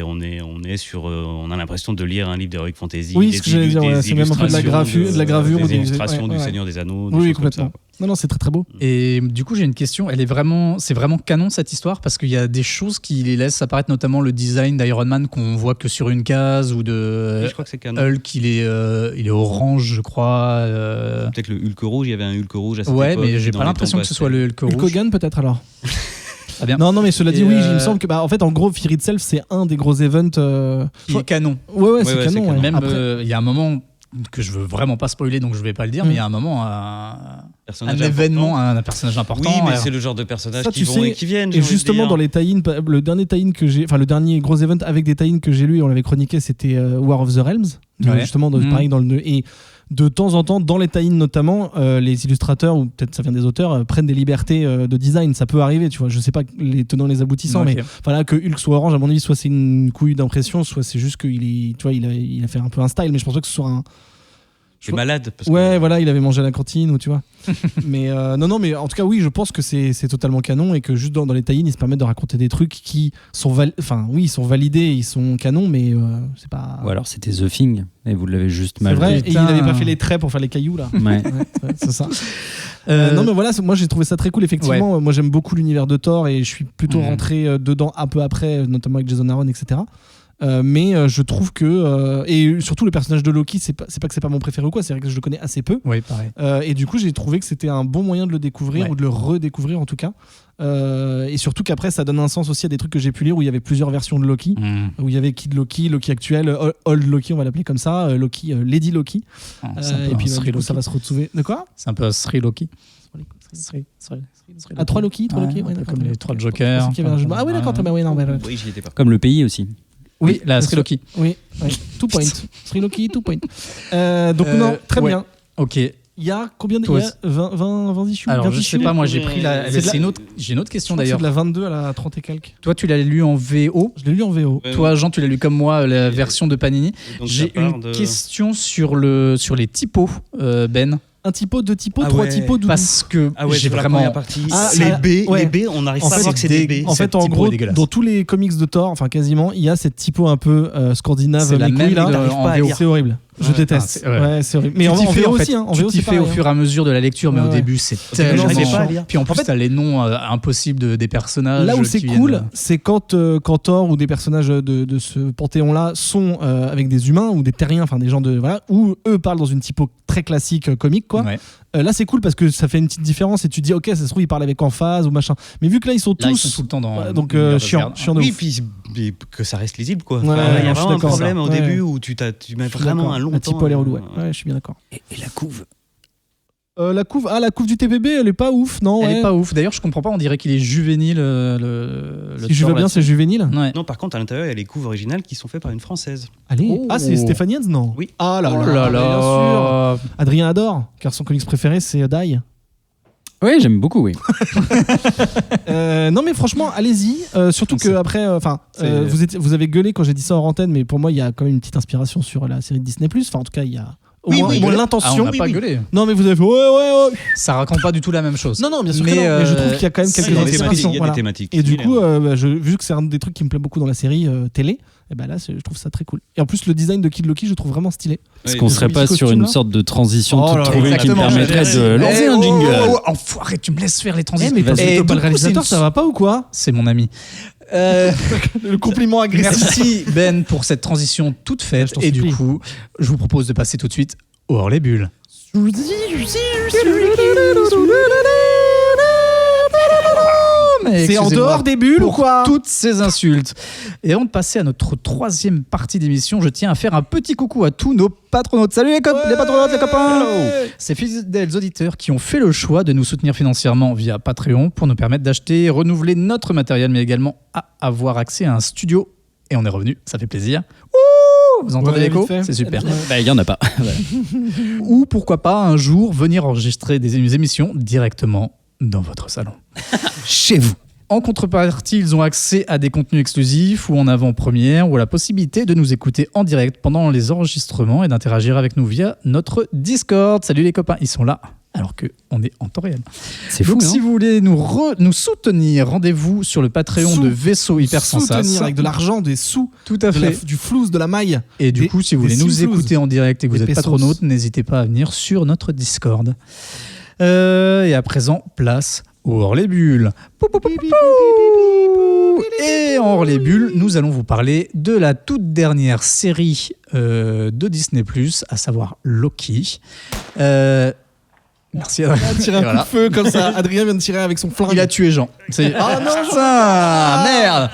on est sur, on a l'impression de lire un livre d'Heroic Fantasy. Oui, des ce que j'allais dire, ouais, c'est même un peu de la gravure des ou des- illustrations ouais, du ouais. Seigneur des Anneaux. des Oui, choses comme complètement. ça. Non, c'est très très beau. Et du coup, j'ai une question. C'est vraiment canon cette histoire parce qu'il y a des choses qui les laissent apparaître, notamment le design d'Iron Man qu'on voit que sur une case ou de Oui, je crois que c'est canon. Hulk. Il est orange, je crois. Peut-être le Hulk rouge, il y avait un Hulk rouge à cette Ouais, époque. mais j'ai dans pas les l'impression temps que ce soit le Hulk rouge. Hulk Hogan peut-être alors. Ah bien. Non, mais cela dit, Et oui, il me semble que en fait en gros Fear Itself c'est un des gros events. Qui est canon. Ouais, c'est ouais, c'est canon. canon. ouais. Même Après, il y a un moment que je veux vraiment pas spoiler, donc je vais pas le dire, mais il y a un moment, un Personnage événement, important. un personnage important. Oui, mais alors- c'est le genre de personnages Ça, qui tu vont sais, et qui viennent. Et justement dans les tie-in, le dernier tie-in que j'ai, enfin le dernier gros event avec des tie-in que j'ai lu et on l'avait chroniqué, c'était War of the Realms. Ouais. Justement, Mm. pareil dans le et de temps en temps dans les tie-in notamment, les illustrateurs ou peut-être ça vient des auteurs prennent des libertés de design. Ça peut arriver, tu vois. Je sais pas les tenants les aboutissants, Ok. mais voilà que Hulk soit orange, à mon avis, soit c'est une couille d'impression, soit c'est juste qu'il est, tu vois, il a fait un peu un style, mais je pense pas que ce soit un. C'est malade. Parce Ouais, que... voilà, il avait mangé à la cantine ou tu vois. Mais non, mais en tout cas, oui, je pense que c'est totalement canon et que juste dans les tie-in, ils se permettent de raconter des trucs qui sont, ils sont validés, ils sont canons, mais c'est pas. Ou alors c'était The Thing et vous l'avez juste C'est mal vrai, vu. et il n'avait pas fait les traits pour faire les cailloux là. Ouais. Ouais, c'est ça. Euh, Non, mais voilà, moi j'ai trouvé ça très cool, effectivement. Moi j'aime beaucoup l'univers de Thor et je suis plutôt rentré dedans un peu après, notamment avec Jason Aaron, etc. Mais je trouve que et surtout le personnage de Loki, c'est pas que c'est pas mon préféré ou quoi, c'est vrai que je le connais assez peu. Oui, pareil. Et du coup, j'ai trouvé que c'était un bon moyen de le découvrir Ouais. ou de le redécouvrir en tout cas. Et surtout qu'après, ça donne un sens aussi à des trucs que j'ai pu lire où il y avait plusieurs versions de Loki, où il y avait Kid Loki, Loki actuel, Old Loki, on va l'appeler comme ça, Loki, Lady Loki. C'est un peu Et puis un du Sri coup, ça Loki. va se retrouver. De quoi C'est un peu un Sri Loki. Ah, 3 Loki, 3 Ouais, Loki, un ouais, peu d'accord. comme les 3 Jokers. Ah oui, d'accord, très bien, oui, non, mais, Oui, j'y étais pas. Comme le pays aussi. Oui, la Sri Loki. oui, 2 points. Sri Loki, 2 points. Donc, non, très ouais. bien. Ok. Il y a combien de. Toi, Il y a 20 issues Alors, 20 je sais issues pas, moi j'ai pris la. C'est de la- J'ai une autre question Je crois que c'est d'ailleurs. de la 22 à la 30 et quelques. Toi, tu l'as lu en VO. Je l'ai lu en VO. Ouais, Toi, Jean, tu l'as lu comme moi, la version de Panini. Et donc, J'ai ça part une de- question sur les typos, Ben. Un typo, 2 typos, Ah 3 ouais. typos, Doudou. Parce que Ah ouais, j'ai sur la vraiment. première partie. Ah, les ah, B, ouais. les B, on n'arrive En pas à fait, voir que c'est des B. En Cette fait, en typo gros, est dégueulasse. dans tous les comics de Thor, enfin quasiment, il y a cette typo un peu scandinave, C'est la mes couilles, même là. de- T'arrives en pas à VO. lire. C'est horrible. Je Ouais, déteste. ouais. Ouais, c'est horrible. Mais Tu en t'y fais, VO en fait, aussi, hein. En tu VO, t'y c'est fais au pareil, fur et à mesure de la lecture, mais Ouais, au ouais. début, c'est début, tellement j'arrivais pas à chiant. lire. Puis en plus, fait, t'as les noms impossibles des personnages. Là où c'est qui cool, viennent- c'est quand Thor ou des personnages de ce panthéon-là sont avec des humains ou des terriens, enfin des gens de voilà, où eux parlent dans une typo très classique comique quoi. Ouais. Là c'est cool parce que ça fait une petite différence et tu te dis ok ça se trouve ils parlent avec emphase ou machin. Mais vu que là ils sont Là, ils tous sont tout le temps dans. ouais, donc l'univers de chiant Asgard. chiant de Oui, ouf. puis que ça reste lisible, quoi. Ouais, Enfin, ouais, il y a je suis vraiment un d'accord, problème ça. au Ouais. début où tu mets Je suis vraiment d'accord. un long La temps. typo elle est relou. Ouais, je suis bien d'accord. Et la couve. La couve du TPB elle est pas ouf non. Elle ouais. est pas ouf. D'ailleurs, je comprends pas. On dirait qu'il est juvénile. Si je veux bien c'est juvénile. Ouais. Non, par contre, à l'intérieur, il y a les couves originales qui sont faites par une Française. Allez. Oh. Ah c'est Stéphanie Hans non. Oui. Ah là Oh là, là bien là. sûr. Adrien adore car son comics préféré c'est Die. Oui, j'aime beaucoup, oui. Non mais franchement allez-y surtout que après c'est- vous avez gueulé quand j'ai dit ça en antenne mais pour moi il y a quand même une petite inspiration sur la série de Disney+, enfin en tout cas il y a au moins gueulé. l'intention. Ah, on n'a pas gueulé. Non mais vous avez fait ouais. Ça raconte pas du tout la même chose. Non bien sûr Mais, que non, mais je trouve qu'il y a quand même Il y a quelques des thématiques, inspirations il y a voilà. des thématiques. Et du similaires. coup vu que c'est un des trucs qui me plaît beaucoup dans la série télé et ben là je trouve ça très cool. Et en plus le design de Kid Loki je le trouve vraiment stylé. Est-ce Oui, qu'on le serait petit pas sur costume, une là sorte de transition Oh toute là là, trouvée qui me exactement, permettrait de lancer un Oh, jingle enfoiré, tu me laisses faire les transitions. Mais parce Et que du pas le coup, réalisateur c'est ça va pas ou quoi? C'est mon ami. Le compliment agressif. Merci Ben pour cette transition toute faite. Je t'en Et du supplie. coup, je vous propose de passer tout de suite hors les bulles. Mais C'est en excusez-moi dehors des bulles ou pour quoi? toutes ces insultes. Et avant de passer à notre troisième partie d'émission, je tiens à faire un petit coucou à tous nos patronautes. Salut les patronautes, les copains. Ces fidèles auditeurs qui ont fait le choix de nous soutenir financièrement via Patreon pour nous permettre d'acheter et renouveler notre matériel, mais également à avoir accès à un studio. Et on est revenu, ça fait plaisir. Ouh Vous entendez Ouais, l'écho? vite fait. C'est super. Il y en a pas. Ou pourquoi pas un jour venir enregistrer des émissions directement dans votre salon. Chez vous. En contrepartie, ils ont accès à des contenus exclusifs ou en avant-première ou la possibilité de nous écouter en direct pendant les enregistrements et d'interagir avec nous via notre Discord. Salut les copains, ils sont là alors qu'on est en temps réel. C'est fou, Donc hein. si vous voulez nous soutenir, rendez-vous sur le Patreon de Vaisseau Hyper Soutenir Sensas. avec de l'argent, des sous, Tout à fait. du flouze, de la maille. Et du coup, si vous voulez des nous simflouz. écouter en direct et que vous Des êtes pesos. patronaute, n'hésitez pas à venir sur notre Discord. Et à présent, place au Hors les Bulles. Et en Hors les Bulles, nous allons vous parler de la toute dernière série de Disney+, à savoir Loki. Merci Adrien. Il a tiré un Voilà. coup de feu comme ça. Adrien vient de tirer avec son flingue. Il a tué Jean. Ah non, putain, merde.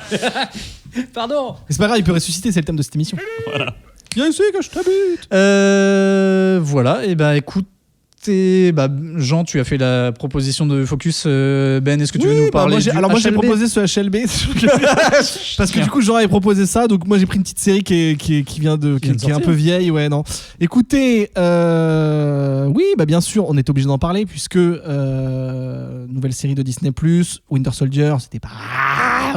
Pardon. Mais c'est pas grave, il peut ressusciter, c'est le thème de cette émission. Voilà. Viens ici que je t'habite. Voilà, et bah écoute, Jean, tu as fait la proposition de Focus. Ben, est-ce que tu veux nous parler moi, du moi j'ai HLB? proposé ce HLB parce que du coup Jean avait proposé ça, donc moi j'ai pris une petite série qui vient de qui est un peu vieille, ouais non. Écoutez, oui bien sûr on est obligé d'en parler puisque nouvelle série de Disney+, Winter Soldier, c'était pas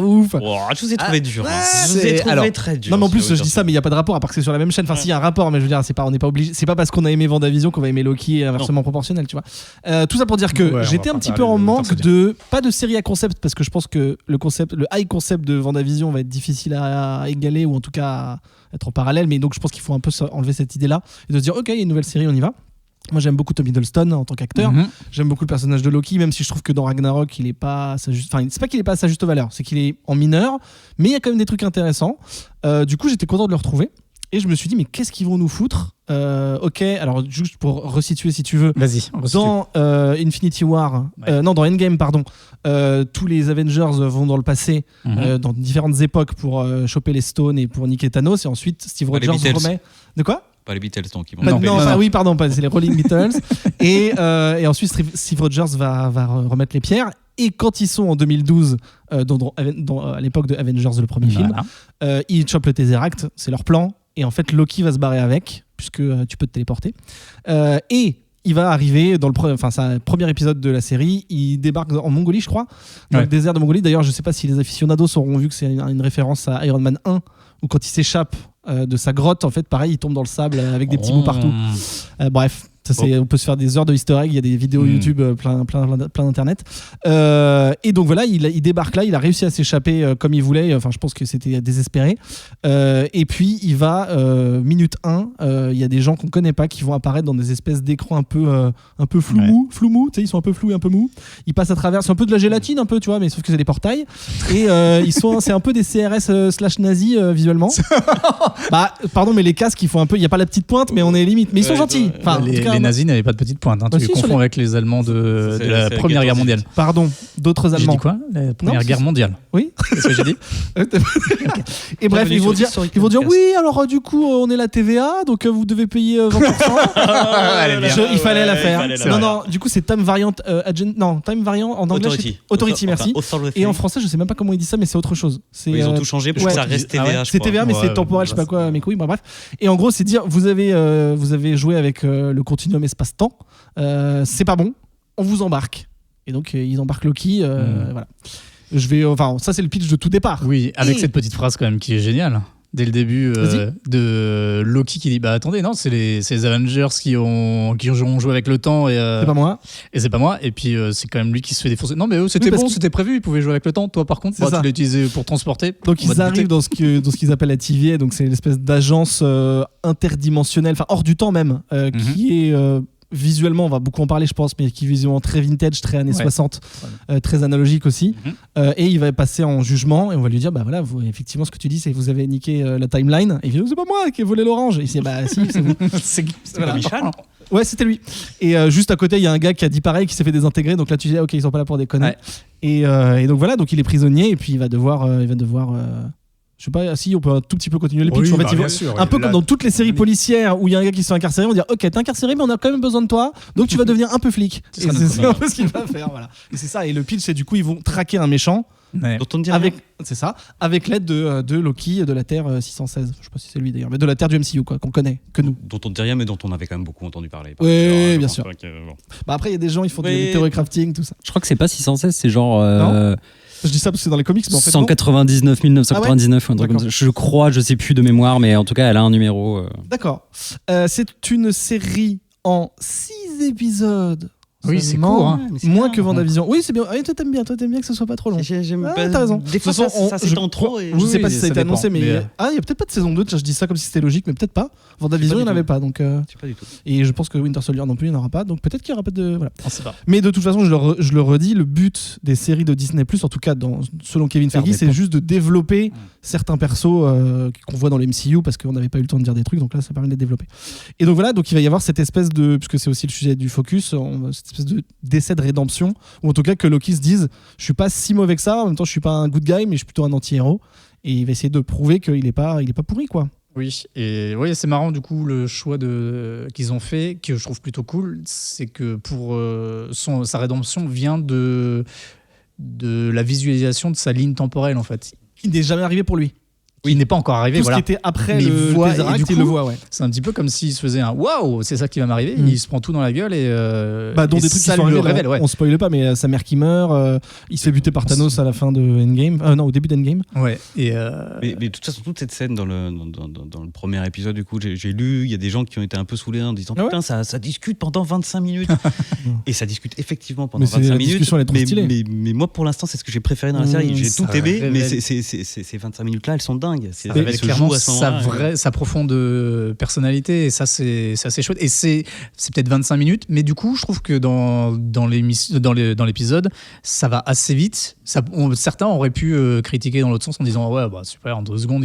ouf. Je vous ai trouvé dur. Hein. c'est- Je vous ai trouvé alors, très dur. Non mais en plus sur je dis ça mais il y a pas de rapport à part que c'est sur la même chaîne. Enfin si il y a un rapport mais je veux dire on n'est pas obligé. C'est pas parce qu'on a aimé WandaVision qu'on va aimer Loki et inversement proportionnel, tu vois. Tout ça pour dire que Ouais, on j'étais va un pas petit peu parler en de manque Winter de pas de série à concept parce que je pense que le high concept de WandaVision va être difficile à égaler ou en tout cas à être en parallèle, mais donc je pense qu'il faut un peu enlever cette idée là et de se dire ok il y a une nouvelle série, on y va. Moi j'aime beaucoup Tom Hiddleston en tant qu'acteur. J'aime beaucoup le personnage de Loki, même si je trouve que dans Ragnarok il est pas à sa juste... enfin c'est pas qu'il est pas à sa juste valeur, c'est qu'il est en mineur, mais il y a quand même des trucs intéressants. Du coup j'étais content de le retrouver et je me suis dit mais qu'est-ce qu'ils vont nous foutre. Ok, alors juste pour resituer si tu veux, Vas-y, dans Infinity War, Ouais. non dans Endgame pardon, tous les Avengers vont dans le passé, dans différentes époques pour choper les Stones et pour niquer Thanos, et ensuite Steve Pas les Rogers Beatles. remet de quoi. Pas les Beatles, donc ils vont Pas- tomber. non, oui, pardon, c'est les Rolling Beatles. et ensuite, Steve Rogers va remettre les pierres. Et quand ils sont en 2012, à l'époque de Avengers, le premier film, ils chopent le Tesseract, c'est leur plan. Et en fait, Loki va se barrer avec, puisque tu peux te téléporter. Et il va arriver dans c'est un premier épisode de la série. Il débarque en Mongolie, je crois, dans le désert de Mongolie. D'ailleurs, je sais pas si les aficionados auront vu que c'est une référence à Iron Man 1, où quand il s'échappe de sa grotte, en fait, pareil, il tombe dans le sable avec des petits bouts partout. Bref. Ça, on peut se faire des heures de easter egg, il y a des vidéos YouTube plein d'internet. Et donc voilà, il débarque là, il a réussi à s'échapper comme il voulait, enfin je pense que c'était désespéré. Et puis il va, minute 1, il y a des gens qu'on connaît pas qui vont apparaître dans des espèces d'écrans un peu flou-mou, tu sais, ils sont un peu flous et un peu mous. Ils passent à travers, c'est un peu de la gélatine un peu, tu vois, mais sauf que c'est des portails. Et c'est un peu des CRS / nazis visuellement. Pardon, mais les casques, ils font un peu, il y a pas la petite pointe, mais on est limite. Mais ils sont gentils. Enfin, en tout cas, les nazis n'avaient pas de petite pointe. Tu si, confonds sur les- avec les Allemands de C'est la la Première Guerre 14e. mondiale. Pardon, d'autres J'ai Allemands. dit quoi? La Première c'est- Guerre mondiale. Oui. C'est ce que j'ai dit? Et bref, Bienvenue ils vont sur dire, l'historique ils vont dire podcast. oui, alors du coup, on est la TVA, donc vous devez payer 20%. Elle est bien. Il fallait la Ouais, faire. il fallait la Non, faire. non, du coup, c'est Time Variant Agent. Non, Time Variant en anglais. Authority, merci. Et en français, je sais même pas comment ils disent ça, mais c'est autre chose. C'est, Ils ont tout changé pour ouais. que ça reste TVA. je c'est crois. TVA, mais Ouais, c'est temporel, je sais pas quoi, mais oui, bref. Et en gros, c'est dire, vous avez joué avec le continuum espace-temps, c'est pas bon, on vous embarque. Et donc, ils embarquent Loki, voilà. Ça, c'est le pitch de tout départ. Oui, avec Et- cette petite phrase quand même qui est géniale. Dès le début Vas-y. de Loki qui dit bah attendez non c'est les Avengers qui ont joué avec le temps C'est pas moi. et c'est pas moi et puis c'est quand même lui qui se fait défoncer. Non mais c'était Oui, parce bon, que- c'était prévu, ils pouvaient jouer avec le temps. Toi par contre C'est bah, ça. tu l'as utilisé pour transporter. Donc On va ils te arrivent buter. dans ce qu'ils appellent la TVA, donc c'est l'espèce d'agence interdimensionnelle, enfin hors du temps même, qui est visuellement, on va beaucoup en parler je pense, mais qui est visuellement très vintage, très années Ouais. 60, très analogique aussi. Et il va passer en jugement et on va lui dire bah voilà, effectivement ce que tu dis c'est que vous avez niqué la timeline. Et il dit c'est pas moi qui ai volé l'orange. Et il dit bah si, c'est vous. c'est Voilà. Michel. Ouais, c'était lui. Et juste à côté, il y a un gars qui a dit pareil, qui s'est fait désintégrer. Donc là, tu dis, ok, ils sont pas là pour déconner. Ouais. Et donc voilà, donc il est prisonnier et puis il va devoir, je sais pas, si on peut un tout petit peu continuer le pitch. Oui, en fait, bah, il va- bien sûr, un peu là- comme dans toutes les séries policières où il y a un gars qui se fait incarcérer, on va dire, ok, t'es incarcéré, mais on a quand même besoin de toi, donc tu vas devenir un peu flic. Ce Et sera notre c'est un peu ce qu'il va faire, voilà. Et c'est ça. Et le pitch, c'est du coup, ils vont traquer un méchant. Ouais. Dont on ne dit rien. C'est ça, avec l'aide de Loki de la Terre 616. Je sais pas si c'est lui d'ailleurs, mais de la Terre du MCU, quoi, qu'on connaît, que nous. Dont on ne dit rien, mais dont on avait quand même beaucoup entendu parler. Oui, Je bien pense sûr. pas que- bon. Bah après, il y a des gens, ils font Oui. du theory crafting, tout ça. Je crois que c'est pas 616, c'est genre Je dis ça parce que c'est dans les comics, mais en fait, non. 199 999 ou un truc comme ça. D'accord. Je crois, je sais plus de mémoire, mais en tout cas, elle a un numéro. D'accord. C'est une série en 6 épisodes. Oui, c'est seulement. court, hein. mais c'est Moins bien. que Vendavision. Oui, c'est bien. Ah, toi, t'aimes bien que ce soit pas trop long. J'aime Ah, pas- t'as raison. Des fois, De toute façon, ça s'étend trop. Et... Je sais Oui, pas si ça a ça été dépend, annoncé, mais. mais, Ah, il y a peut-être pas de saison 2. Tiens, je dis ça comme si c'était logique, mais peut-être pas. Vendavision, il Je sais n'y pas en du avait pas. Donc, Je sais pas du tout. et je pense que Winter Soldier non plus, il n'y en aura pas. Donc peut-être qu'il n'y aura pas de. Voilà. On sait pas. Mais de toute façon, je le redis, le but des séries de Disney+, en tout cas selon Kevin Faire Feige, des c'est ponts. juste de développer certains persos qu'on voit dans les MCU parce qu'on n'avait pas eu le temps de dire des trucs, donc là ça permet de les développer. Et donc voilà, donc il va y avoir cette espèce de, puisque c'est aussi le sujet du focus, cette espèce d'essai de rédemption, ou en tout cas que Loki se dise, je suis pas si mauvais que ça, en même temps je suis pas un good guy, mais je suis plutôt un anti-héros, et il va essayer de prouver qu'il est pas pourri, quoi. Oui, et oui, c'est marrant du coup le choix qu'ils ont fait, que je trouve plutôt cool, c'est que pour sa rédemption vient de la visualisation de sa ligne temporelle en fait. Il n'est jamais arrivé pour lui. Il n'est pas encore arrivé, Tout voilà. ce qui était après Mais il le voit, et Tesseract, du il coup, le voit, ouais. C'est un petit peu comme s'il se faisait un waouh, c'est ça qui va m'arriver. Mm. Il se prend tout dans la gueule et Dont et des trucs qui ça sont le arrivés, révèle. Ouais. on spoile pas, mais sa mère qui meurt, il se fait buter par Thanos à la fin de Endgame, non, au début d'Endgame. Ouais. Et Mais de toute façon, toute cette scène dans le premier épisode, du coup, j'ai lu, il y a des gens qui ont été un peu saoulés en disant Ah ouais putain, ça discute pendant 25 minutes. Et ça discute effectivement pendant Mais c'est- 25 la minutes. discussion, elle est trop stylée. Mais moi, pour l'instant, c'est ce que j'ai préféré dans la série. J'ai ça tout aimé, mais révèle. ces 25 minutes-là, elles sont dingues. ça révèle Elles se clairement jouent à ce moment-là. sa profonde personnalité et ça c'est assez chouette et c'est peut-être 25 minutes mais du coup je trouve que dans l'épisode ça va assez vite. Certains auraient pu critiquer dans l'autre sens en disant ouais bah super, en 2 secondes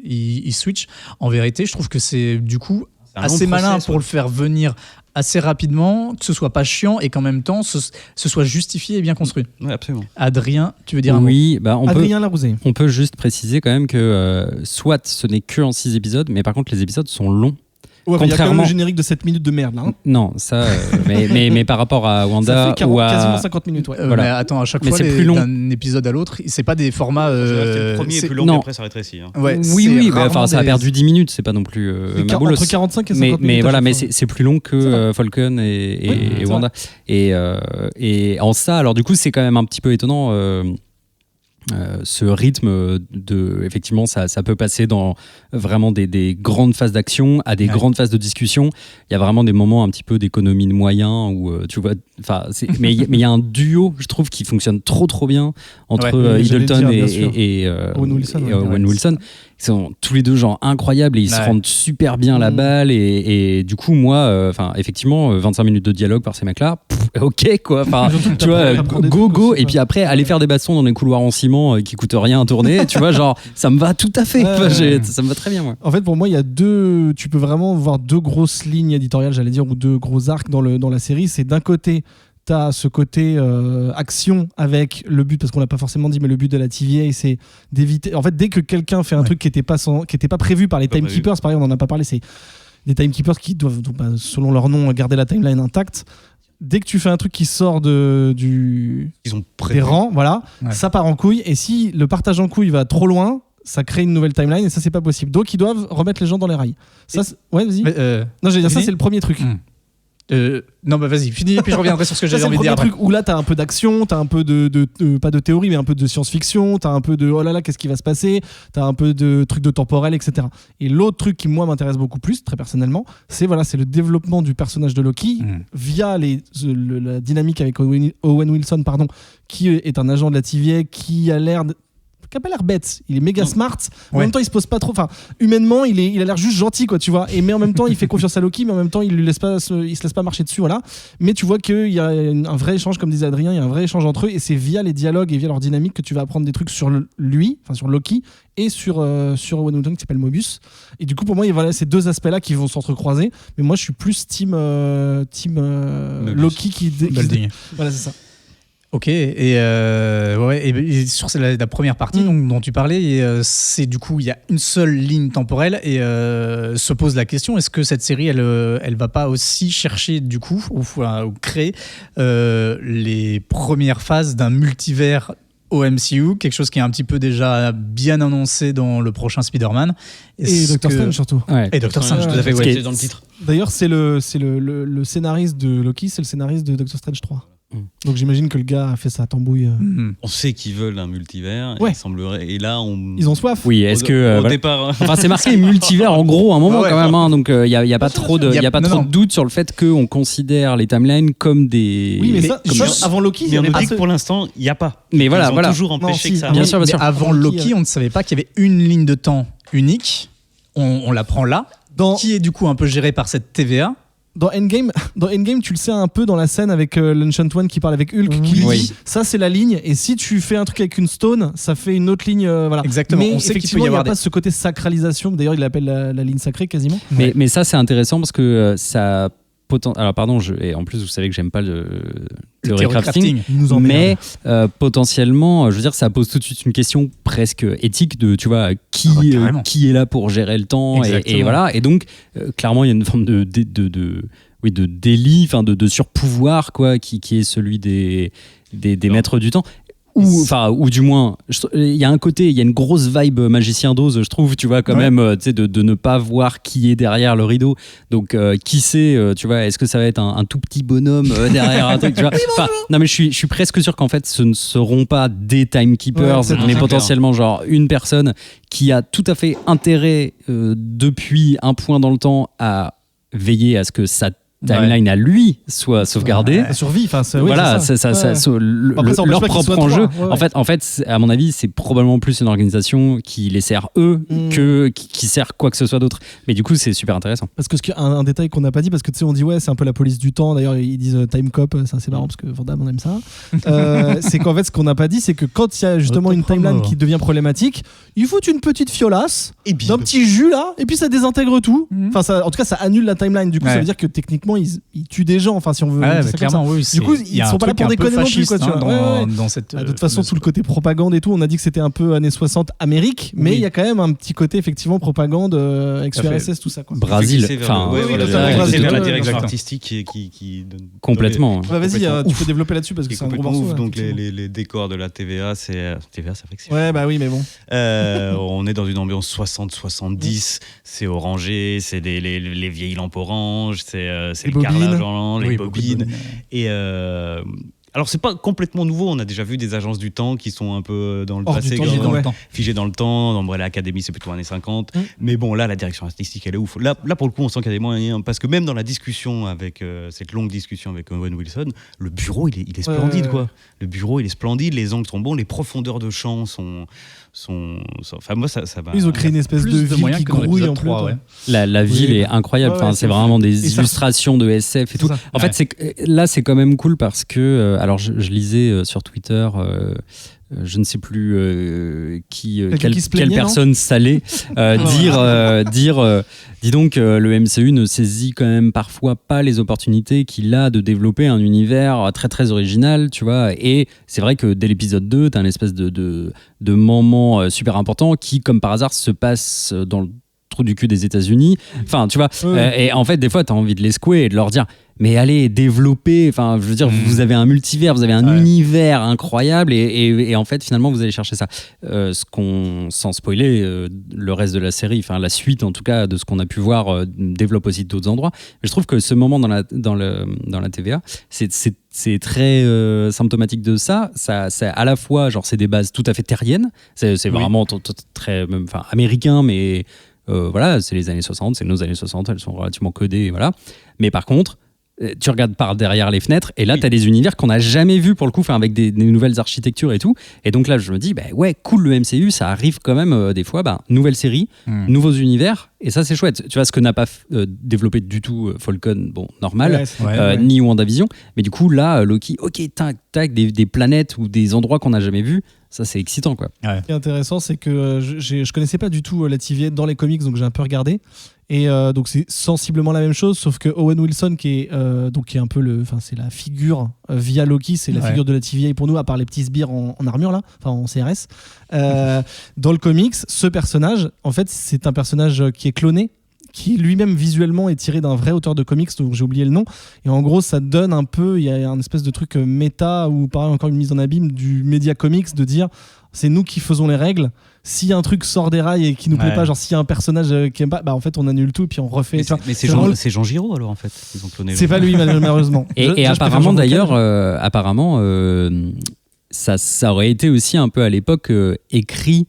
il switch. En vérité je trouve que c'est du coup C'est un long assez malin process, pour ouais. le faire venir assez rapidement, que ce soit pas chiant et qu'en même temps ce soit justifié et bien construit. Ouais, absolument. Adrien, tu veux dire un mot? Oui, bah Adrien Larousé. on peut juste préciser quand même que soit ce n'est que en 6 épisodes, mais par contre les épisodes sont longs. Ouais, il y a quand même Contrairement- le générique de 7 minutes de merde là. Hein. Non, ça, mais par rapport à Ça Wanda fait ou quasiment à... 50 minutes, ouais. Voilà. Mais attends, à chaque Mais fois, c'est plus long. d'un épisode à l'autre, c'est pas des formats. Le premier est c'est- plus long, non. mais après ça rétrécit. Hein. Ouais, oui, c'est oui, mais rarement enfin, ça a des- perdu 10 minutes, c'est pas non plus ma boule. Entre 45 et 50 minutes. Mais à voilà, chaque mais fois. c'est plus long que Ça va. Falcon et c'est Wanda. Et en ça, alors du coup, c'est quand même un petit peu étonnant. Ce rythme effectivement ça peut passer dans vraiment des grandes phases d'action à des Ouais. grandes phases de discussion. Il y a vraiment des moments un petit peu d'économie de moyens où tu vois, mais il y a un duo, je trouve, qui fonctionne trop bien entre Ouais, j'allais Hiddleston dire, bien sûr. et Owen Wilson, ouais. Owen Ouais, Wilson. Ils sont tous les deux genre incroyables et ils se Ouais. rendent super bien la Mm. balle et du coup moi effectivement 25 minutes de dialogue par ces mecs là ok quoi, enfin Surtout que tu vois t'apprends des go trucs go aussi, et quoi. puis après aller faire des bastons dans des couloirs en ciment qui coûtent rien à tourner, tu vois, genre ça me va tout à fait. Ouais, Enfin, ouais. ça me va très bien moi. En fait, pour moi, il y a tu peux vraiment voir 2 grosses lignes éditoriales, j'allais dire, ou 2 gros arcs dans la série. C'est d'un côté, tu as ce côté action avec le but, parce qu'on l'a pas forcément dit, mais le but de la TVA, c'est d'éviter. En fait, dès que quelqu'un fait un Ouais. truc qui n'était pas prévu par les Pas timekeepers, pareil, on en a pas parlé, c'est des timekeepers qui doivent, donc, bah, selon leur nom, garder la timeline intacte. Dès que tu fais un truc qui sort du Ils ont des prévu. rangs, voilà, Ouais. ça part en couille. Et si le partage en couille va trop loin, ça crée une nouvelle timeline et ça, c'est pas possible. Donc, ils doivent remettre les gens dans les rails. Ça, ouais, vas-y. Mais, Non, j'allais dire, ça, fini c'est le premier truc. non, bah vas-y, finis, puis je reviendrai sur ce que Ça, j'avais c'est le envie de dire premier après. truc où là, t'as un peu d'action, t'as un peu pas de théorie, mais un peu de science-fiction, t'as un peu de oh là là, qu'est-ce qui va se passer, t'as un peu de trucs de temporel, etc. Et l'autre truc qui, moi, m'intéresse beaucoup plus, très personnellement, c'est le développement du personnage de Loki via la dynamique avec Owen Wilson, pardon, qui est un agent de la TVA qui a l'air bête, il est méga smart, en Ouais. même temps il se pose pas trop, enfin humainement il a l'air juste gentil quoi, tu vois, mais en même temps il fait confiance à Loki, mais en même temps il se laisse pas marcher dessus, voilà. Mais tu vois qu'il y a un vrai échange, comme disait Adrien, il y a un vrai échange entre eux et c'est via les dialogues et via leur dynamique que tu vas apprendre des trucs sur lui, enfin sur Loki et sur Owen Wilson qui s'appelle Mobius. Et du coup pour moi il y a voilà, ces 2 aspects là qui vont s'entrecroiser, mais moi je suis plus team Loki qui Belle digne. voilà, c'est ça. Ok, et sur la première partie donc, dont tu parlais, c'est du coup, il y a une seule ligne temporelle et se pose la question, est-ce que cette série, elle va pas aussi chercher du coup, ou créer les premières phases d'un multivers au MCU, quelque chose qui est un petit peu déjà bien annoncé dans le prochain Spider-Man. Et Doctor Strange surtout. Ouais. Et Doctor Strange, Ouais, tout à fait, ouais. ouais. C'est dans le titre. D'ailleurs, c'est le scénariste de Loki, c'est le scénariste de Doctor Strange 3. Donc j'imagine que le gars a fait sa tambouille. On sait qu'ils veulent un multivers, Ouais. il semblerait. Et là, Ils ont soif. Oui, est-ce au, que au voilà. départ, Enfin, c'est marqué multivers en gros à un moment Ouais, quand même, hein, donc il y a pas trop de, sûr. y a pas Non, trop non. de doute sur le fait qu'on considère les timelines comme des. Oui, mais Mais ça, comme ça, je- avant Loki, il y mais on avait a pas dit que ce- pour l'instant, il n'y a pas. Mais voilà, Ils ont voilà. toujours empêché Non, que ça si, Bien arrive. sûr, bien Mais sûr. avant Loki, Loki, on ne savait pas qu'il y avait une ligne de temps unique. On la prend là, qui est du coup un peu gérée par cette TVA. Dans Endgame, tu le sais un peu dans la scène avec l'Ancient One qui parle avec Hulk, qui lui Oui. dit ça c'est la ligne, et si tu fais un truc avec une stone, ça fait une autre ligne. Voilà. Exactement. Mais On sait qu'il peut y effectivement, il n'y a avoir pas ce côté sacralisation. D'ailleurs, il l'appelle la ligne sacrée quasiment. Mais ça c'est intéressant parce que ça alors pardon, et en plus vous savez que j'aime pas le theory crafting. Il nous emmerde. Mais potentiellement, je veux dire, ça pose tout de suite une question presque éthique de, tu vois, carrément. qui est là pour gérer le temps Exactement. et voilà. Et donc, clairement, il y a une forme de délit, enfin de surpouvoir quoi, qui est celui des maîtres du temps. Ou du moins, il y a un côté, il y a une grosse vibe magicien d'Oz, je trouve, tu vois, quand Ouais. même, tu sais, de ne pas voir qui est derrière le rideau. Donc, qui sait, tu vois, est-ce que ça va être un tout petit bonhomme derrière un truc, tu vois. Enfin, non, mais je suis presque sûr qu'en fait, ce ne seront pas des timekeepers, Ouais, c'est mais clair. potentiellement, genre, une personne qui a tout à fait intérêt, depuis un point dans le temps, à veiller à ce que sa timeline à lui soit sauvegardée. La survie, enfin, oui, Voilà, c'est ça. Ouais. Après, ça empêche leur pas qu'ils propre soient enjeu. trois, ouais, En fait, à mon avis, c'est probablement plus une organisation qui les sert eux que qui sert quoi que ce soit d'autre. Mais du coup, c'est super intéressant. Parce que un détail qu'on n'a pas dit, parce que tu sais, on dit ouais, c'est un peu la police du temps. D'ailleurs, ils disent time cop, c'est assez marrant parce que Van Damme, on aime ça. C'est qu'en fait, ce qu'on n'a pas dit, c'est que quand il y a justement une timeline qui devient problématique, ils foutent une petite fiolasse Et bim. d'un petit jus là, et puis ça désintègre tout. Enfin, en tout cas, ça annule la timeline. Du coup, ça Ouais. veut dire que techniquement, ils tuent des gens. Enfin, si on veut. Ouais, dire bah, ça comme clairement, ça. oui. Du coup, il y a ils un sont pas là truc pour un peu déconner non plus, fasciste, quoi, tu hein, vois. Ouais, ouais. dans cette. De toute façon, tout le côté propagande et tout, on a dit que c'était un peu années 60 Amérique, mais il y a quand même un petit côté effectivement propagande avec Tout à fait. URSS, tout ça. Quoi. Brésil, Glisser vers enfin, le- ouais, oui, voilà, totalement, glisser Brésil, vers la ouais, direction exactement. artistique qui donne complètement. Bah, vas-y, complètement tu peux développer là-dessus parce qui que est c'est un gros complètement morceau. ouf. là, Donc effectivement. les décors de la TVA, TVA, ça fait que c'est. Ouais, bah oui, mais bon. On est dans une ambiance 60-70, c'est orangé, c'est les vieilles lampes oranges, c'est Les le carrelage bobines. en les Oui, beaucoup de bobines. bobines. Et alors c'est pas complètement nouveau, on a déjà vu des agences du temps qui sont un peu dans le Hors passé, du temps, qui sont dans le temps. figées dans le temps. Umbrella Academy c'est plutôt années 50, Mm. mais bon là la direction artistique elle est ouf. Là pour le coup on sent qu'il y a des moyens, parce que même dans la discussion avec cette longue discussion avec Owen Wilson, le bureau il est splendide Ouais. quoi. Le bureau il est splendide, les angles sont bons, les profondeurs de champ sont enfin moi ça m'a Ils ont créé une espèce Plus de de ville moyens qui que dans grouille en l'épisode plus. 3, ouais. La ville Oui. est incroyable. Ouais, Enfin, ouais, c'est c'est vraiment des Et ça- illustrations de SF et tout. C'est ça. En fait, là, c'est quand même cool parce que, alors, je lisais sur Twitter. Je ne sais plus Quelqu'un qui se quelle plaignait, non personne salée dire dis donc le MCU ne saisit quand même parfois pas les opportunités qu'il a de développer un univers très très original, tu vois. Et c'est vrai que dès l'épisode 2 t'as une espèce de moment super important qui comme par hasard se passe dans le trou du cul des États-Unis. Enfin, tu vois. Et en fait, des fois, t'as envie de les secouer et de leur dire mais allez, développer. Enfin, je veux dire, vous avez un multivers, vous avez un univers incroyable et en fait, finalement, vous allez chercher ça. Ce qu'on, sans spoiler, le reste de la série, enfin, la suite en tout cas de ce qu'on a pu voir, développe aussi d'autres endroits. Mais je trouve que ce moment dans la TVA, c'est très symptomatique de ça. C'est à la fois, genre, c'est des bases tout à fait terriennes. C'est vraiment très, enfin, américain, mais voilà, c'est les années 60, c'est nos années 60, elles sont relativement codées, voilà. Mais par contre, tu regardes par derrière les fenêtres et là, tu as des univers qu'on n'a jamais vus pour le coup, avec des nouvelles architectures et tout. Et donc là, je me dis, bah ouais, cool, le MCU, ça arrive quand même des fois, nouvelle série, nouveaux univers, et ça, c'est chouette. Tu vois, ce que n'a pas développé du tout Falcon, bon, normal, ni WandaVision. Mais du coup, là, Loki, ok, tac, des planètes ou des endroits qu'on n'a jamais vus. Ça, c'est excitant, quoi. Ce qui est intéressant, c'est que je connaissais pas du tout la TVA dans les comics, donc j'ai un peu regardé. Et donc c'est sensiblement la même chose, sauf que Owen Wilson, qui est un peu c'est la figure via Loki, c'est la figure de la TVA pour nous, à part les petits sbires en armure là, enfin en CRS. Dans le comics, ce personnage, en fait, c'est un personnage qui est cloné, qui lui-même visuellement est tiré d'un vrai auteur de comics dont j'ai oublié le nom, et en gros ça donne un peu, il y a un espèce de truc méta ou pareil encore une mise en abîme du média comics, de dire c'est nous qui faisons les règles, si un truc sort des rails et qui nous plaît pas, genre s'il y a un personnage qui aime pas, bah en fait on annule tout et puis on refait. Mais c'est Jean Giraud alors en fait, ils ont cloné. C'est pas lui malheureusement. Et apparemment d'ailleurs, ça aurait été aussi un peu à l'époque écrit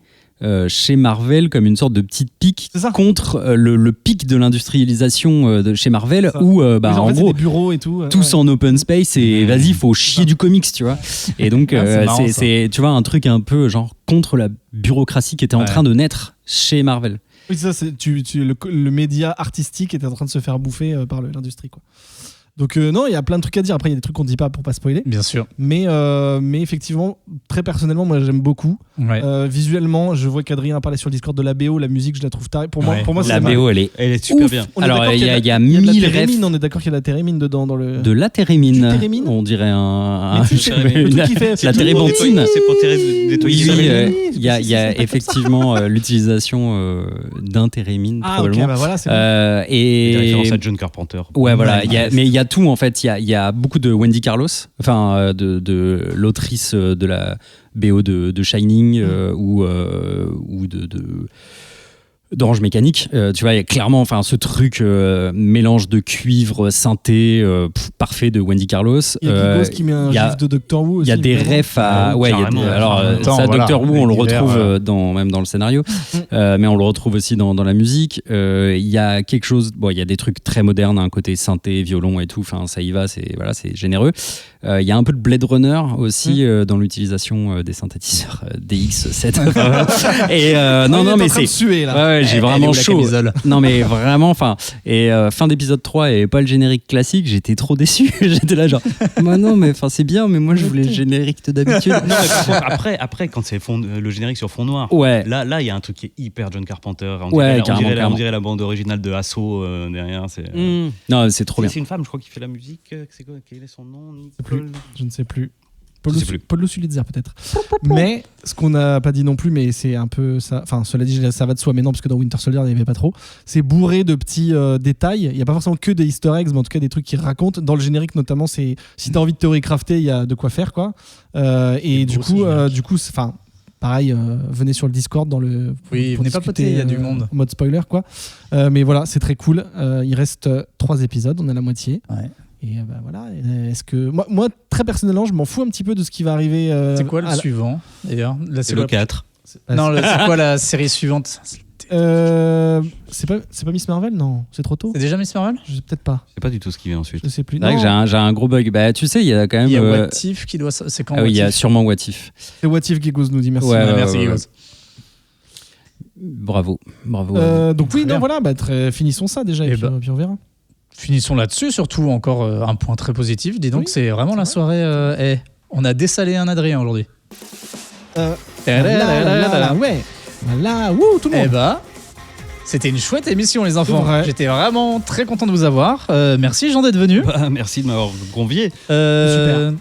chez Marvel comme une sorte de petite pique contre le pic de l'industrialisation de chez Marvel où en gros des bureaux et tout, tous en open space et vas-y faut chier du comics, tu vois. Et donc c'est tu vois un truc un peu genre contre la bureaucratie qui était en train de naître chez Marvel. Oui, c'est ça, le média artistique était en train de se faire bouffer par l'industrie, quoi. Donc non, il y a plein de trucs à dire. Après, il y a des trucs qu'on dit pas pour pas spoiler. Bien sûr. Mais effectivement, très personnellement, moi j'aime beaucoup. Ouais. Visuellement, je vois qu'Adrien parlait sur le Discord de la BO, la musique, je la trouve tarée. Pour moi, la BO, elle est super ouf. bien. Alors il y a mille mille rêves. rêves. On est d'accord qu'il y a de la térémine dedans dans le. De la térémine. Du térémine. On dirait le truc qui fait la térébenthine. C'est pour nettoyer. Oui, il y a effectivement l'utilisation d'un térémine probablement. Ok, bah voilà, c'est et des références à John Carpenter. Ouais, voilà. Mais il y a tout en fait. Il y a beaucoup de Wendy Carlos, enfin de l'autrice de la BO de Shining ou d'Orange Mécanique. Tu vois, il y a clairement ce truc mélange de cuivre, synthé, parfait de Wendy Carlos. Il y a Gigos qui met un gif de Doctor Who aussi. Il y a des refs à... Doctor Who, on le retrouve même dans le scénario, mais on le retrouve aussi dans la musique. Il y a quelque chose... Bon, il y a des trucs très modernes, un côté synthé, violon et tout, ça y va, c'est généreux. Il y a un peu de Blade Runner aussi dans l'utilisation des synthétiseurs DX7. Et non, mais c'est... Suer, là. Ouais, j'ai vraiment chaud. Non, mais vraiment, fin d'épisode 3 et pas le générique classique, j'étais trop déçu. J'étais là genre, non, mais c'est bien, mais moi je voulais le générique de d'habitude. Non, mais après, quand c'est le générique sur fond noir, là, il y a un truc qui est hyper John Carpenter. On dirait la bande originale de Assaut derrière. Non, c'est trop bien. C'est une femme, je crois, qui fait la musique. C'est quoi, quel est son nom? Je ne sais plus. Paul Sulitzer peut-être. Mais ce qu'on n'a pas dit non plus, mais c'est un peu ça. Enfin, cela dit, ça va de soi, mais non, parce que dans Winter Soldier, il n'y avait pas trop. C'est bourré de petits détails. Il n'y a pas forcément que des Easter eggs, mais en tout cas des trucs qui racontent. Dans le générique, notamment, c'est si tu as envie de théorie crafter, il y a de quoi faire, quoi. Et du coup, pareil, venez sur le Discord dans le. Oui, venez pas poter, il y a du monde. En mode spoiler, quoi. Mais voilà, c'est très cool. Il reste 3 épisodes, on est à la moitié. Ouais. Et voilà, est-ce que moi très personnellement je m'en fous un petit peu de ce qui va arriver. C'est quoi le suivant d'ailleurs? C'est le 4. Non, c'est quoi la série suivante? C'est pas Miss Marvel? Non, c'est trop tôt. C'est déjà Miss Marvel? Je sais peut-être pas. C'est pas du tout ce qui vient ensuite. Je sais plus. C'est vrai que j'ai un gros bug. Bah tu sais, il y a quand même. Il y a What If qui doit. C'est quand? Oui, il y a sûrement What If. C'est What If Gigos nous dit merci. Merci Gigos. Bravo. Donc oui, non, voilà, finissons ça déjà et puis on verra. Finissons là-dessus, surtout encore un point très positif. Dis donc, c'est vraiment la soirée. On a dessalé un Adrien aujourd'hui. Ouais. Voilà, tout le monde. C'était une chouette émission, les enfants. J'étais vraiment très content de vous avoir. Merci, Jean, d'être venu. Merci de m'avoir convié. Super.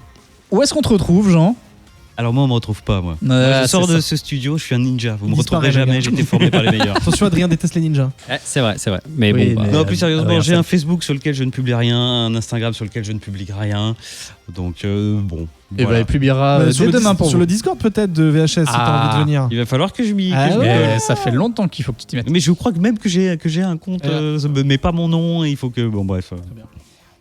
Où est-ce qu'on te retrouve, Jean? Alors moi, on me retrouve pas, moi. Je sors de ce studio, je suis un ninja. Vous me retrouverez jamais, j'ai été formé par les meilleurs. Attention, Adrien déteste les ninjas. C'est vrai. Mais non, plus sérieusement, j'ai un Facebook sur lequel je ne publie rien, un Instagram sur lequel je ne publie rien. Donc bon. Et voilà. Il publiera dès demain pour sur le Discord peut-être de VHS si t'as envie de venir. Il va falloir que je m'y. Ça fait longtemps qu'il faut que tu t'y mettes. Mais je crois que même que j'ai un compte, mais pas mon nom. Il faut que bref.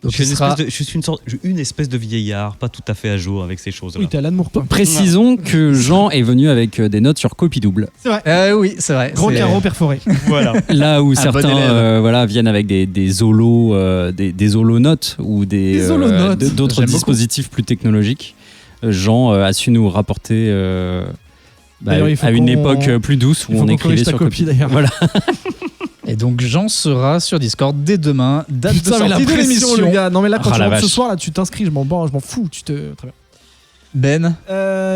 Donc je suis une espèce de vieillard, pas tout à fait à jour avec ces choses-là. Oui, t'es Alan Moore. Précisons que Jean est venu avec des notes sur copie double. C'est vrai. Oui, c'est vrai. Gros carreau perforé. Voilà. Là où certains viennent avec des holos, des holonotes ou d'autres dispositifs plus technologiques. Jean a su nous rapporter à une époque plus douce où on écrivait sur copie. D'ailleurs. Voilà. Et donc Jean sera sur Discord dès demain, date de sortie de l'émission. Le gars. Non mais là quand tu rentres ce soir là, tu t'inscris, je m'en fous, Très bien. Ben,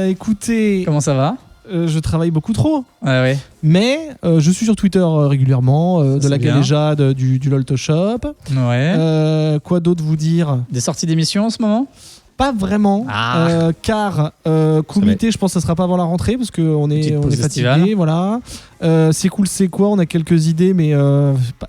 écoutez, comment ça va? Je travaille beaucoup trop. Ouais. Mais je suis sur Twitter régulièrement, de la galéjade, du LOLTO Shop. Ouais. Quoi d'autre vous dire? Des sorties d'émissions en ce moment? Pas vraiment, car comité, je pense que ça sera pas avant la rentrée parce qu'on est pause fatigué, estivale. voilà. C'est cool, c'est quoi? On a quelques idées, mais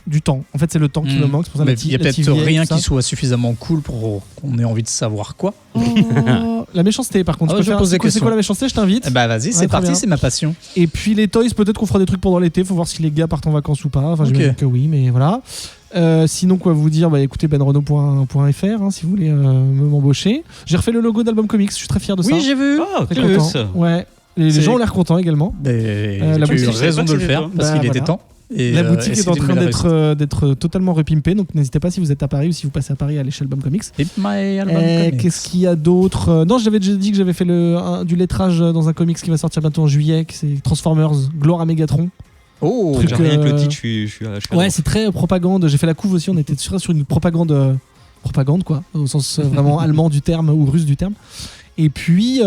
du temps. En fait, c'est le temps qui me manque. C'est pour ça Mais la il y a la peut-être TVA et rien tout ça. qui soit suffisamment cool pour qu'on ait envie de savoir quoi. Oh, la méchanceté, par contre. Ah ouais, je pose des C'est questions. quoi la méchanceté? Je t'invite. Bah vas-y, c'est très parti, bien. c'est ma passion. Et puis les toys, peut-être qu'on fera des trucs pendant l'été. Faut voir si les gars partent en vacances ou pas. Enfin, Ok. j'imagine que oui, mais voilà. Sinon, quoi vous dire? Bah écoutez, benrenault.fr si vous voulez m'embaucher. J'ai refait le logo d'Album Comics. Je suis très fier de ça. Oui, j'ai vu. Ah, Très cool. content. Ouais. Les C'est- gens ont l'air contents également. La la tu as eu boutique, je savais raison pas de que le c'était faire toi. parce Bah, qu'il était voilà. temps. Et, La boutique et est en c'était une train belle d'être totalement repimpée, donc n'hésitez pas si vous êtes à Paris ou si vous passez à Paris à l'échelle Album Comics. réussite. Hit my album comics. Qu'est-ce qu'il y a d'autre? Non, j'avais déjà dit que j'avais fait du lettrage dans un comics qui va sortir bientôt en juillet, que c'est Transformers, Gloire à Megatron. Oh, Truc, J'ai rien que le euh, titre, je suis à Ouais, c'est très propagande. J'ai fait la couve aussi, on était sur une propagande quoi, au sens vraiment allemand du terme ou russe du terme. Et puis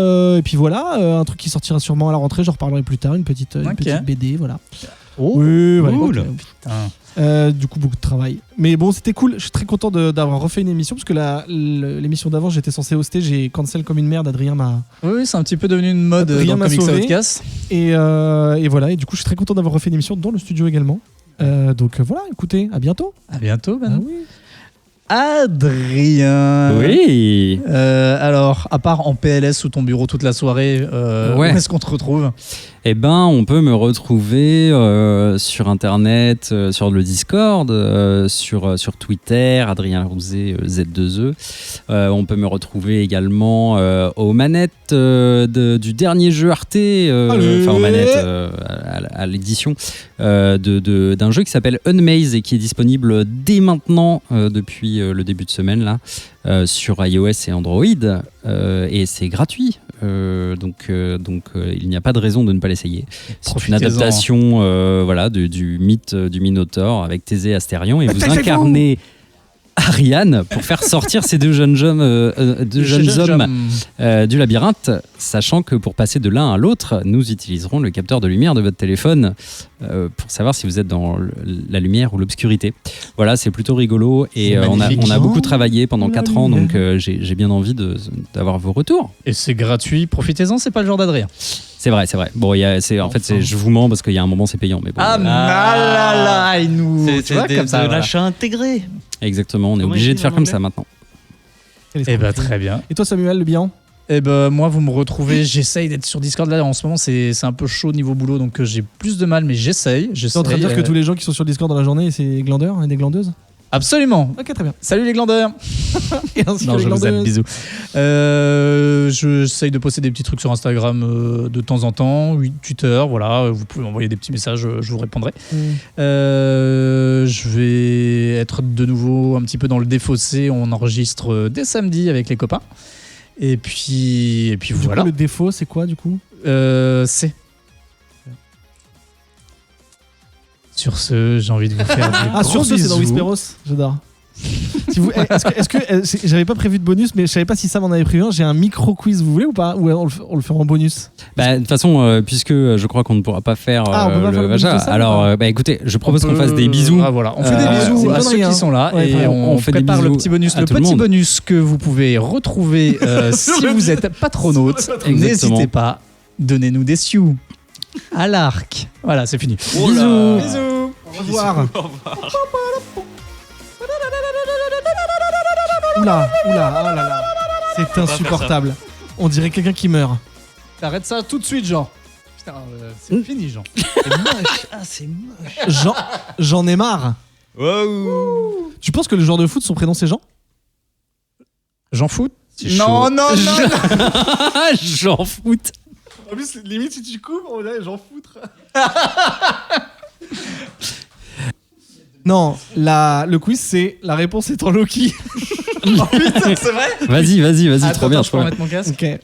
voilà, un truc qui sortira sûrement à la rentrée, j'en reparlerai plus tard, une petite BD, voilà. Oh, Oui, voilà. cool. putain. Du coup, beaucoup de travail. Mais bon, c'était cool. Je suis très content d'avoir refait une émission parce que l'émission d'avant, j'étais censé hoster. J'ai cancel comme une merde. Adrien m'a. Oui, c'est un petit peu devenu une mode Rien dans m'a Comics sauvé. Outcast. Et voilà. Et du coup, je suis très content d'avoir refait une émission dans le studio également. Donc voilà, écoutez, à bientôt. À bientôt, Ben. Ah oui. Adrien. Oui. Alors, à part en PLS sous ton bureau toute la soirée, Ouais. où est-ce qu'on te retrouve? Eh ben, on peut me retrouver sur Internet, sur le Discord, sur Twitter, Adrien Rouzet, Z2E. On peut me retrouver également aux manettes du dernier jeu Arte, enfin aux manettes à l'édition d'un jeu qui s'appelle Unmaze et qui est disponible dès maintenant depuis le début de semaine là sur iOS et Android et c'est gratuit. Donc il n'y a pas de raison de ne pas l'essayer. C'est une Profitez-en. adaptation voilà, du mythe du Minotaure avec Thésée et Astérion et vous Attaquez-vous incarnez Ariane pour faire sortir ces deux jeunes hommes du labyrinthe, sachant que pour passer de l'un à l'autre, nous utiliserons le capteur de lumière de votre téléphone pour savoir si vous êtes dans la lumière ou l'obscurité. Voilà, c'est plutôt rigolo et C'est on magnifique. a beaucoup travaillé pendant La 4 ans, donc lumière. j'ai bien envie d'avoir vos retours. Et c'est gratuit. Profitez-en, c'est pas le genre d'Adrien. C'est vrai. Bon, en fait, je vous mens parce qu'il y a un moment, c'est payant. Mais bon, Ah là là, il nous. C'est tu vois, de comme ça. Voilà. l'achat intégré. exactement, on est Comment obligé il de dit faire en comme anglais ça maintenant. Eh ben très bien. Et toi, Samuel, le bilan? Eh ben moi, vous me retrouvez. J'essaye d'être sur Discord là. En ce moment, c'est un peu chaud niveau boulot, donc j'ai plus de mal, mais j'essaye. T'es en train de dire que tous les gens qui sont sur Discord dans la journée, c'est glandeurs et des glandeuses? Absolument. Ok, très bien. Salut les glandeurs. Et ainsi Non, que les je vous aime, glandeuses. bisous. J'essaye de poster des petits trucs sur Instagram de temps en temps, oui, Twitter, voilà. Vous pouvez m'envoyer des petits messages, je vous répondrai. Je vais être de nouveau un petit peu dans le défaussé. On enregistre dès samedi avec les copains. Et puis Du voilà. coup, le défaut, c'est quoi du coup? C'est. Sur ce, j'ai envie de vous faire des Ah, sur gros ce, c'est dans bisous. Whisperos. J'adore. Si vous, j'avais pas prévu de bonus, mais je savais pas si ça m'en avait prévu un. J'ai un micro quiz, vous voulez ou pas? Ou on le fait en bonus? Bah, de toute façon, puisque je crois qu'on ne pourra pas faire on peut pas faire le bonus de ça, alors ou pas écoutez, je propose On qu'on peut- fasse des bisous. Ah, voilà. On fait des c'est bisous une à ceux connerie, hein. qui sont là Ouais, et vraiment. on fait des prépare le bisous petit bonus. à Le tout le petit monde. bonus que vous pouvez retrouver si vous êtes patronaute. Exactement. N'hésitez pas, donnez-nous des sioux à l'arc. Voilà, c'est fini. Bisous. Bisous. Au revoir. Oula, ah là là. C'est insupportable. On dirait quelqu'un qui meurt. Arrête ça tout de suite, Jean. Putain, c'est fini, Jean. C'est moche. Ah, c'est moche. J'en ai marre. Waouh. Tu penses que le joueur de foot, son prénom c'est Jean? J'en fous? C'est Non, chaud. non, non. J'en foute. En plus, limite, si tu coupes, on dirait j'en foutre. Non, le quiz, c'est la réponse est en Loki. Oh putain, c'est vrai? Vas-y, Attends, trop bien. je peux remettre mon casque? Ok.